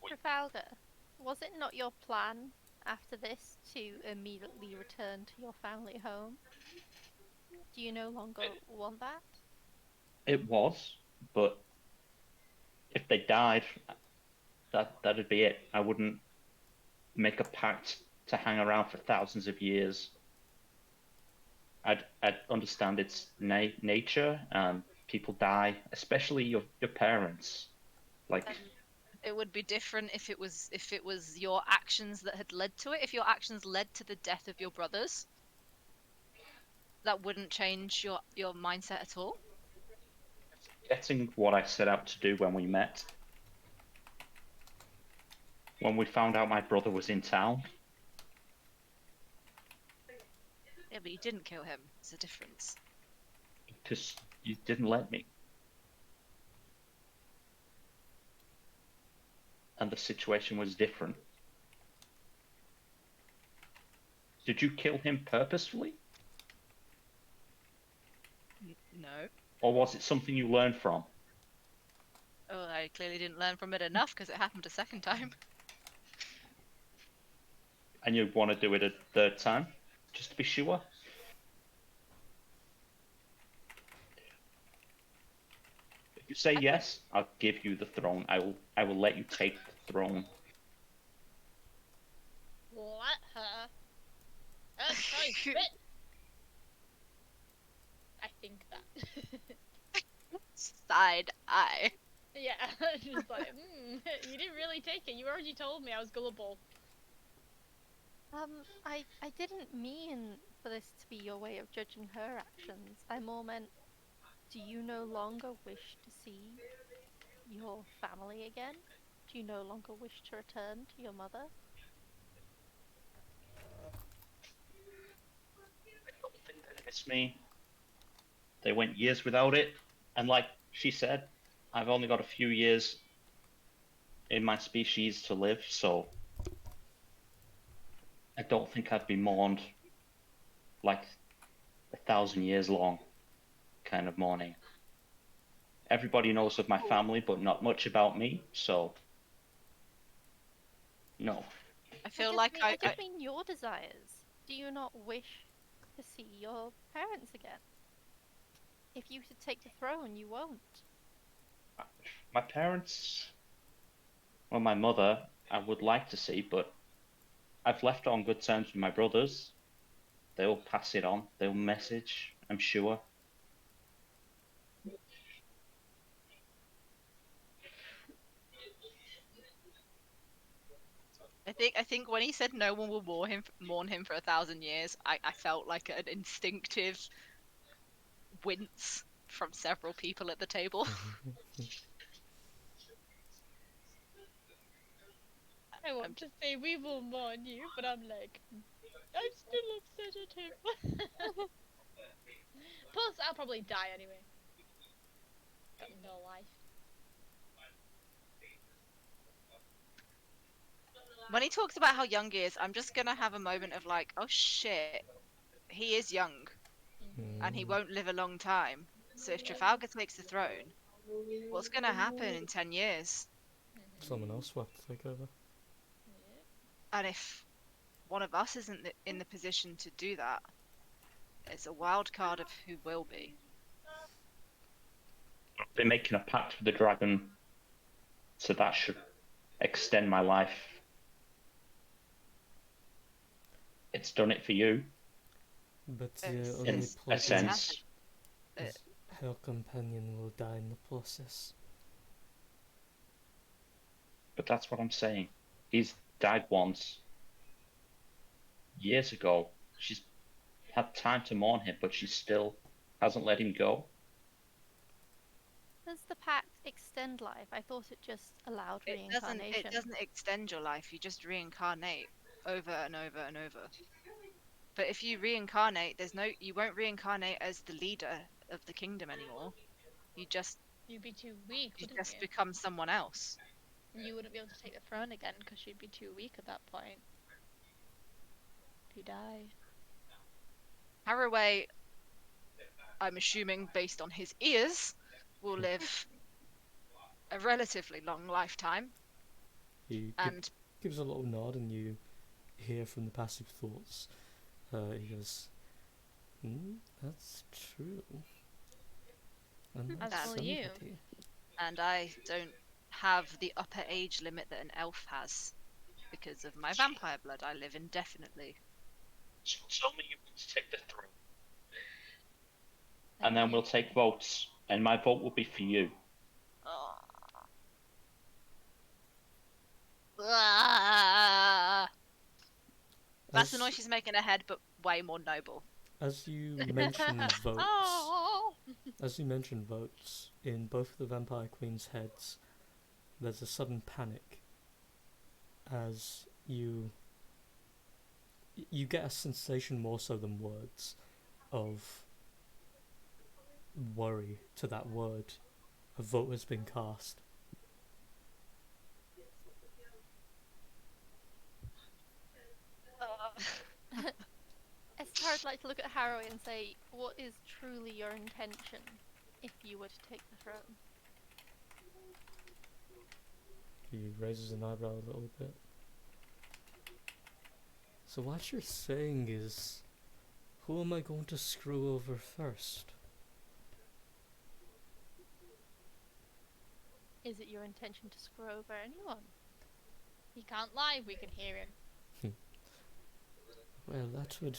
Trafalgar, was it not your plan after this to immediately return to your family home? Do you no longer want that? It was, but if they died, that'd be it. I wouldn't make a pact to hang around for thousands of years. I'd understand its nature. People die, especially your parents. Like It would be different if it was your actions that had led to it. If your actions led to the death of your brothers, that wouldn't change your mindset at all. getting what I set out to do when we met. When we found out my brother was in town. Yeah, but you didn't kill him. It's a difference. Because you didn't let me. And the situation was different. Did you kill him purposefully? No. Or was it something you learned from? Oh, I clearly didn't learn from it enough because it happened a second time. And you want to do it a third time? Just to be sure? If you say yes, I'll give you the throne. I will let you take the throne. Let her. That's how you fit. I think that. Side eye. Yeah, just like, you didn't really take it. You already told me I was gullible. I didn't mean for this to be your way of judging her actions. I more meant, do you no longer wish to see your family again? Do you no longer wish to return to your mother? I don't think they miss me. They went years without it. And like she said, I've only got a few years in my species to live, so I don't think I'd be mourned like 1,000 years long kind of mourning. Everybody knows of my family, but not much about me, so no. I feel like I just mean your desires. Do you not wish to see your parents again? If you should take the throne, you won't. My parents, well, my mother, I would like to see, but I've left on good terms with my brothers. They'll pass it on. They'll message, I'm sure. I think when he said no one will mourn him for 1,000 years, I felt like an instinctive wince from several people at the table. I want to say we will mourn you, but I'm like, I'm still upset at him. Plus, I'll probably die anyway. Got no life. When he talks about how young he is, I'm just gonna have a moment of like, oh shit, he is young, and he won't live a long time. So if Trafalgar takes the throne, what's gonna happen in 10 years? Someone else will have to take over. And if one of us isn't in the position to do that, it's a wild card of who will be. They're making a pact with the dragon, so that should extend my life. It's done it for you, But the It's- only in a plus sense. is her companion will die in the process. But that's what I'm saying. He's died once. Years ago. She's had time to mourn him, but she's still hasn't let him go. Does the pact extend life? I thought it just allowed reincarnation. It doesn't extend your life. You just reincarnate over and over and over. But if you reincarnate, you won't reincarnate as the leader of the kingdom anymore. You just You'd be too weak, you wouldn't just you? become someone else. You wouldn't be able to take the throne again because you'd be too weak at that point. You die. Haraway, I'm assuming based on his ears, will live a relatively long lifetime. He And gives a little nod, and you hear from the passive thoughts. He goes, "That's true." And As will you. somebody- and I don't have the upper age limit that an elf has because of my vampire blood. I live indefinitely. So tell me you want to take the throne. And then we'll take votes, and my vote will be for you. That's the noise she's making in her head, but way more noble. As you mention votes, Oh. as you mention votes, in both of the Vampire Queen's heads, there's a sudden panic as you get a sensation more so than words of worry to that word. A vote has been cast. Esther would like to look at Haraway and say, what is truly your intention if you were to take the throne? He raises an eyebrow a little bit. So what you're saying is, who am I going to screw over first? Is it your intention to screw over anyone? He can't lie, we can hear him. Well, that would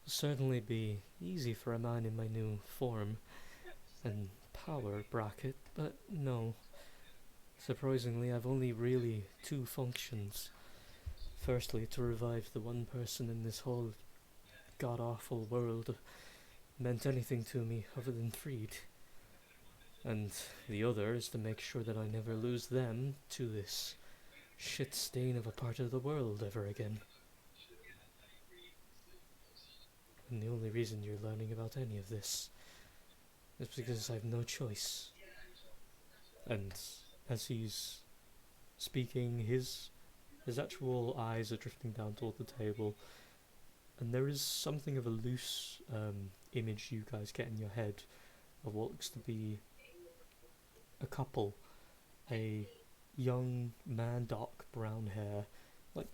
certainly be easy for a man in my new form and power bracket, but no. Surprisingly, I've only really two functions. Firstly, to revive the one person in this whole god-awful world meant anything to me other than Freed. And the other is to make sure that I never lose them to this shit stain of a part of the world ever again. And the only reason you're learning about any of this is because I have no choice. And as he's speaking, his actual eyes are drifting down toward the table, and there is something of a loose image you guys get in your head of what looks to be a couple, a young man, dark brown hair, like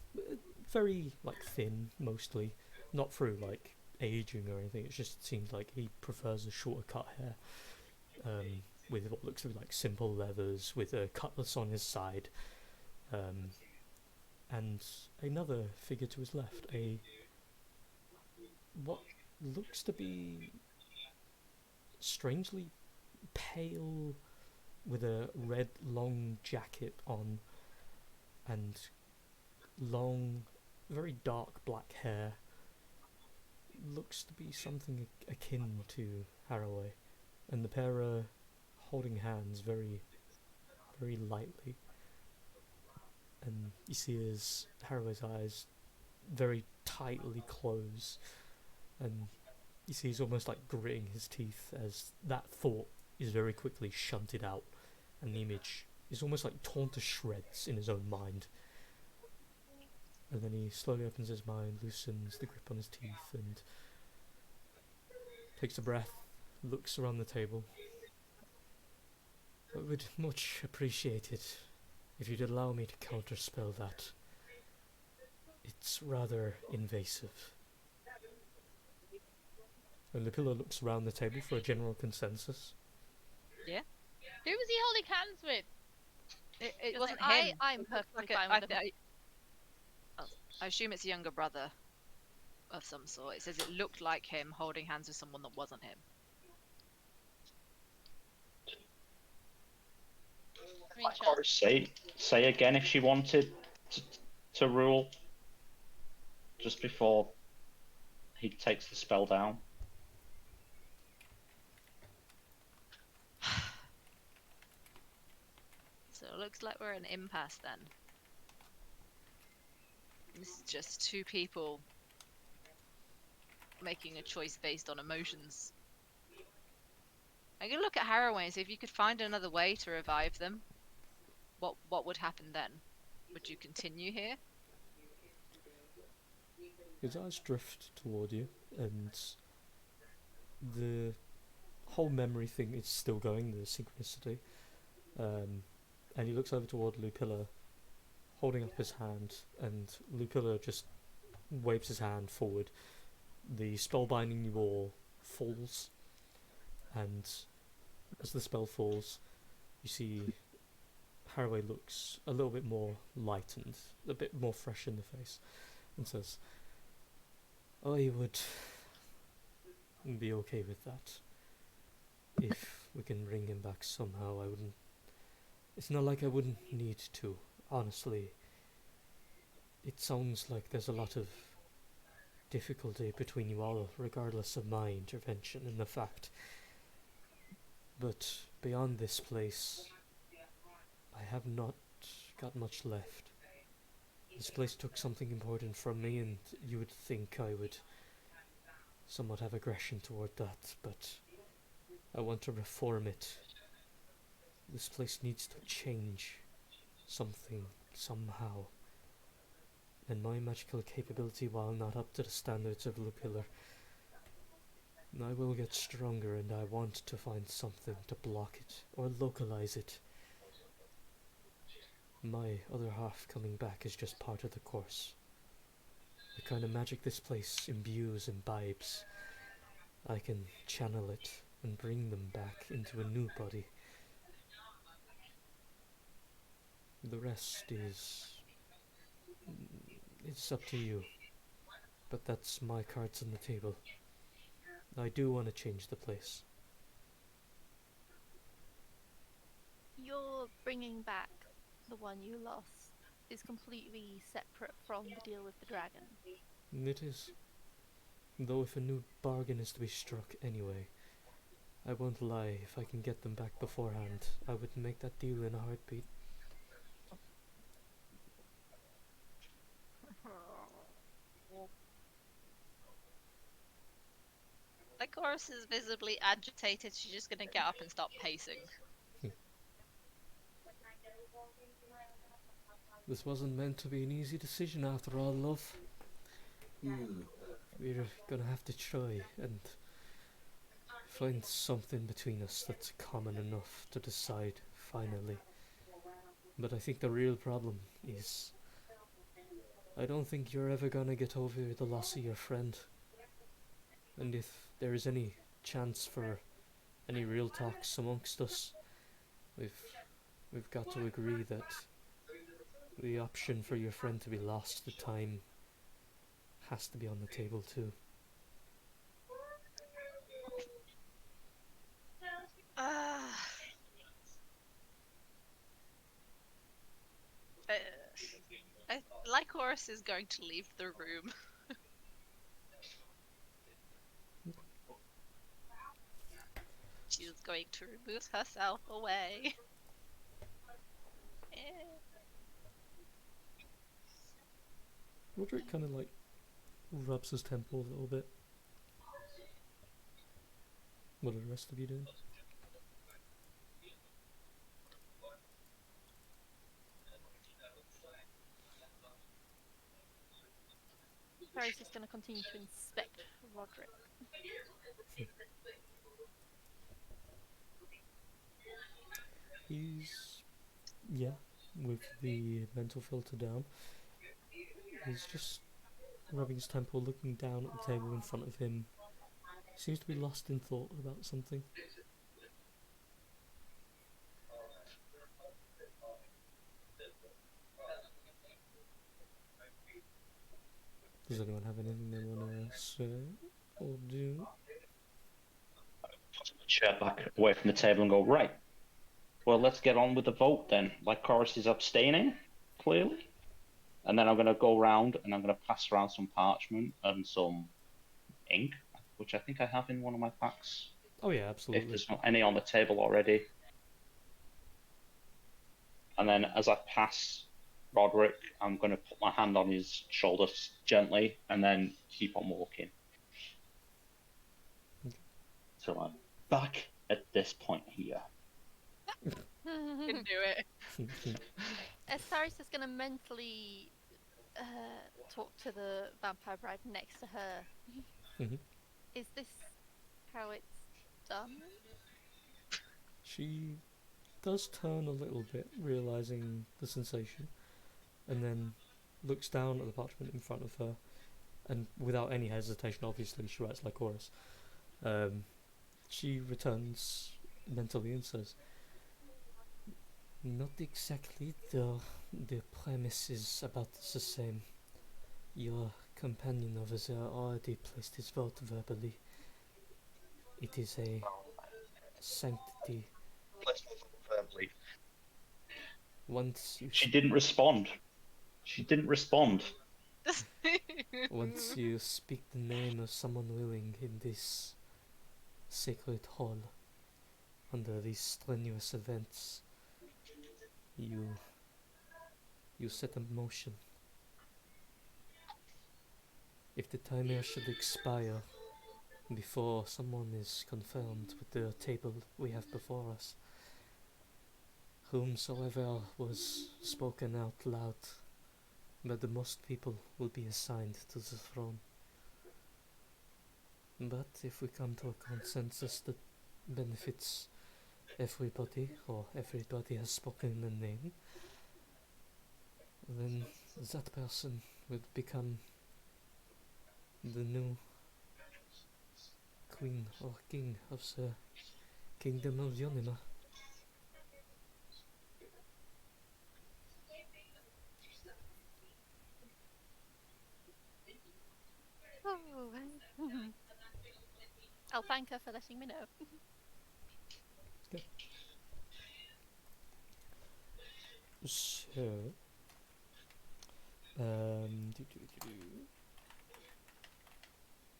very like thin mostly, not through like aging or anything. It just seems like he prefers a shorter cut hair, with what looks to be like simple leathers, with a cutlass on his side, and another figure to his left, a what looks to be strangely pale, with a red long jacket on, and long, very dark black hair. Looks to be something akin to Haraway, and the pair are holding hands very, very lightly. And you see as Haraway's eyes very tightly close, and you see he's almost like gritting his teeth as that thought is very quickly shunted out, and the image is almost like torn to shreds in his own mind. And then he slowly opens his mind, loosens the grip on his teeth, and takes a breath, looks around the table. I would much appreciate it if you'd allow me to counterspell that. It's rather invasive. And Lapilla looks around the table for a general consensus. Who was he holding hands with? It Just wasn't like, him. I'm It looked perfectly like fine with him. I assume it's a younger brother of some sort. It says it looked like him holding hands with someone that wasn't him. I mean, Like sure. Horace say again if she wanted to rule just before he takes the spell down. It looks like we're at an impasse then. This is just two people making a choice based on emotions. I could look at Haraway and see if you could find another way to revive them. What would happen then? Would you continue here? His eyes drift toward you, and the whole memory thing is still going, the synchronicity. And he looks over toward Lupilla, holding up his hand, and Lupilla just waves his hand forward. The spell binding you all falls, and as the spell falls, you see Haraway looks a little bit more lightened, a bit more fresh in the face, and says, I would be okay with that. If we can bring him back somehow, I wouldn't... It's not like I wouldn't need to, honestly. It sounds like there's a lot of difficulty between you all, regardless of my intervention and the fact. But beyond this place, I have not got much left. This place took something important from me, and you would think I would somewhat have aggression toward that, but I want to reform it. This place needs to change something, somehow. And my magical capability, while not up to the standards of Lupilla, I will get stronger, and I want to find something to block it, or localize it. My other half coming back is just part of the course. The kind of magic this place imbues, imbibes, I can channel it and bring them back into a new body. The rest is... it's up to you. But that's my cards on the table. I do want to change the place. You're bringing back the one you lost is completely separate from the deal with the dragon. It is. Though if a new bargain is to be struck anyway, I won't lie, if I can get them back beforehand, I would make that deal in a heartbeat. Lycoris is visibly agitated. She's just gonna get up and start pacing. This wasn't meant to be an easy decision after all, love. We're gonna have to try and find something between us that's common enough to decide, finally. But I think the real problem is... I don't think you're ever gonna get over the loss of your friend. And if there is any chance for any real talks amongst us, we've got to agree that the option for your friend to be lost, the time, has to be on the table too. Lycoris is going to leave the room. She's going to remove herself away. Roderick kind of like rubs his temple a little bit. What are the rest of you doing? Harry's just going to continue to inspect Roderick. He's... yeah, with the mental filter down. He's just rubbing his temple, looking down at the table in front of him. He seems to be lost in thought about something. Does anyone have anything they want to say or do? Put the chair back away from the table and go, right, well, let's get on with the vote then. Lycoris is abstaining, clearly. And then I'm going to go around and I'm going to pass around some parchment and some ink, which I think I have in one of my packs. Oh yeah, If absolutely. there's not any on the table already. And then as I pass Roderick, I'm going to put my hand on his shoulder gently and then keep on walking. So I'm back at this point here. Can do it. Estaris is gonna mentally talk to the vampire bride next to her. Mhm. Is this how it's done? She does turn a little bit, realizing the sensation, and then looks down at the parchment in front of her, and without any hesitation, obviously, she writes Lycoris. She returns mentally and says, "Not exactly. The premise is about the same. Your companion over there already placed his vote verbally. It is a sanctity. Once you She didn't respond. once you speak the name of someone willing in this sacred hall, under these strenuous events, you set a motion. If the timer should expire before someone is confirmed with the table we have before us, whomsoever was spoken out loud, but the most people will be assigned to the throne. But if we come to a consensus that benefits everybody, or everybody has spoken the name, then that person would become the new queen or king of the kingdom of Yonima. Oh, I'll thank her for letting me know. So,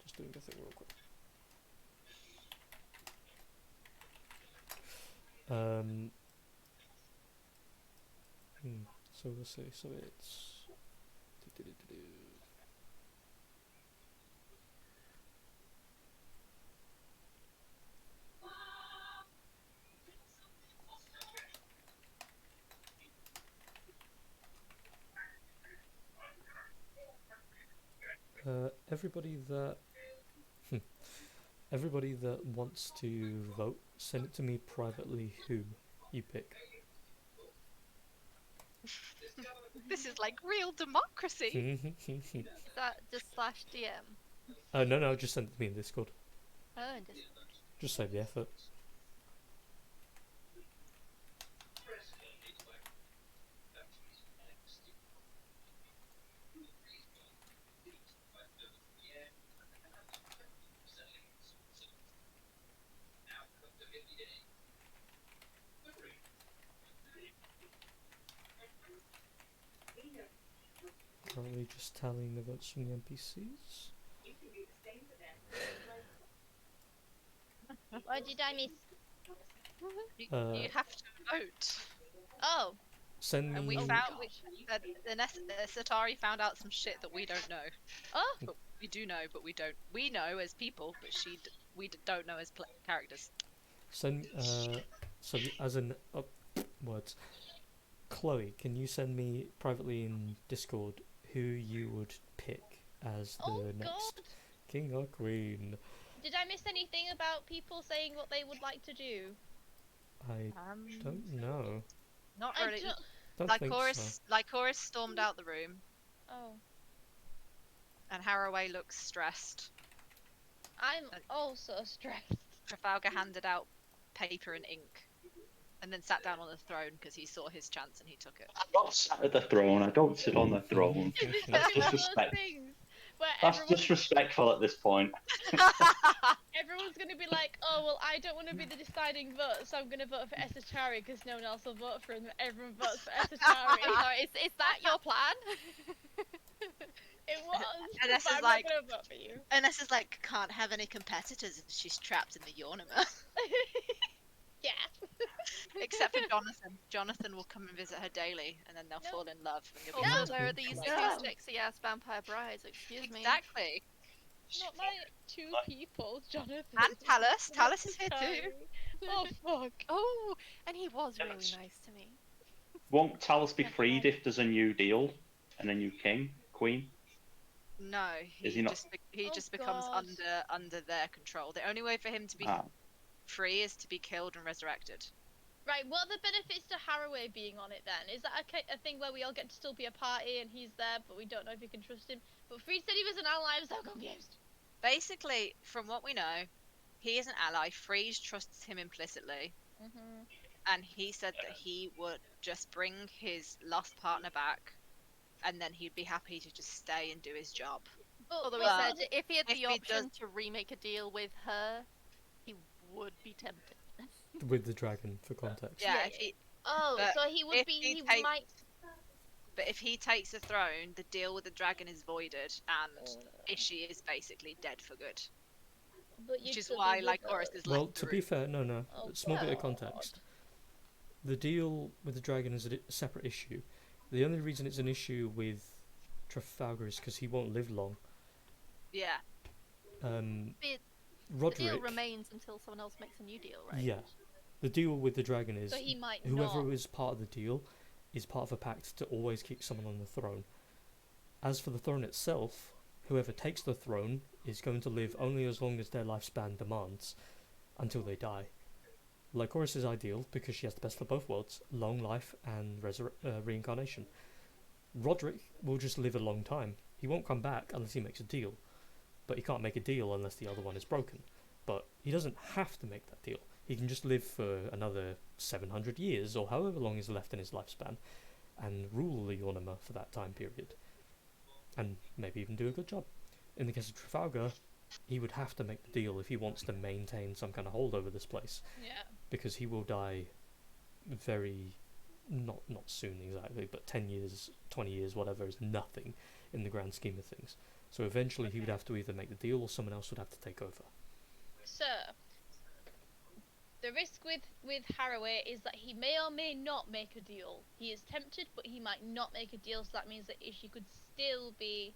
just doing a thing real quick. So we'll say, so it's everybody that everybody that wants to vote, send it to me privately. Who you pick? This is like real democracy. Is that just slash DM? No, just send it to me in Discord. Oh, and just Just save the effort. Currently just tallying the votes from the NPCs. What did I miss? You have to vote. Oh, Send And me. we Oh, found gosh. Satari found out some shit that we don't know. Oh, But we do know, but we don't. We know as people, but we don't know as characters. Send. So as in words. Chloe, can you send me privately in Discord who you would pick as the oh next God. king or queen? Did I miss anything about people saying what they would like to do? I don't know. Not I really. don't... Don't think so. Lycoris stormed out the room, Oh, and Haraway looks stressed. I'm also stressed. Trafalgar handed out paper and ink, and then sat down on the throne because he saw his chance and he took it. I'm not sat at the throne. I don't sit on the throne. Is this That's gonna be one of those disrespect. things where That's disrespectful at this point. everyone's gonna be like, oh well, I don't want to be the deciding vote, so I'm gonna vote for Esatari because no one else will vote for him. Everyone votes for I'm Esatari. sorry, is that your plan? It was. And this but is I'm like- not gonna vote for you. And this is like, can't have any competitors if she's trapped in the Yornima. Yeah. Except for Jonathan. Jonathan will come and visit her daily, and then they'll No. fall in love, and you'll be Also, like, there are No. these No. sexy ass vampire brides. Excuse me. exactly. Not my two people, Jonathan. And Talus. Talus is here too. Sorry. Oh fuck. Oh, and he was really Yes. nice to me. Won't Talus be Never freed mind. if there's a new deal and a new king, queen? No, Is he not? he Oh, just becomes God. under their control. The only way for him to be Ah, free is to be killed and resurrected. Right, what are the benefits to Haraway being on it then? Is that a thing where we all get to still be a party and he's there, but we don't know if we can trust him? But Freed said he was an ally, I'm so confused. Basically, from what we know, he is an ally. Freeze trusts him implicitly, Mm-hmm. and he said that he would just bring his lost partner back, and then he'd be happy to just stay and do his job. Although he But said if he had if the he option does- to remake a deal with her, he would be tempted. With the dragon, for context. Yeah, Yeah, if he, Oh, But so he would if be. he He takes- might. but if he takes the throne, the deal with the dragon is voided, and Oh, no. Ishi is basically dead for good. But Which you'd is still be why with Lycoris her. is Well, left to the be room. fair, no. Oh, Small bit of God. context. The deal with the dragon is a separate issue. The only reason it's an issue with Trafalgar is because he won't live long. Yeah, Um, The deal Roderick, remains until someone else makes a new deal, right? yeah. The deal with the dragon is So he might whoever not. is part of the deal is part of a pact to always keep someone on the throne. As for the throne itself, whoever takes the throne is going to live only as long as their lifespan demands, until they die. Lycoris is ideal because she has the best of both worlds, long life and reincarnation. Roderick will just live a long time. He won't come back unless he makes a deal, but he can't make a deal unless the other one is broken. But he doesn't have to make that deal. He can just live for another 700 years, or however long is left in his lifespan, and rule the Ornament for that time period. And maybe even do a good job. In the case of Trafalgar, he would have to make the deal if he wants to maintain some kind of hold over this place, Yeah. because he will die very, not soon exactly, but 10 years, 20 years, whatever, is nothing in the grand scheme of things. So eventually he would have to either make the deal or someone else would have to take over. So, the risk with Haraway is that he may or may not make a deal. He is tempted, but he might not make a deal, so that means that Ishi could still be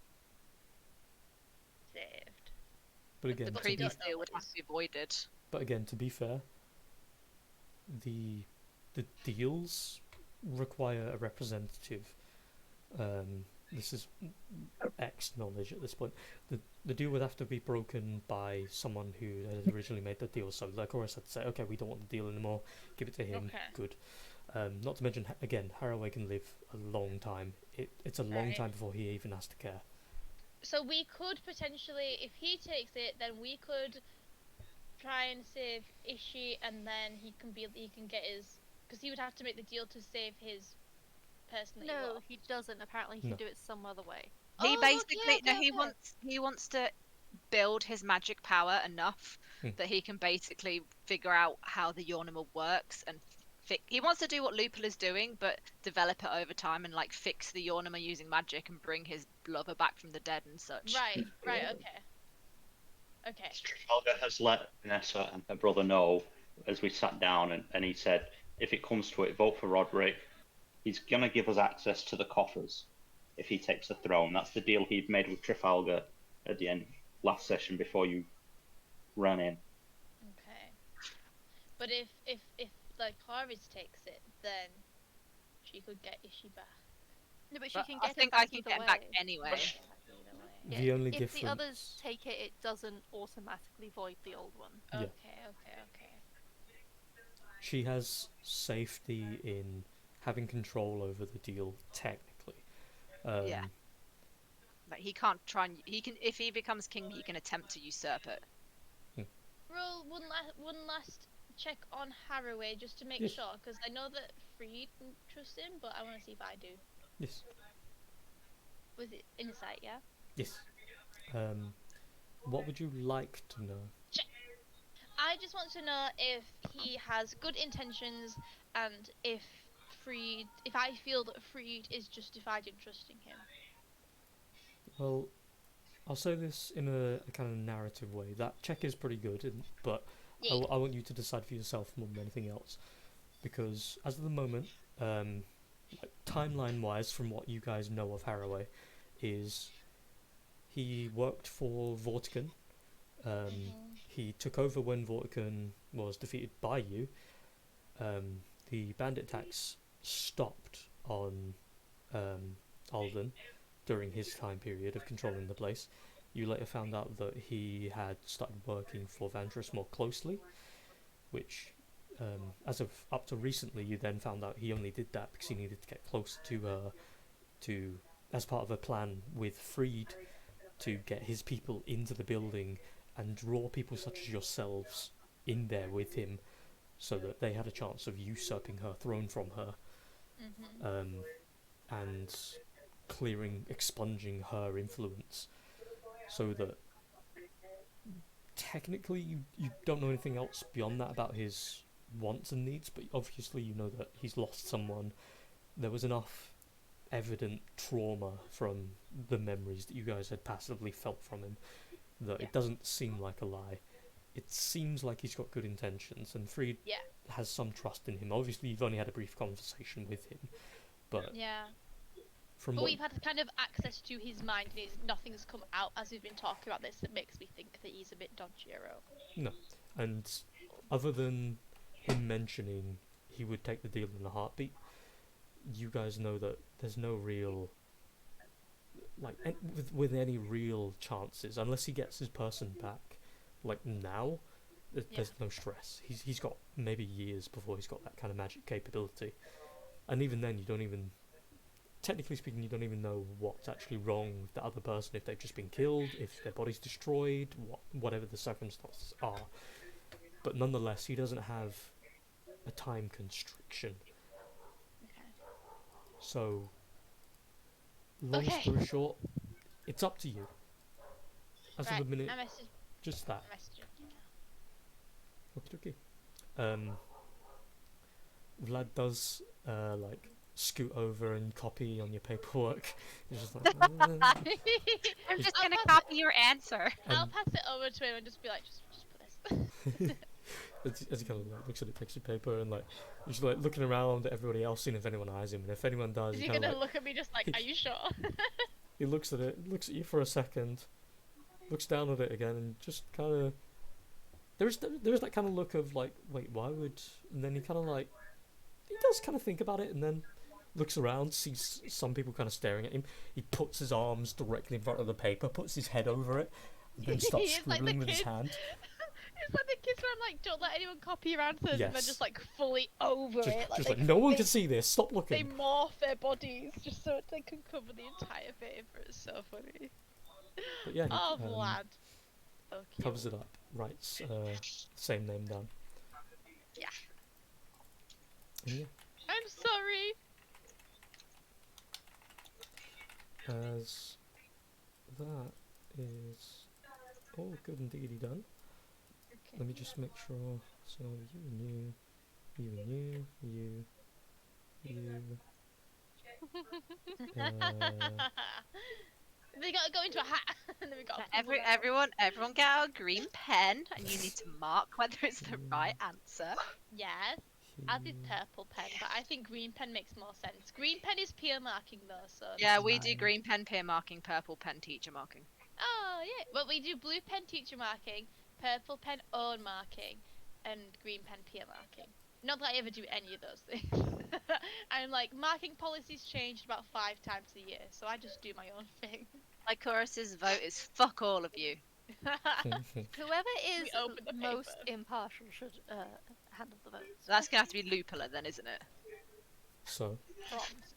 saved. But again, the to be, previous don't know deal would what have to be voided. but again, to be fair, the deals require a representative. This is X knowledge at this point. The deal would have to be broken by someone who had originally made the deal. So Lycoris had to say, okay, we don't want the deal anymore. Give it to him. Okay. Good. Not to mention, again, Haraway can live a long time. It's a long Right. time before he even has to care. So we could potentially, if he takes it, then we could try and save Ishi, and then he can get his, because he would have to make the deal to save his person. That he No, lost. he doesn't. Apparently, he No. can do it some other way. He Oh, basically okay, no, okay, he okay. wants to build his magic power enough that he can basically figure out how the Yornima works and he wants to do what Lupul is doing, but develop it over time and like fix the Yornima using magic and bring his lover back from the dead and such. Right, okay. Okay. Trafalgar has let Vanessa and her brother know as we sat down, and he said, if it comes to it, vote for Roderick. He's going to give us access to the coffers if he takes the throne. That's the deal he'd made with Trafalgar at the end last session before you ran in. Okay. But if like Harvest takes it, then she could get Ishi back. No, but she But can I get him think back I can either get him way. back anyway. Either way. The only if difference. the others take it, it doesn't automatically void the old one. Yeah. Okay. She has safety in having control over the deal, technically. Yeah. Like he can't try and he can if he becomes king, he can attempt to usurp it. Roll one last check on Haraway just to make Yes. sure, because I know that Freed trusts him, but I want to see if I do. Yes. Was it insight? Yeah. Yes. What would you like to know? I just want to know if he has good intentions and if I feel that Freed is justified in trusting him. Well, I'll say this in a kind of narrative way. That check is pretty good, but Yeah. I want you to decide for yourself more than anything else, because as of the moment, like, timeline-wise, from what you guys know of Haraway, is he worked for Vortigern. He took over when Vortigern was defeated by you. The bandit attacks stopped on Alden during his time period of controlling the place. You later found out that he had started working for Vandrus more closely, which, as of up to recently, you then found out he only did that because he needed to get closer to as part of a plan with Freed to get his people into the building and draw people such as yourselves in there with him, so that they had a chance of usurping her throne from her, and expunging her influence, so that technically you don't know anything else beyond that about his wants and needs, but obviously you know that he's lost someone. There was enough evident trauma from the memories that you guys had passively felt from him that it doesn't seem like a lie. It seems like he's got good intentions, and Freed has some trust in him. Obviously, you've only had a brief conversation with him, but from But what we've had kind of access to his mind, and nothing's come out as we've been talking about this that makes me think that he's a bit dodgier. no, and other than him mentioning he would take the deal in a heartbeat, you guys know that there's no real, like, with any real chances, unless he gets his person back, like now, there's no stress. He's got maybe years before he's got that kind of magic capability, and even then, technically speaking, you don't even know what's actually wrong with the other person, if they've just been killed, if their body's destroyed, whatever the circumstances are. But nonetheless, he doesn't have a time constriction. So, long story short, it's up to you. As of the minute, just that. Okay. Vlad does like scoot over and copy on your paperwork. He's just like, I'm just gonna copy your answer. I'll pass it over to him and just be like, just put this. as he kind of like looks at it, takes your paper, and like he's just like looking around at everybody else, seeing if anyone eyes him, and if anyone does, Is he he kind gonna of like, look at me just like, are you sure? he looks at it, looks at you for a second, looks down at it again, and just kind of there's that kind of look of like, wait, why would? And then he kind of like, he does kind of think about it, and then looks around, sees some people kind of staring at him. He puts his arms directly in front of the paper, puts his head over it, and then starts scribbling with his hand. It's like the kids where I'm like, don't let anyone copy your answers, and they're just like fully over it. Just like, no one can see this, stop looking. They morph their bodies just so they can cover the entire paper. It's so funny. But yeah, oh, Vlad. So cute. Covers it up, writes same name down. Yeah. And yeah. I'm sorry. As that is all good and deedy done. Okay. Let me just make sure. So you and you, you and you, you. They gotta go into a hat, and then we got. Everyone get out a green pen, and you need to mark whether it's the right answer. Yes. I did purple pen, but I think green pen makes more sense. Green pen is peer marking though, so. Yeah, we do green pen peer marking, purple pen teacher marking. Oh yeah, but we do blue pen teacher marking, purple pen own marking, and green pen peer marking. Not that I ever do any of those things. I'm like, marking policies changed about 5 times a year, so I just do my own thing. Lycorus's vote is fuck all of you. Whoever is open the most paper. impartial should handle the votes. That's gonna have to be Lupula then, isn't it? So Bronze.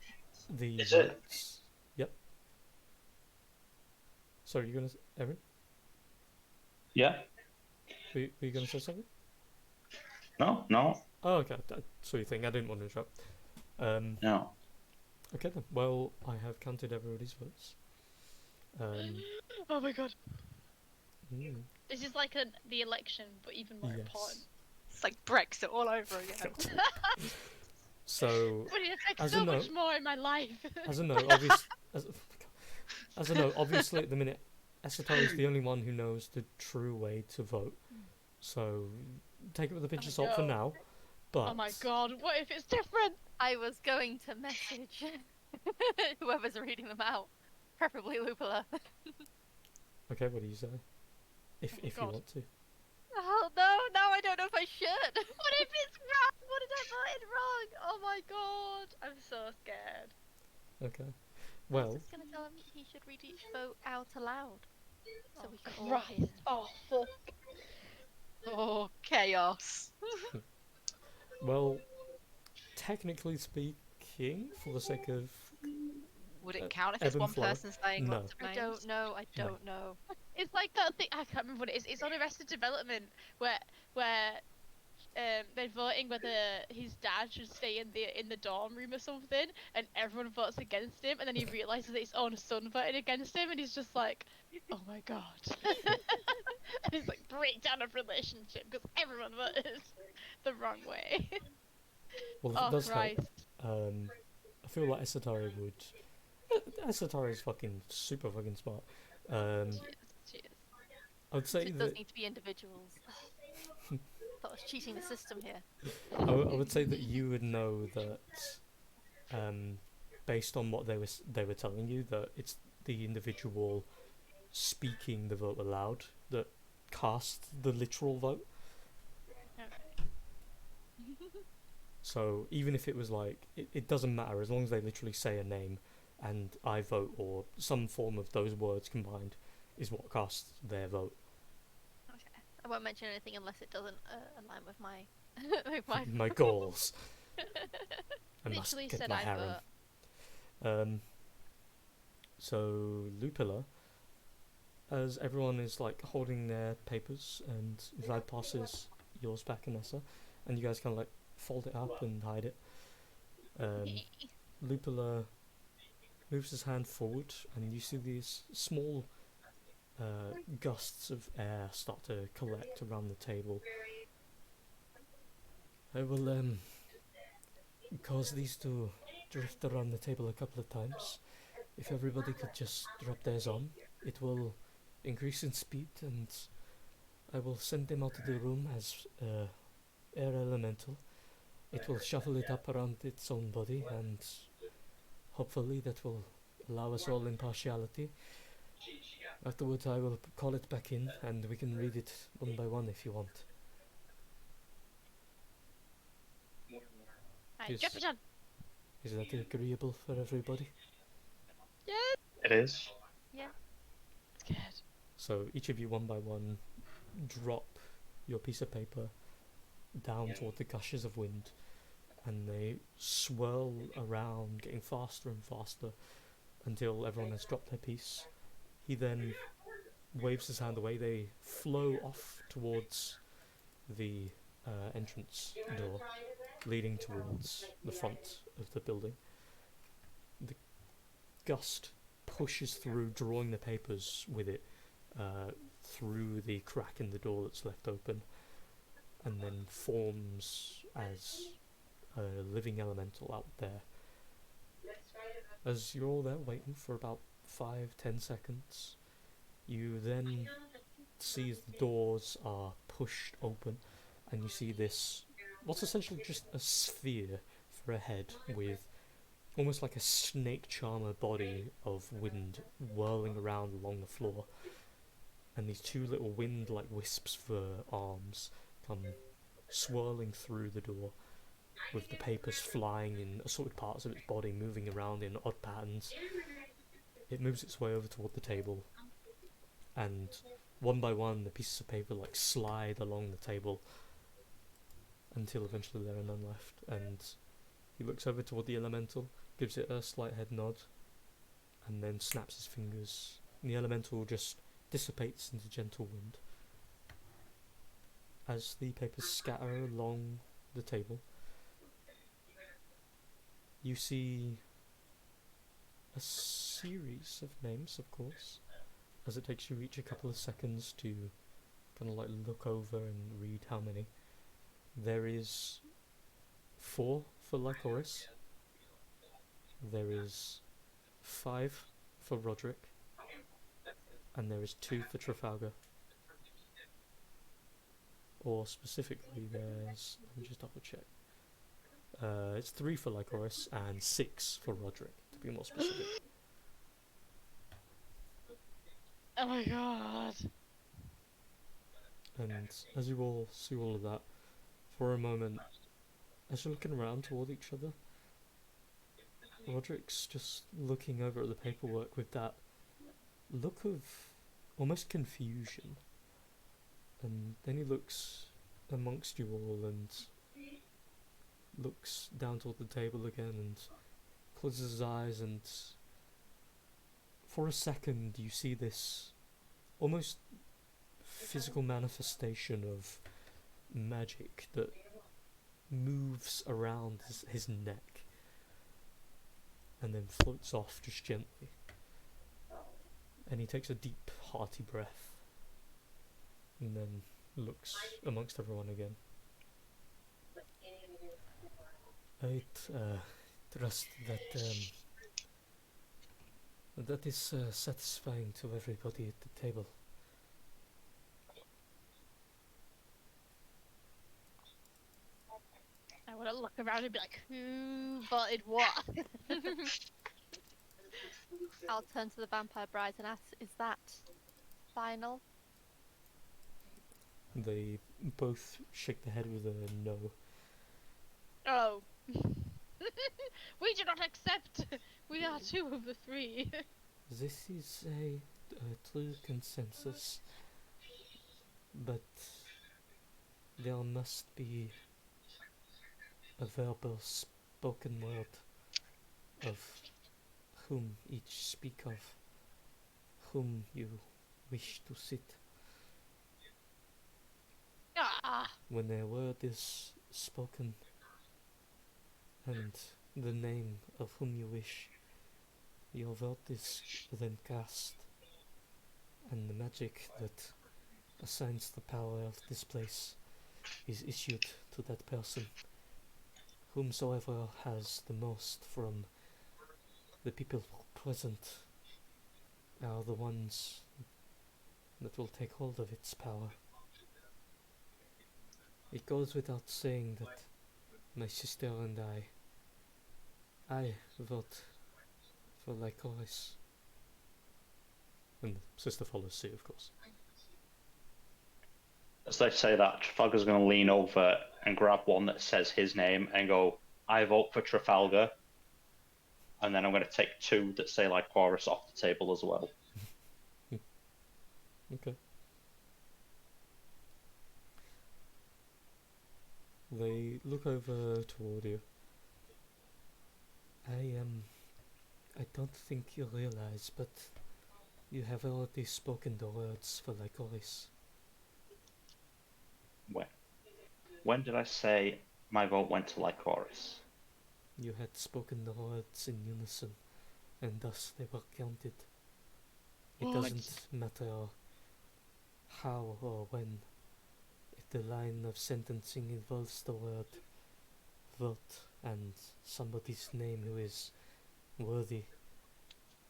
the Is it? votes. Yep. Sorry, you gonna Erin? Yeah. Were you gonna say something? No. Oh, okay. So you think I didn't want to interrupt. No. Okay then. Well, I have counted everybody's votes. Oh my god. Mm, This is like the election, but even more important. yes. It's like Brexit all over again. So, But it affects as so a much note- more in my life. as a note, obviously at the minute, Esotar is the only one who knows the true way to vote. So take it with a pinch Oh, of salt for no. now. But Oh my god, what if it's different? I was going to message whoever's reading them out, preferably Lupula. okay, what do you say? If Oh you God. want to. Oh no, now I don't know if I should. What if it's wrong? What did I vote wrong? Oh my god, I'm so scared. Okay. I was Well, just gonna tell him he should read each vote out aloud, so we can all Christ. hear. Oh fuck. Oh, chaos. well, technically speaking, for the sake of Would it count if ebb it's and one flow, person saying no. lots of I names? don't know. I No. don't know. It's like that thing. I can't remember what it is. It's on Arrested Development where they're voting whether his dad should stay in the dorm room or something, and everyone votes against him, and then he realizes that his own son voted against him, and he's just like, oh my god. And it's like breakdown of relationship because everyone voted the wrong way. Well, if it Oh does Christ. help, I feel like Esatari would. Esatari is fucking super fucking smart. She is. I would So say it does that need to be individuals. Thought I was cheating the system here. I would say that you would know that, based on what they were telling you, that it's the individual speaking the vote aloud that casts the literal vote. Okay. So even if it was like, it doesn't matter as long as they literally say a name, and I vote or some form of those words combined is what casts their vote. Okay. I won't mention anything unless it doesn't align with my with My goals. I must Literally get said my I harem. vote. So Lupilla, as everyone is like holding their papers, and Vlad passes yours back, Anessa, and you guys kind of like fold it up and hide it. Lupilla moves his hand forward, and you see these small gusts of air start to collect around the table. I will cause these to drift around the table a couple of times. If everybody could just drop theirs on, it will increase in speed, and I will send them out of the room as air elemental. It will shuffle it up around its own body, and hopefully that will allow us all impartiality. Afterwards I will call it back in, and we can read it one by one if you want. Alright, Yes. drop it on. Is that agreeable for everybody? It is. Scared. So each of you one by one drop your piece of paper down toward the gushes of wind, and they swirl around, getting faster and faster until everyone has dropped their piece. He then waves his hand away. They flow off towards the entrance door leading towards the front of the building. The gust pushes through, drawing the papers with it through the crack in the door that's left open, and then forms as a living elemental out there. As you're all there waiting for about 5-10 seconds, you then see as the doors are pushed open, and you see this, what's essentially just a sphere for a head with almost like a snake charmer body of wind whirling around along the floor, and these two little wind-like wisps for arms come swirling through the door, with the papers flying in assorted parts of its body, moving around in odd patterns. It moves its way over toward the table, and one by one the pieces of paper like slide along the table until eventually there are none left, and he looks over toward the elemental, gives it a slight head nod, and then snaps his fingers, and the elemental just dissipates into gentle wind. As the papers scatter along the table, you see a series of names, of course, as it takes you each a couple of seconds to kind of like look over and read how many. There is 4 for Lycoris, there is 5 for Roderick, and there is 2 for Trafalgar. or specifically, there's. Let me just double check. It's 3 for Lycoris and 6 for Roderick, to be more specific. Oh my god. And as you all see all of that, for a moment, as you're looking around toward each other, Roderick's just looking over at the paperwork with that look of almost confusion. And then he looks amongst you all and looks down toward the table again and closes his eyes, and for a second you see this almost physical manifestation of magic that moves around his neck and then floats off just gently. And he takes a deep, hearty breath and then looks amongst everyone again. I trust that that is satisfying to everybody at the table. I want to look around and be like, who voted what? I'll turn to the vampire brides and ask, is that final? They both shake their head with a no. Oh. We do not accept. We are 2 of the 3. This is a true consensus, but there must be a verbal spoken word of whom each speak of, whom you wish to sit. Ah. When their word is spoken, and the name of whom you wish, your vote is then cast, and the magic that assigns the power of this place is issued to that person. Whomsoever has the most from the people present are the ones that will take hold of its power. It goes without saying that my sister and I vote for Lycoris. And sister follows suit, of course. As they say that, Trafalgar's going to lean over and grab one that says his name and go, I vote for Trafalgar. And then I'm going to take 2 that say Lycoris off the table as well. Okay. They look over toward you. I don't think you realize, but you have already spoken the words for Lycoris. When did I say my vote went to Lycoris? You had spoken the words in unison, and thus they were counted. It doesn't matter how or when. If the line of sentencing involves the word vote and somebody's name who is worthy,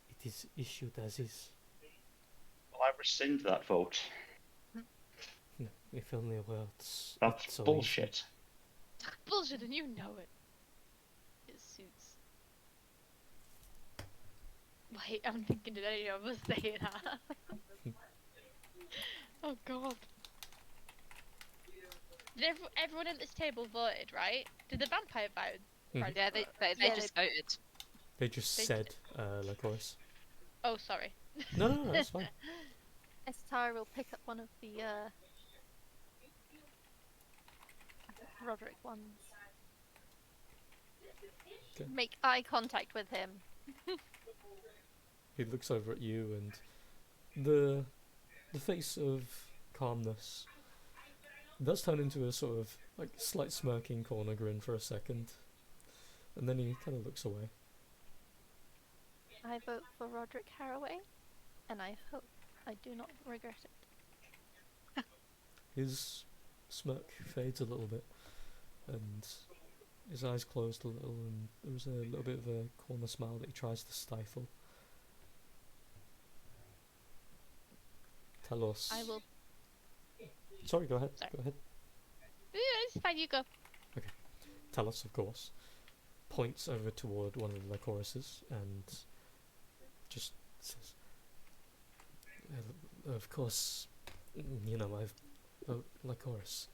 it is issued as is. Well, I rescind that vote. If only words. That's it's so bullshit. Bullshit, and you know it. It suits. Wait, I'm thinking, did any of us say that? Oh god. Did everyone at this table voted, right? Did the vampire vote? Mhm. Yeah, they Yeah, just voted. They just They said Lycoris. Oh, sorry. No, that's fine. Estara will pick up one of the Roderick ones. Okay. Make eye contact with him. He looks over at you, and the face of calmness does turn into a sort of like slight smirking corner grin for a second, and then he kind of looks away. I vote for Roderick Haraway, and I hope I do not regret it. His smirk fades a little bit, and his eyes closed a little, and there's a little bit of a corner smile that he tries to stifle. Tell us. I will. Sorry, go ahead. Sorry. Go ahead. It's fine, you go. Talos, of course, points over toward one of the choruses and just says, of course, you know, I vote Lycoris.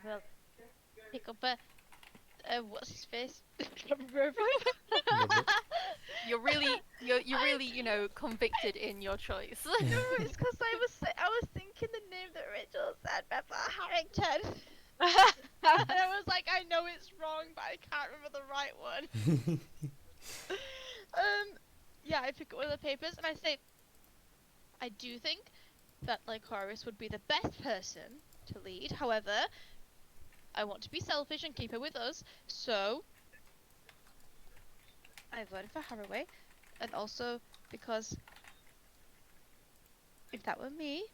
I will pick up a what's his face? Roderick. Roderick. You're really, you know, convicted in your choice. No, it's because I was thinking the name that Rachel said before Harrington. And I was like, I know it's wrong, but I can't remember the right one. Yeah, I pick up one of the papers and I say, I do think that Lycoris would be the best person to lead. However, I want to be selfish and keep her with us, so I voted for Haraway, and also because if that were me,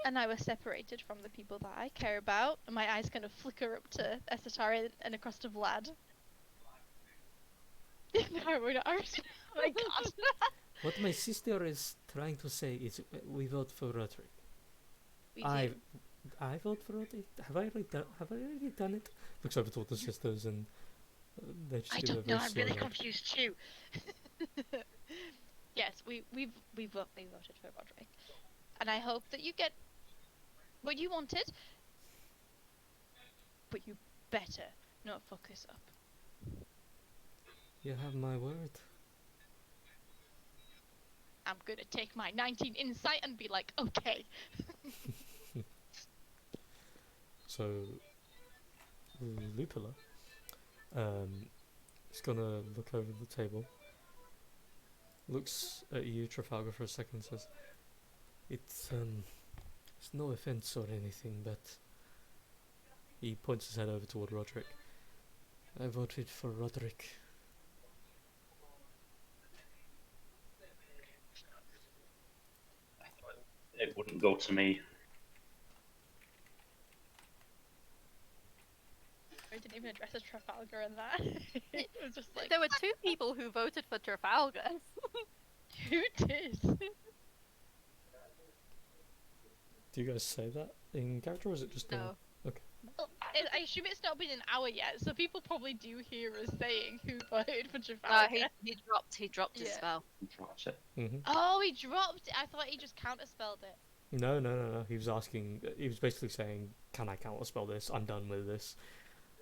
and I was separated from the people that I care about, and my eyes kind of flicker up to Esatari and across to Vlad. No, we're not Irish. Oh my god. What my sister is trying to say is we vote for Roderick. We do. I vote for Roderick. Have I already done it? Looks over toward the sisters and they just I do a don't know, very I'm slow really nod. confused too. Yes, we voted for Roderick. And I hope that you get what you wanted. But you better not fuck this up. You have my word. I'm gonna take my 19 insight and be like, okay. So Lupilla is gonna look over the table, looks at you, Trafalgar, for a second, and says, it's no offense or anything, but he points his head over toward Roderick. I voted for Roderick. It wouldn't go to me. I didn't even address a Trafalgar in that. It was just like, There were two people who voted for Trafalgar. who did? Do you guys say that in character, or is it just No. Well, I assume it's not been an hour yet, so people probably do hear us saying who voted for No, Trafalgar. he dropped his Yeah. spell. Watch it. Oh, he dropped it. I thought he just counterspelled it. No. He was asking. He was basically saying, "Can I counterspell this? I'm done with this."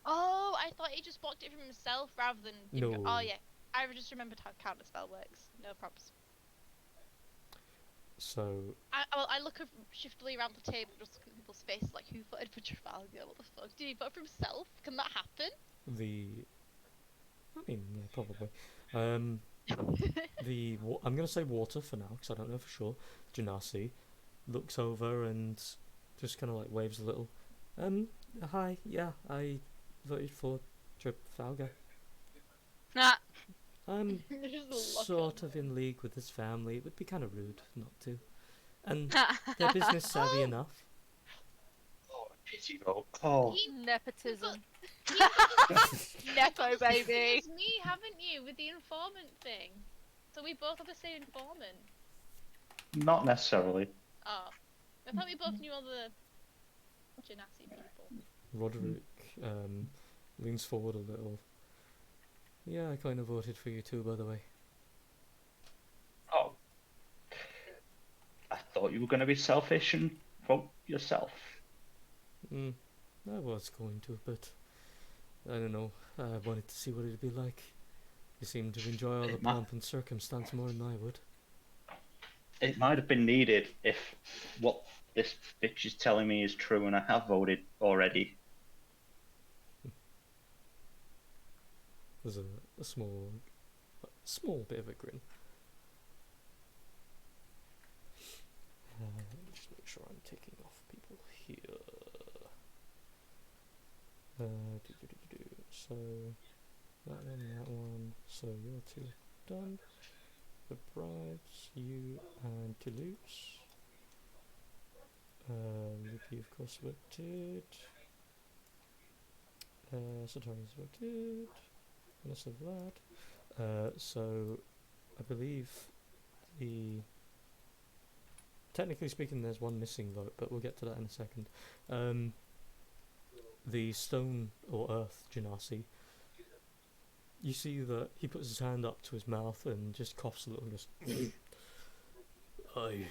Oh, I thought he just blocked it from himself rather than. No. Oh yeah, I just remembered how counterspell works. No props. So I look shiftily around the table, just looking at people's faces, like who voted for Trafalgar? What the fuck? Did he vote for himself? Can that happen? I mean, yeah, probably. I'm gonna say water for now because I don't know for sure. Janasi looks over and just kind of like waves a little. Hi, yeah, I voted for Trafalgar. Nah. I'm Just the look sort on of in league with his family. It would be kind of rude not to. And they're business savvy enough. Oh, pity vote. Oh, Nepotism. Nepo baby. It's me, haven't you, with the informant thing? So we both have the same informant. not necessarily. Oh, I thought we both knew all the Genasi people. Roderick leans forward a little. Yeah, I kind of voted for you too, by the way. Oh. I thought you were going to be selfish and vote yourself. I was going to, but I don't know. I wanted to see what it'd be like. You seem to enjoy all the pomp and circumstance more than I would. It might have been needed if what this bitch is telling me is true and I have voted already. There's a small bit of a grin. Let me just make sure I'm taking off people here. So that one. So you're two done. The bribes, you and Toulouse. Lippy of course voted. Satari's voted. Vanessa Vlad. So I believe the. Technically speaking, there's one missing vote, but we'll get to that in a second. The stone or earth Genasi. You see that he puts his hand up to his mouth and just coughs a little and goes, I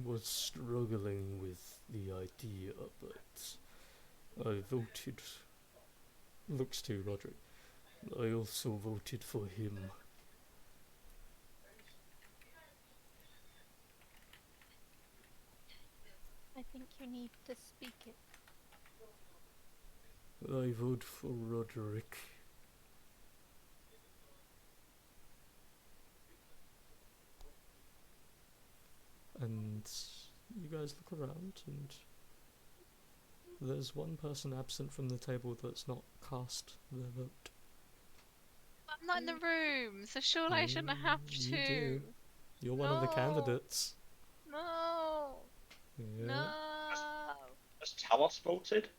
was struggling with the idea, but I voted. Looks to Roderick. I also voted for him. I think you need to speak it. I vote for Roderick. And you guys look around, and there's one person absent from the table that's not cast their vote. I'm not in the room, so surely I shouldn't have to. You do. You're one of the No. candidates. No. Yeah. No. Has Talos voted?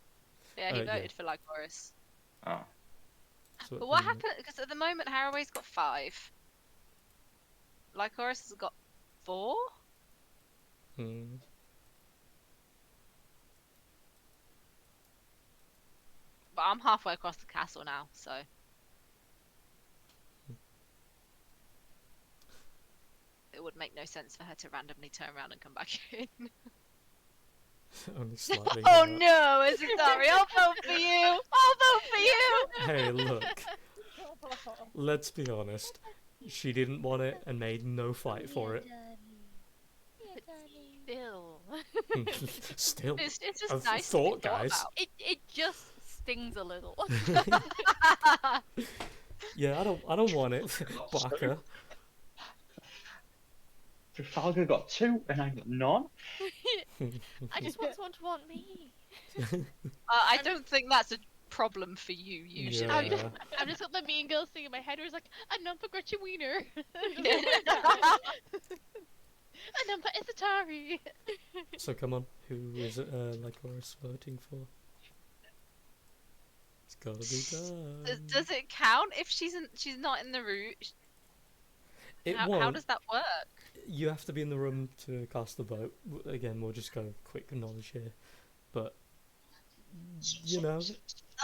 Yeah, he Yeah. voted for Lycoris. Oh. So But what happened? Because at the moment, Haraway's got 5. Lycoris has got 4. Mm, But I'm halfway across the castle now, so. It would make no sense for her to randomly turn around and come back in. only slightly. Oh hurt. no, sorry, I'll vote for you! I'll vote for you! Hey, look. Let's be honest. She didn't want it and made no fight for it. Still, Still, It's just I've nice thought, to be guys. thought it just stings a little. about. Yeah, I don't want it, Blacker. Trafalgar got 2 and I got none. I just want someone to want me. I don't think that's a problem for you, usually. Yeah. I've just got the Mean Girls thing in my head where it's like, a number got your wiener. A number is Atari. So come on, who is it Lycoris voting for? It's gotta be done. Does it count if she's not in the room? It How won't. does that work? You have to be in the room to cast the vote. Again, we'll just go quick knowledge here. But, you know,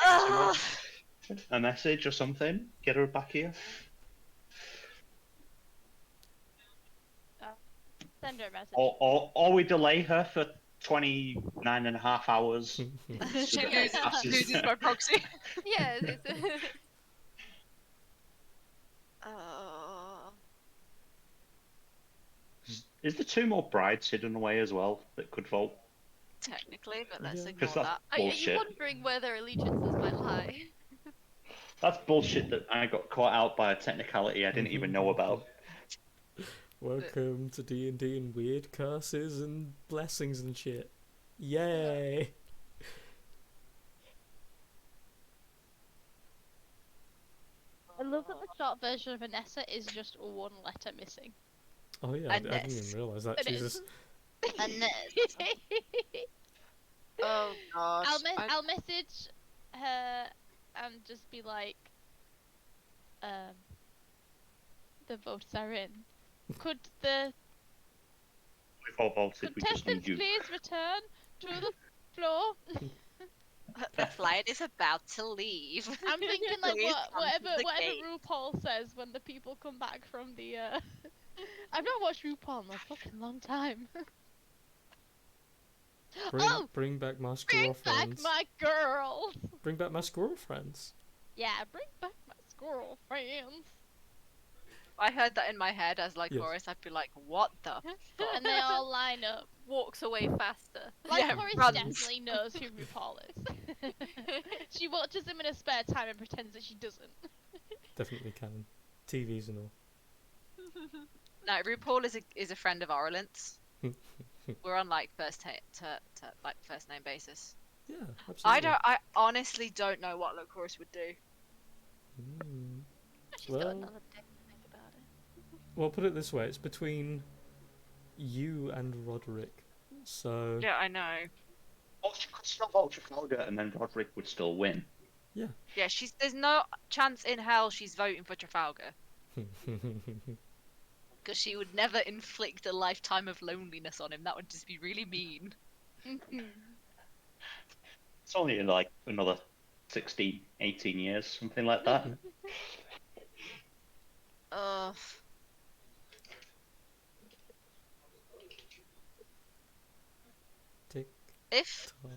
Ugh. A message or something? Get her back here. Send her a message. Or we delay her for 29.5 hours. She So that it passes. loses by proxy. Yeah. Is there 2 more brides hidden away as well that could vote? Technically, but let's Yeah. ignore 'Cause that's that. Are you bullshit. wondering where their allegiances might lie? That's bullshit that I got caught out by a technicality I didn't even know about. welcome to D&D and weird curses and blessings and shit. Yay! I love that the short version of Vanessa is just 1 letter missing. Oh yeah, I didn't Goodness. even realise that. It is. Jesus. And oh gosh. I'll message her and just be like, the votes are in. Could the We've all voted, we just need contestants you. please return to the floor? The flight is about to leave. I'm thinking like Please come to whatever the gate. RuPaul says when the people come back from the I've not watched RuPaul in a fucking long time. Bring back my Bring squirrel back friends. my girls. Bring back my squirrel friends. Yeah, bring back my squirrel friends. I heard that in my head as like Yes. chorus. I'd be like, what the? And they all line up. Walks away faster. Like Yeah, Horace runs. definitely knows who RuPaul is. She watches him in her spare time and pretends that she doesn't. Definitely canon. TVs and all. No, RuPaul is a friend of Oralent's. We're on like first name basis. Yeah, absolutely. I honestly don't know what Lochorus would do. Mm. She's Well- got another day to think about it. Well, put it this way: it's between you and Roderick. So Yeah, I know. Oh, she could still vote Trafalgar and then Roderick would still win. Yeah. Yeah, there's no chance in hell she's voting for Trafalgar. Because she would never inflict a lifetime of loneliness on him. That would just be really mean. It's only in like another 16, 18 years, something like that. Ugh. Tick If tock.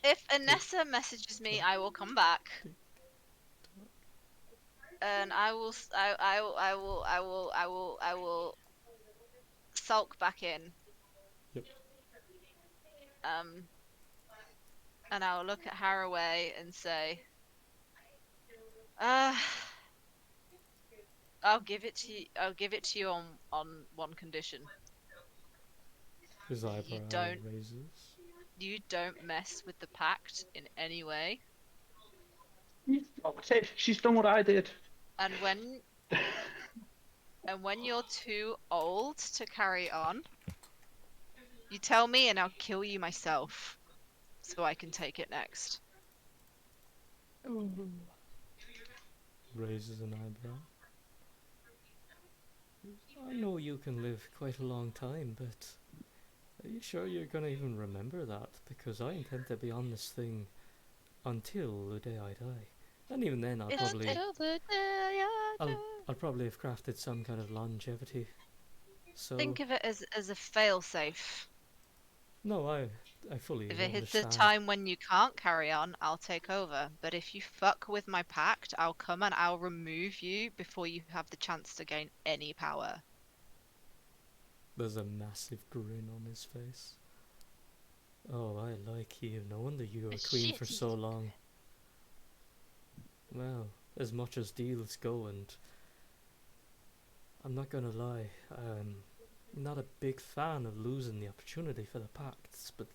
if Anessa messages me, I will come back. And I will I will sulk back in. Yep. And I'll look at Haraway and say, uh I'll give it to you. I'll give it to you on one condition. His eyebrow don't- raises. You don't mess with the pact in any way. You fucked it. She's done what I did. And when you're too old to carry on, you tell me and I'll kill you myself so I can take it next. Raises an eyebrow. I know you can live quite a long time, but are you sure you're gonna even remember that? Because I intend to be on this thing until the day I die. And even then I'll It's- probably Until the day I die. I'll probably have crafted some kind of longevity. So Think of it as a failsafe. no, I fully If it hits a understand. time when you can't carry on, I'll take over. But if you fuck with my pact, I'll come and I'll remove you before you have the chance to gain any power. There's a massive grin on his face. Oh, I like you. No wonder you were A queen for shitty so long. Well, as much as deals go, and I'm not gonna lie, I'm not a big fan of losing the opportunity for the pacts, but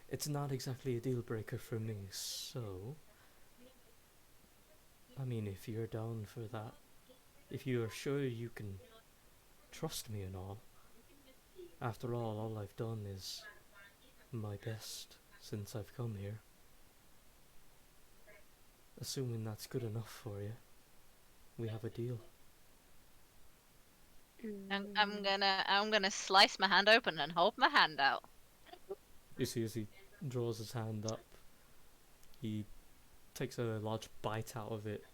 it's not exactly a deal breaker for me, so I mean, if you're down for that, if you are sure you can trust me and all, after all I've done is my best since I've come here. Assuming that's good enough for you, we have a deal. I'm gonna slice my hand open and hold my hand out. You see, as he draws his hand up, he takes a large bite out of it,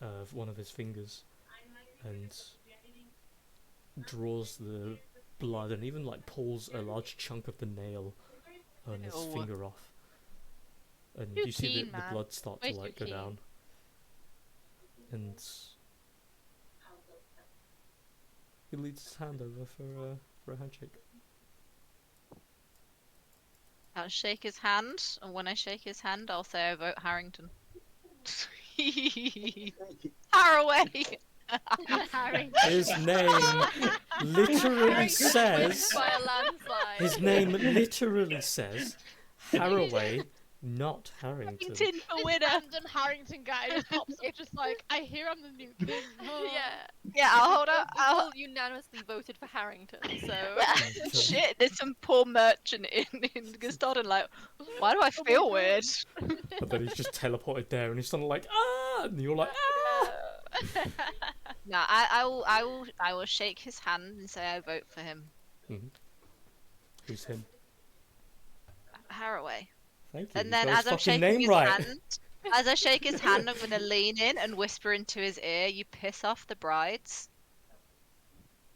of one of his fingers, and draws the blood and even like pulls a large chunk of the nail on his Ew. finger off. And Too you see keen, the man. blood start Way to too like go keen. down. And he leads his hand over for a handshake. I'll shake his hand, and when I shake his hand, I'll say I vote Harrington. Haraway! Harry. His name literally Harrington says. wins by a landslide. His name literally says Haraway, not Harrington. Harrington for This winner! random Harrington guy just pops up, just like, I hear I'm the new king. Oh. Yeah. Yeah, I'll hold The up. I'll... people unanimously voted for Harrington, so Shit, there's some poor merchant in Gustodon, like, why do I feel weird? But then he's just teleported there, and he's suddenly like, ah, and you're like, ah. No, I will shake his hand and say I vote for him. Who's him? Haraway. Thank you. And You then got his as I'm fucking shaking name his right. hand, as I shake his hand, I'm gonna lean in and whisper into his ear, "You piss off the brides,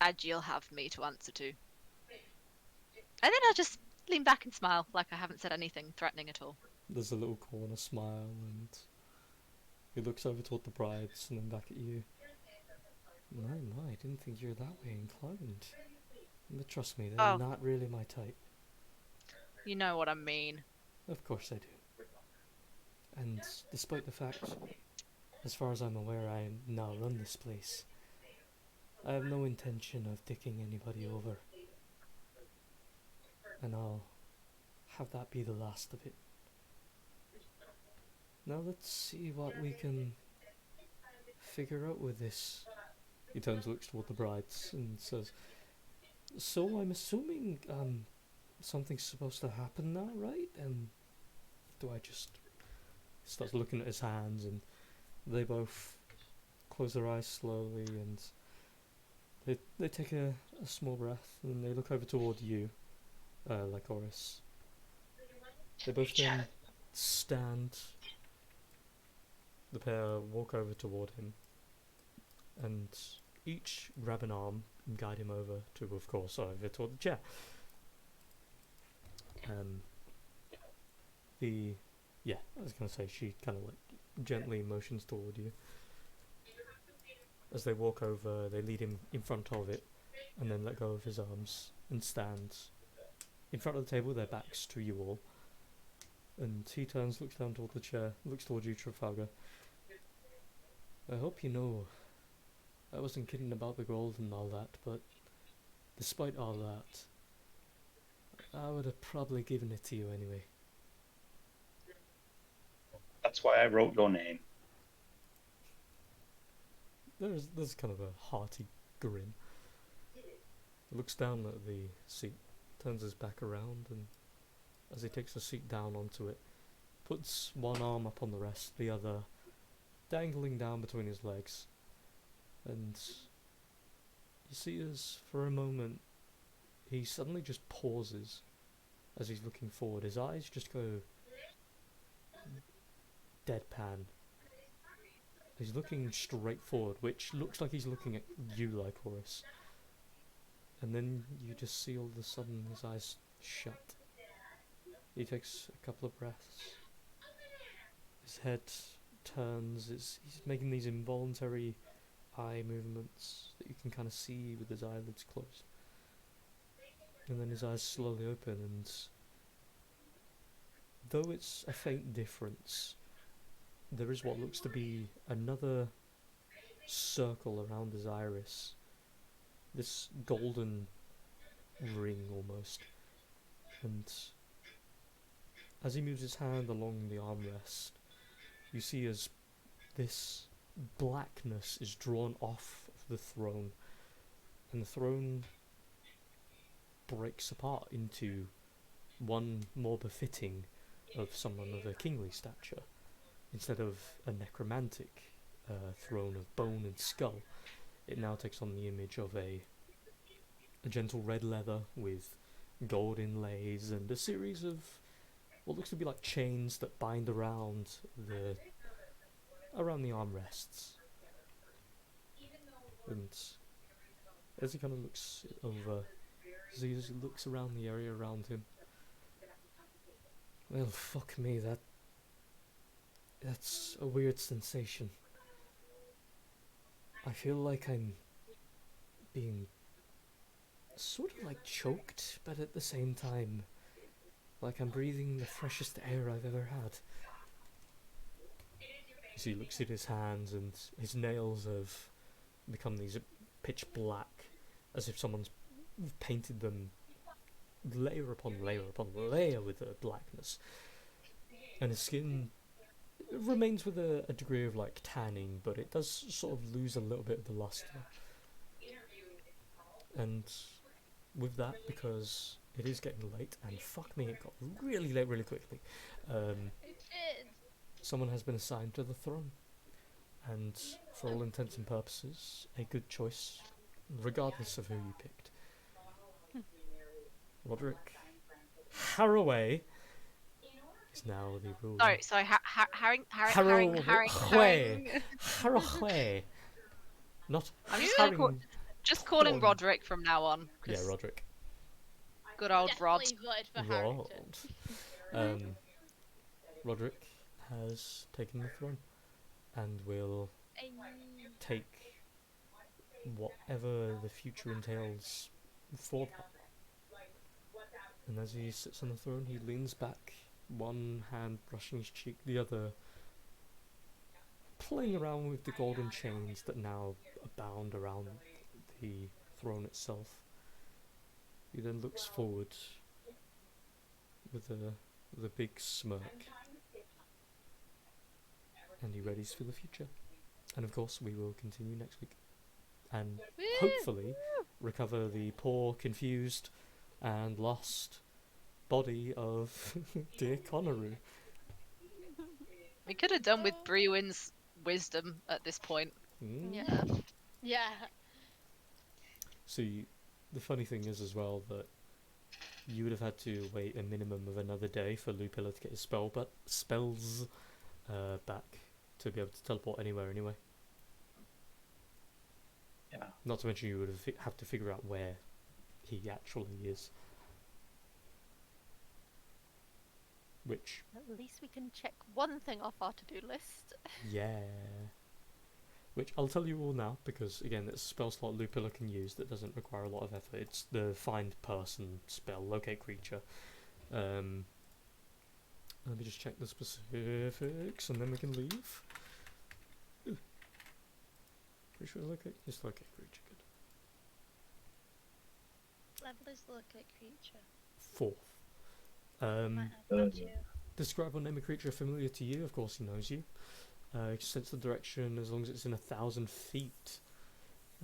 and you'll have me to answer to." And then I'll just lean back and smile, like I haven't said anything threatening at all. There's a little corner smile, and he looks over toward the brides and then back at you. My, I didn't think you were that way inclined. But trust me, they're Oh. not really my type. You know what I mean. Of course I do. And despite the fact, as far as I'm aware, I now run this place, I have no intention of dicking anybody over. And I'll have that be the last of it. Now let's see what we can figure out with this. He turns, looks toward the brides, and says, "So I'm assuming something's supposed to happen now, right? And do I just starts looking at his hands, and they both close their eyes slowly, and they take a small breath, and they look over toward you, Lycoris. They both then stand. The pair walk over toward him, and each grab an arm and guide him over to, of course, over toward the chair. I was gonna say, she kind of like gently motions toward you. As they walk over, they lead him in front of it, and then let go of his arms and stand in front of the table, their backs to you all. And he turns, looks down toward the chair, looks toward you, Trafalgar. I hope you know, I wasn't kidding about the gold and all that, but despite all that, I would have probably given it to you anyway. That's why I wrote your name. There's kind of a hearty grin. He looks down at the seat, turns his back around, and as he takes the seat down onto it, puts one arm up on the rest, the other dangling down between his legs. And you see as for a moment he suddenly just pauses as he's looking forward. His eyes just go deadpan. He's looking straight forward, which looks like he's looking at you, Lycoris. And then you just see all of a sudden his eyes shut. He takes a couple of breaths. His head turns. He's making these involuntary eye movements that you can kind of see with his eyelids closed. And then his eyes slowly open, and though it's a faint difference, there is what looks to be another circle around his iris. This golden ring almost. And as he moves his hand along the armrest, you see as this blackness is drawn off of the throne, and the throne breaks apart into one more befitting of someone of a kingly stature. Instead of a necromantic throne of bone and skull, it now takes on the image of a gentle red leather with gold inlays and a series of what looks to be like chains that bind around the armrests. And as he kind of looks over, as he looks around the area around him, well, fuck me, that's a weird sensation. I feel like I'm being sort of like choked, but at the same time, like I'm breathing the freshest air I've ever had. As he looks at his hands, and his nails have become these pitch black, as if someone's painted them layer upon layer upon layer with the blackness. And his skin remains with a degree of like tanning, but it does sort of lose a little bit of the luster. And with that, because it is getting late, and fuck me, it got really late really quickly, someone has been assigned to the throne. And for all intents and purposes, a good choice, regardless of who you picked. Roderick Haraway is now the ruler. Sorry, Haraway. Not I'm just gonna Haring. just call him Corn. Roderick from now on. Yeah, 'Cause Roderick. good old Rod. Definitely voted for Rod. Harrington. Roderick has taken the throne and will take whatever the future entails for that. And as he sits on the throne, he leans back, one hand brushing his cheek, the other playing around with the golden chains that now abound around the throne itself. He then looks forward with a big smirk, and he readies for the future. And of course, we will continue next week, and hopefully recover the poor, confused, and lost body of dear Conneru. We could have done with Oh. Brewin's wisdom at this point. Mm. Yeah. Yeah. See, the funny thing is as well that you would have had to wait a minimum of another day for Lupilla to get his spells back to be able to teleport anywhere anyway. Yeah. Not to mention you would have to figure out where he actually is. Which, At least we can check one thing off our to-do list. yeah. Which I'll tell you all now, because again, it's a spell slot Lupilla can use that doesn't require a lot of effort. It's the find person spell, locate creature. Let me just check the specifics and then we can leave. Ooh. Pretty sure locate, just locate creature, good. Level is locate creature. 4th. Might have that too. Describe or name a creature familiar to you. Of course, he knows you. You can sense the direction as long as it's in 1,000 feet.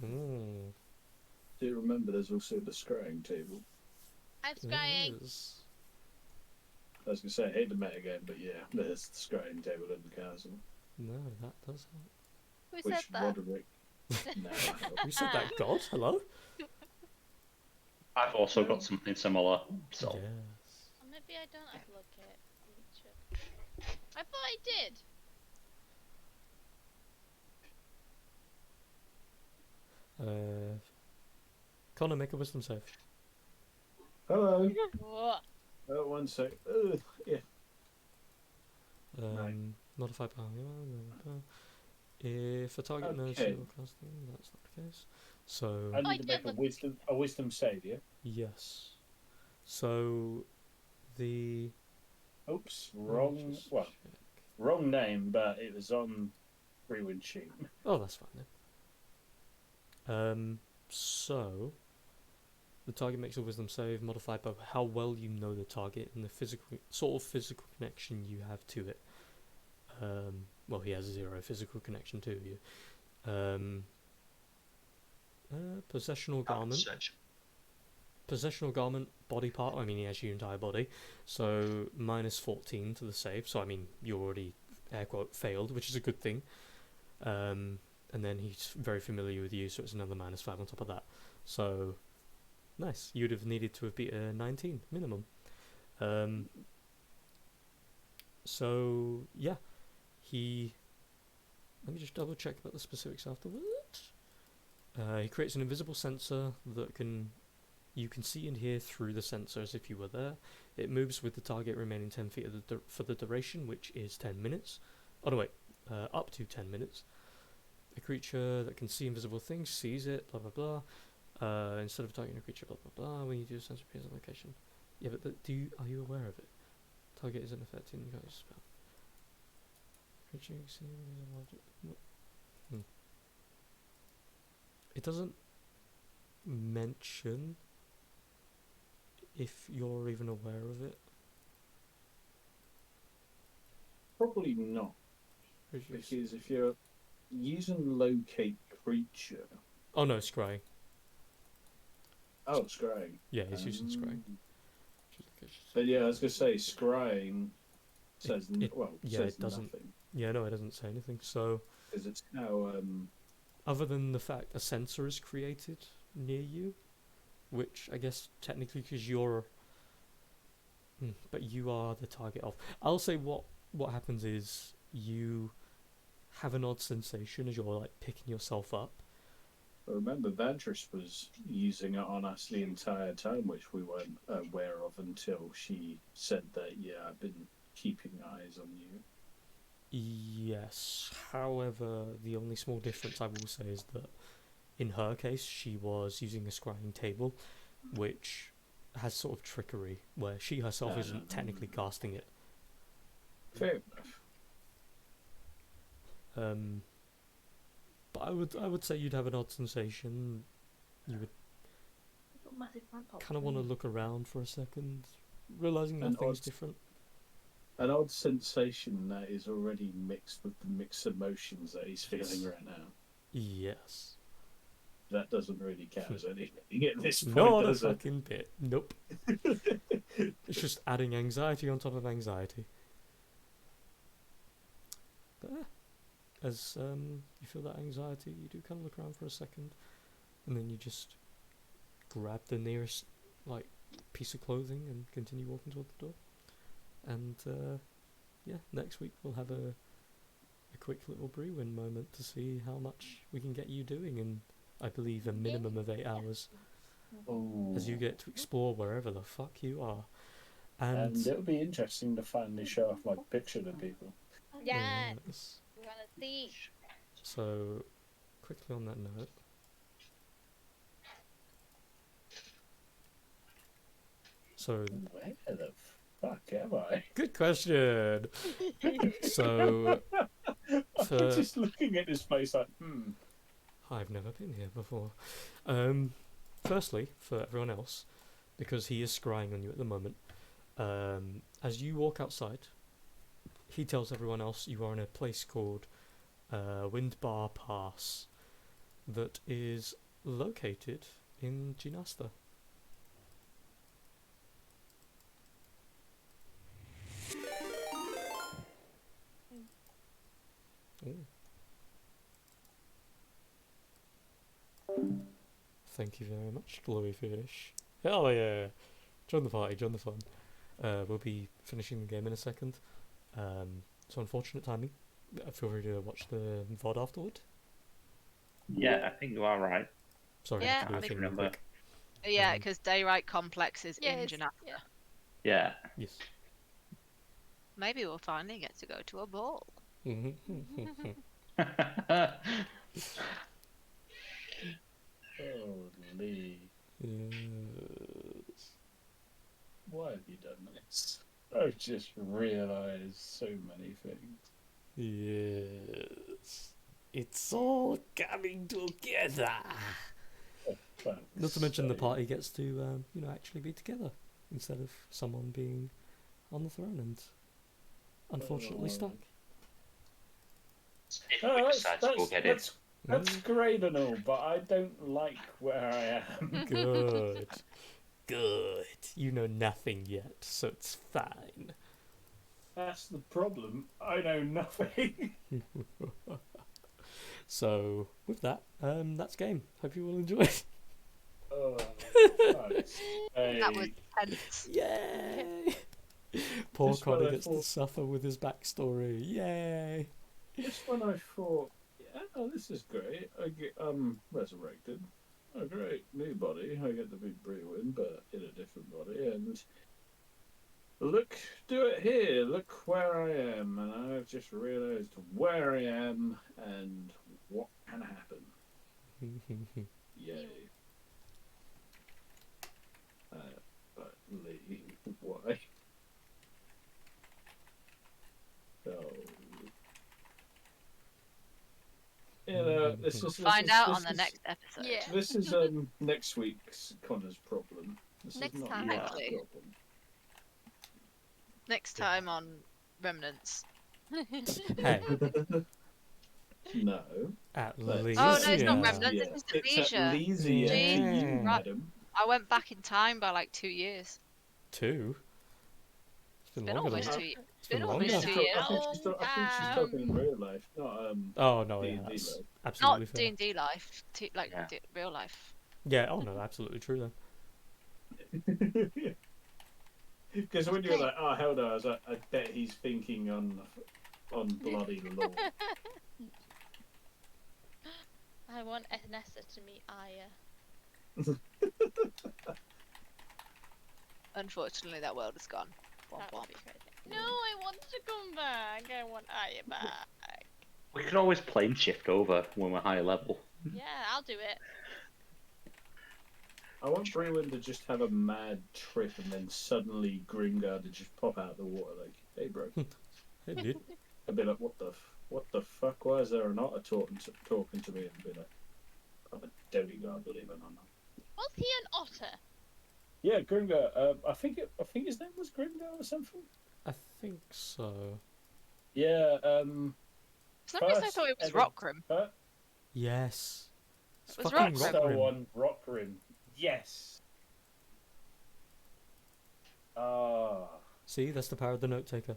Mm. Do you remember there's also the scrying table? I'm scrying. Yes. I was going to say, I hate the metagame, but yeah, there's the scrying table in the castle. No, that does help. Who said that? Roderick... no, You said that, God? Hello? I've also got something similar. So Yes. Or maybe I don't have locate creature. I thought I did. Connor, make a wisdom save. Hello. Whoa. Oh, 1 sec. Yeah. Right. Modified by if a target knows Okay. you're casting, that's not the case. So I I need to make did a wisdom save, yeah? yes. So the Oops, let me wrong. just Well, check. wrong name, but it was on Brewin sheet. Oh, that's fine then. So the target makes a wisdom save modified by how well you know the target and the physical connection you have to it. Well, he has 0 physical connection to you. Possessional garment. Possessional garment, body part. I mean, he has your entire body, so minus 14 to the save. So I mean, you already air quote failed, which is a good thing. And then he's very familiar with you, so it's another minus 5 on top of that. So nice. You'd have needed to have beat a 19 minimum. So yeah, he. Let me just double check about the specifics afterwards. He creates an invisible sensor that you can see and hear through the sensor as if you were there. It moves with the target remaining 10 feet for the duration, which is 10 minutes. Oh no, wait, up to 10 minutes. A creature that can see invisible things sees it, blah blah blah. Instead of targeting a creature, blah blah blah. When you do a sensor appears on location. Yeah, but are you aware of it? Target isn't affected, you got your spell. Creature you can see invisible object. It doesn't mention if you're even aware of it. Probably not, because if you're using locate creature... Oh no, scrying. Oh, scrying. Yeah, he's using scrying. But yeah, I was going to say, scrying says, It says doesn't. nothing. Yeah, no, it doesn't say anything. So, Because it's how... other than the fact a sensor is created near you, which I guess technically because you're... but you are the target of... I'll say what happens is you have an odd sensation as you're like picking yourself up. I remember Vantress was using it on us the entire time, which we weren't aware of until she said that, yeah, I've been keeping eyes on you. Yes, however, the only small difference I will say is that in her case, she was using a scrying table, which has sort of trickery, where she herself isn't technically casting it. Fair enough. But I would say you'd have an odd sensation. You would kind of want to look around for a second, realizing nothing's different. An odd sensation that is already mixed with the mixed emotions that he's feeling right now. Yes. That doesn't really count as anything at this point, Not a does it? fucking bit. Nope. It's just adding anxiety on top of anxiety. But as you feel that anxiety, you do kind of look around for a second, and then you just grab the nearest piece of clothing and continue walking toward the door. And next week we'll have a quick little Brewin moment to see how much we can get you doing in, I believe, a minimum of 8 hours. Ooh. As you get to explore wherever the fuck you are. And it'll be interesting to finally show off my picture to people. Yeah, Yes. we want to see. So, quickly on that note, so Where the fuck am I? good question. So, I'm just looking at this place like, I've never been here before. Firstly, for everyone else, because he is scrying on you at the moment, as you walk outside, he tells everyone else you are in a place called Windbar Pass that is located in Ginasta. Ooh. Thank you very much, Gloryfish. Hell yeah! Join the party, join the fun. We'll be finishing the game in a second. So unfortunate timing. Feel free to watch the VOD afterward. Yeah, I think you are right. Sorry, I Yeah, have to do I a think thing real remember. quick. Yeah, because Dayrite Complex is in Yes. Janata. Yeah. Yeah. Yes. Maybe we'll finally get to go to a ball. holy, Yes. why have you done this? I've just realised so many things. Yes. It's all coming together. Fuck's Not to mention the sake. party gets to, actually be together instead of someone being on the throne and unfortunately stuck. If No, we that's, decide to go that's, get it. that's great and all, but I don't like where I am. Good. Good. You know nothing yet, so it's fine. That's the problem. I know nothing. So, with that, that's game. Hope you will enjoy it. Oh, fuck's That was sake. tense. Yay! Poor Just when Connor I gets to thought- suffer with his backstory. Yay! Just when I thought, yeah, oh, this is great. I get resurrected. Oh, great, new body. I get to be Brewin, but in a different body. And look, do it here. Look where I am, and I've just realised where I am and what can happen. Yay! But Lee, why? Oh. This is Find out on the next episode. Yeah. This is next week's Connor's problem. This Next is not time. your Exactly. problem. Next time on Remnants. Hey, No. Atlesia. Oh, no, it's not Atlesia. Remnants, it's It's Atlesia. Atlesia to Jeez. you, Right. madam. I went back in time by like 2 years. 2? It's been It's been longer than almost that. 2 years. It's been been longer. almost I 2 think years. I think she's talking in real life, not Oh, no, yeah, D&D that's life. absolutely Not fair. D&D life, Yeah. real life. Yeah, oh no, absolutely true then. Because when you're like, oh hell no, I was like, I bet he's thinking on bloody law. I want Nessa to meet Aya. Unfortunately, that world is gone. Womp That womp. would be crazy. No, I want to come back. I want Aya back. We could always plane shift over when we're higher level. Yeah, I'll do it. I want Brewin to just have a mad trip and then suddenly Grimgar to just pop out of the water like, hey bro. Hey, dude. I'd be like, what the fuck? Why is there an otter talking to me? And be like, I'm a demigod, believe it or not. Was he an otter? Yeah, Grimgar. I think his name was Grimgar or something. I think so. Yeah. For some reason, I thought it was ever- Rockrim. Yes. It's It was fucking Rockrim. So Rockrim. on Rockrim. Yes. Ah. See, that's the power of the note taker.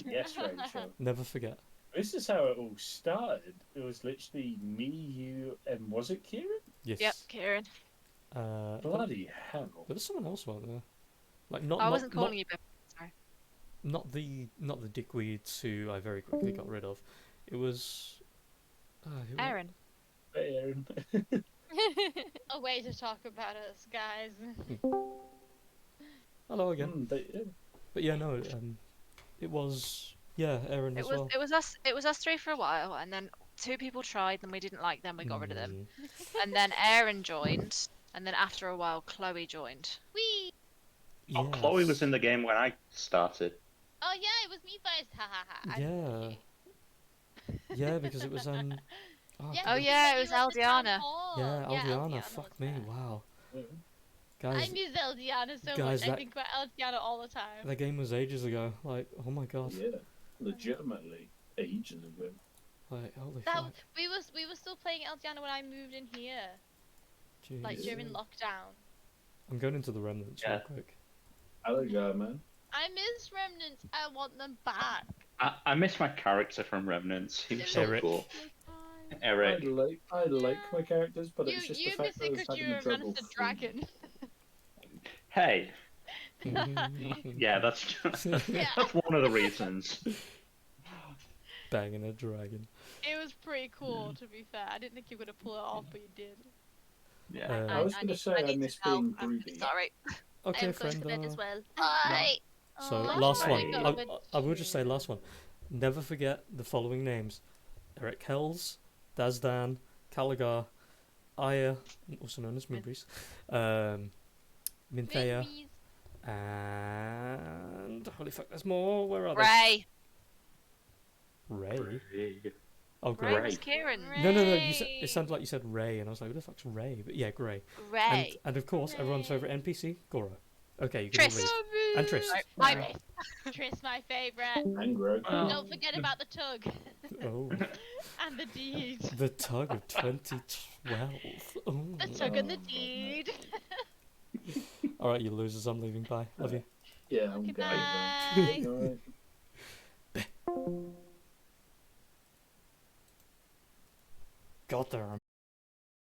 Yes, Rachel. Never forget. This is how it all started. It was literally me, you, and was it Kieran? Yes. Yep, Kieran. Bloody hell. There was someone else, wasn't there? Like I wasn't calling you Beckons, sorry. not the dickweeds who I very quickly got rid of. It was who Aaron. Aaron. A way to talk about us, guys. Hello again. Yeah. But yeah, no, it was Aaron as well. It was us three for a while, and then two people tried, and we didn't like them. We got rid of them, and then Aaron joined, and then after a while, Chloe joined. Wee! Oh, Chloe was in the game when I started. Oh yeah, it was me first. Ha ha ha. Yeah. Yeah, because it was Yeah, Oh yeah, it was Aldiana. Yeah, Aldiana. was Fuck me, there. wow. Yeah. Guys, I miss Eldiana so guys, much. I that- think about Eldiana all the time. that game was ages ago. Like, oh my god. Yeah. Legitimately. Ages ago. Like, holy That fuck. we were still playing Eldiana when I moved in here, like Jeez. during lockdown. I'm going into the remnants real Yeah. quick. Hello, guy, man. I miss Remnants. I want them back. I miss my character from Remnants. He was so Eric. cool. Fine. Eric. I like my characters, but You it's just you the fact miss that I it was because having you the trouble. romanced a dragon. Hey. Yeah, that's Yeah. that's one of the reasons. Banging a dragon. It was pretty cool, to be fair. I didn't think you were gonna pull it off, but you did. Yeah. I was going to say I need miss to tell. being I'm really broody. sorry. Okay, I'm going friend. to bed as well. Bye. So, Aw, last I one. go with I will just say last one. Never forget the following names: Eric Hells, Dazdan, Caligar, Aya, also known as Moonbreeze, Minthea, Babies. and holy fuck, there's more. Where are Ray. they? Ray. Oh, Ray Gray. was Kieran. No. You said it sounded like you said Ray, and I was like, who the fuck's Ray? But yeah, Gray. Ray. And of course, everyone's favorite NPC, Goro. Okay, you can Tris. all leave. And Tris. Bye. Tris, my favourite. And Greg. Don't forget about the tug Oh, and the deed. the tug of 2012. Oh. The tug and the deed. All right, you losers. I'm leaving. Bye. Love you. Yeah, I'm Goodbye. going. Alright. God, there are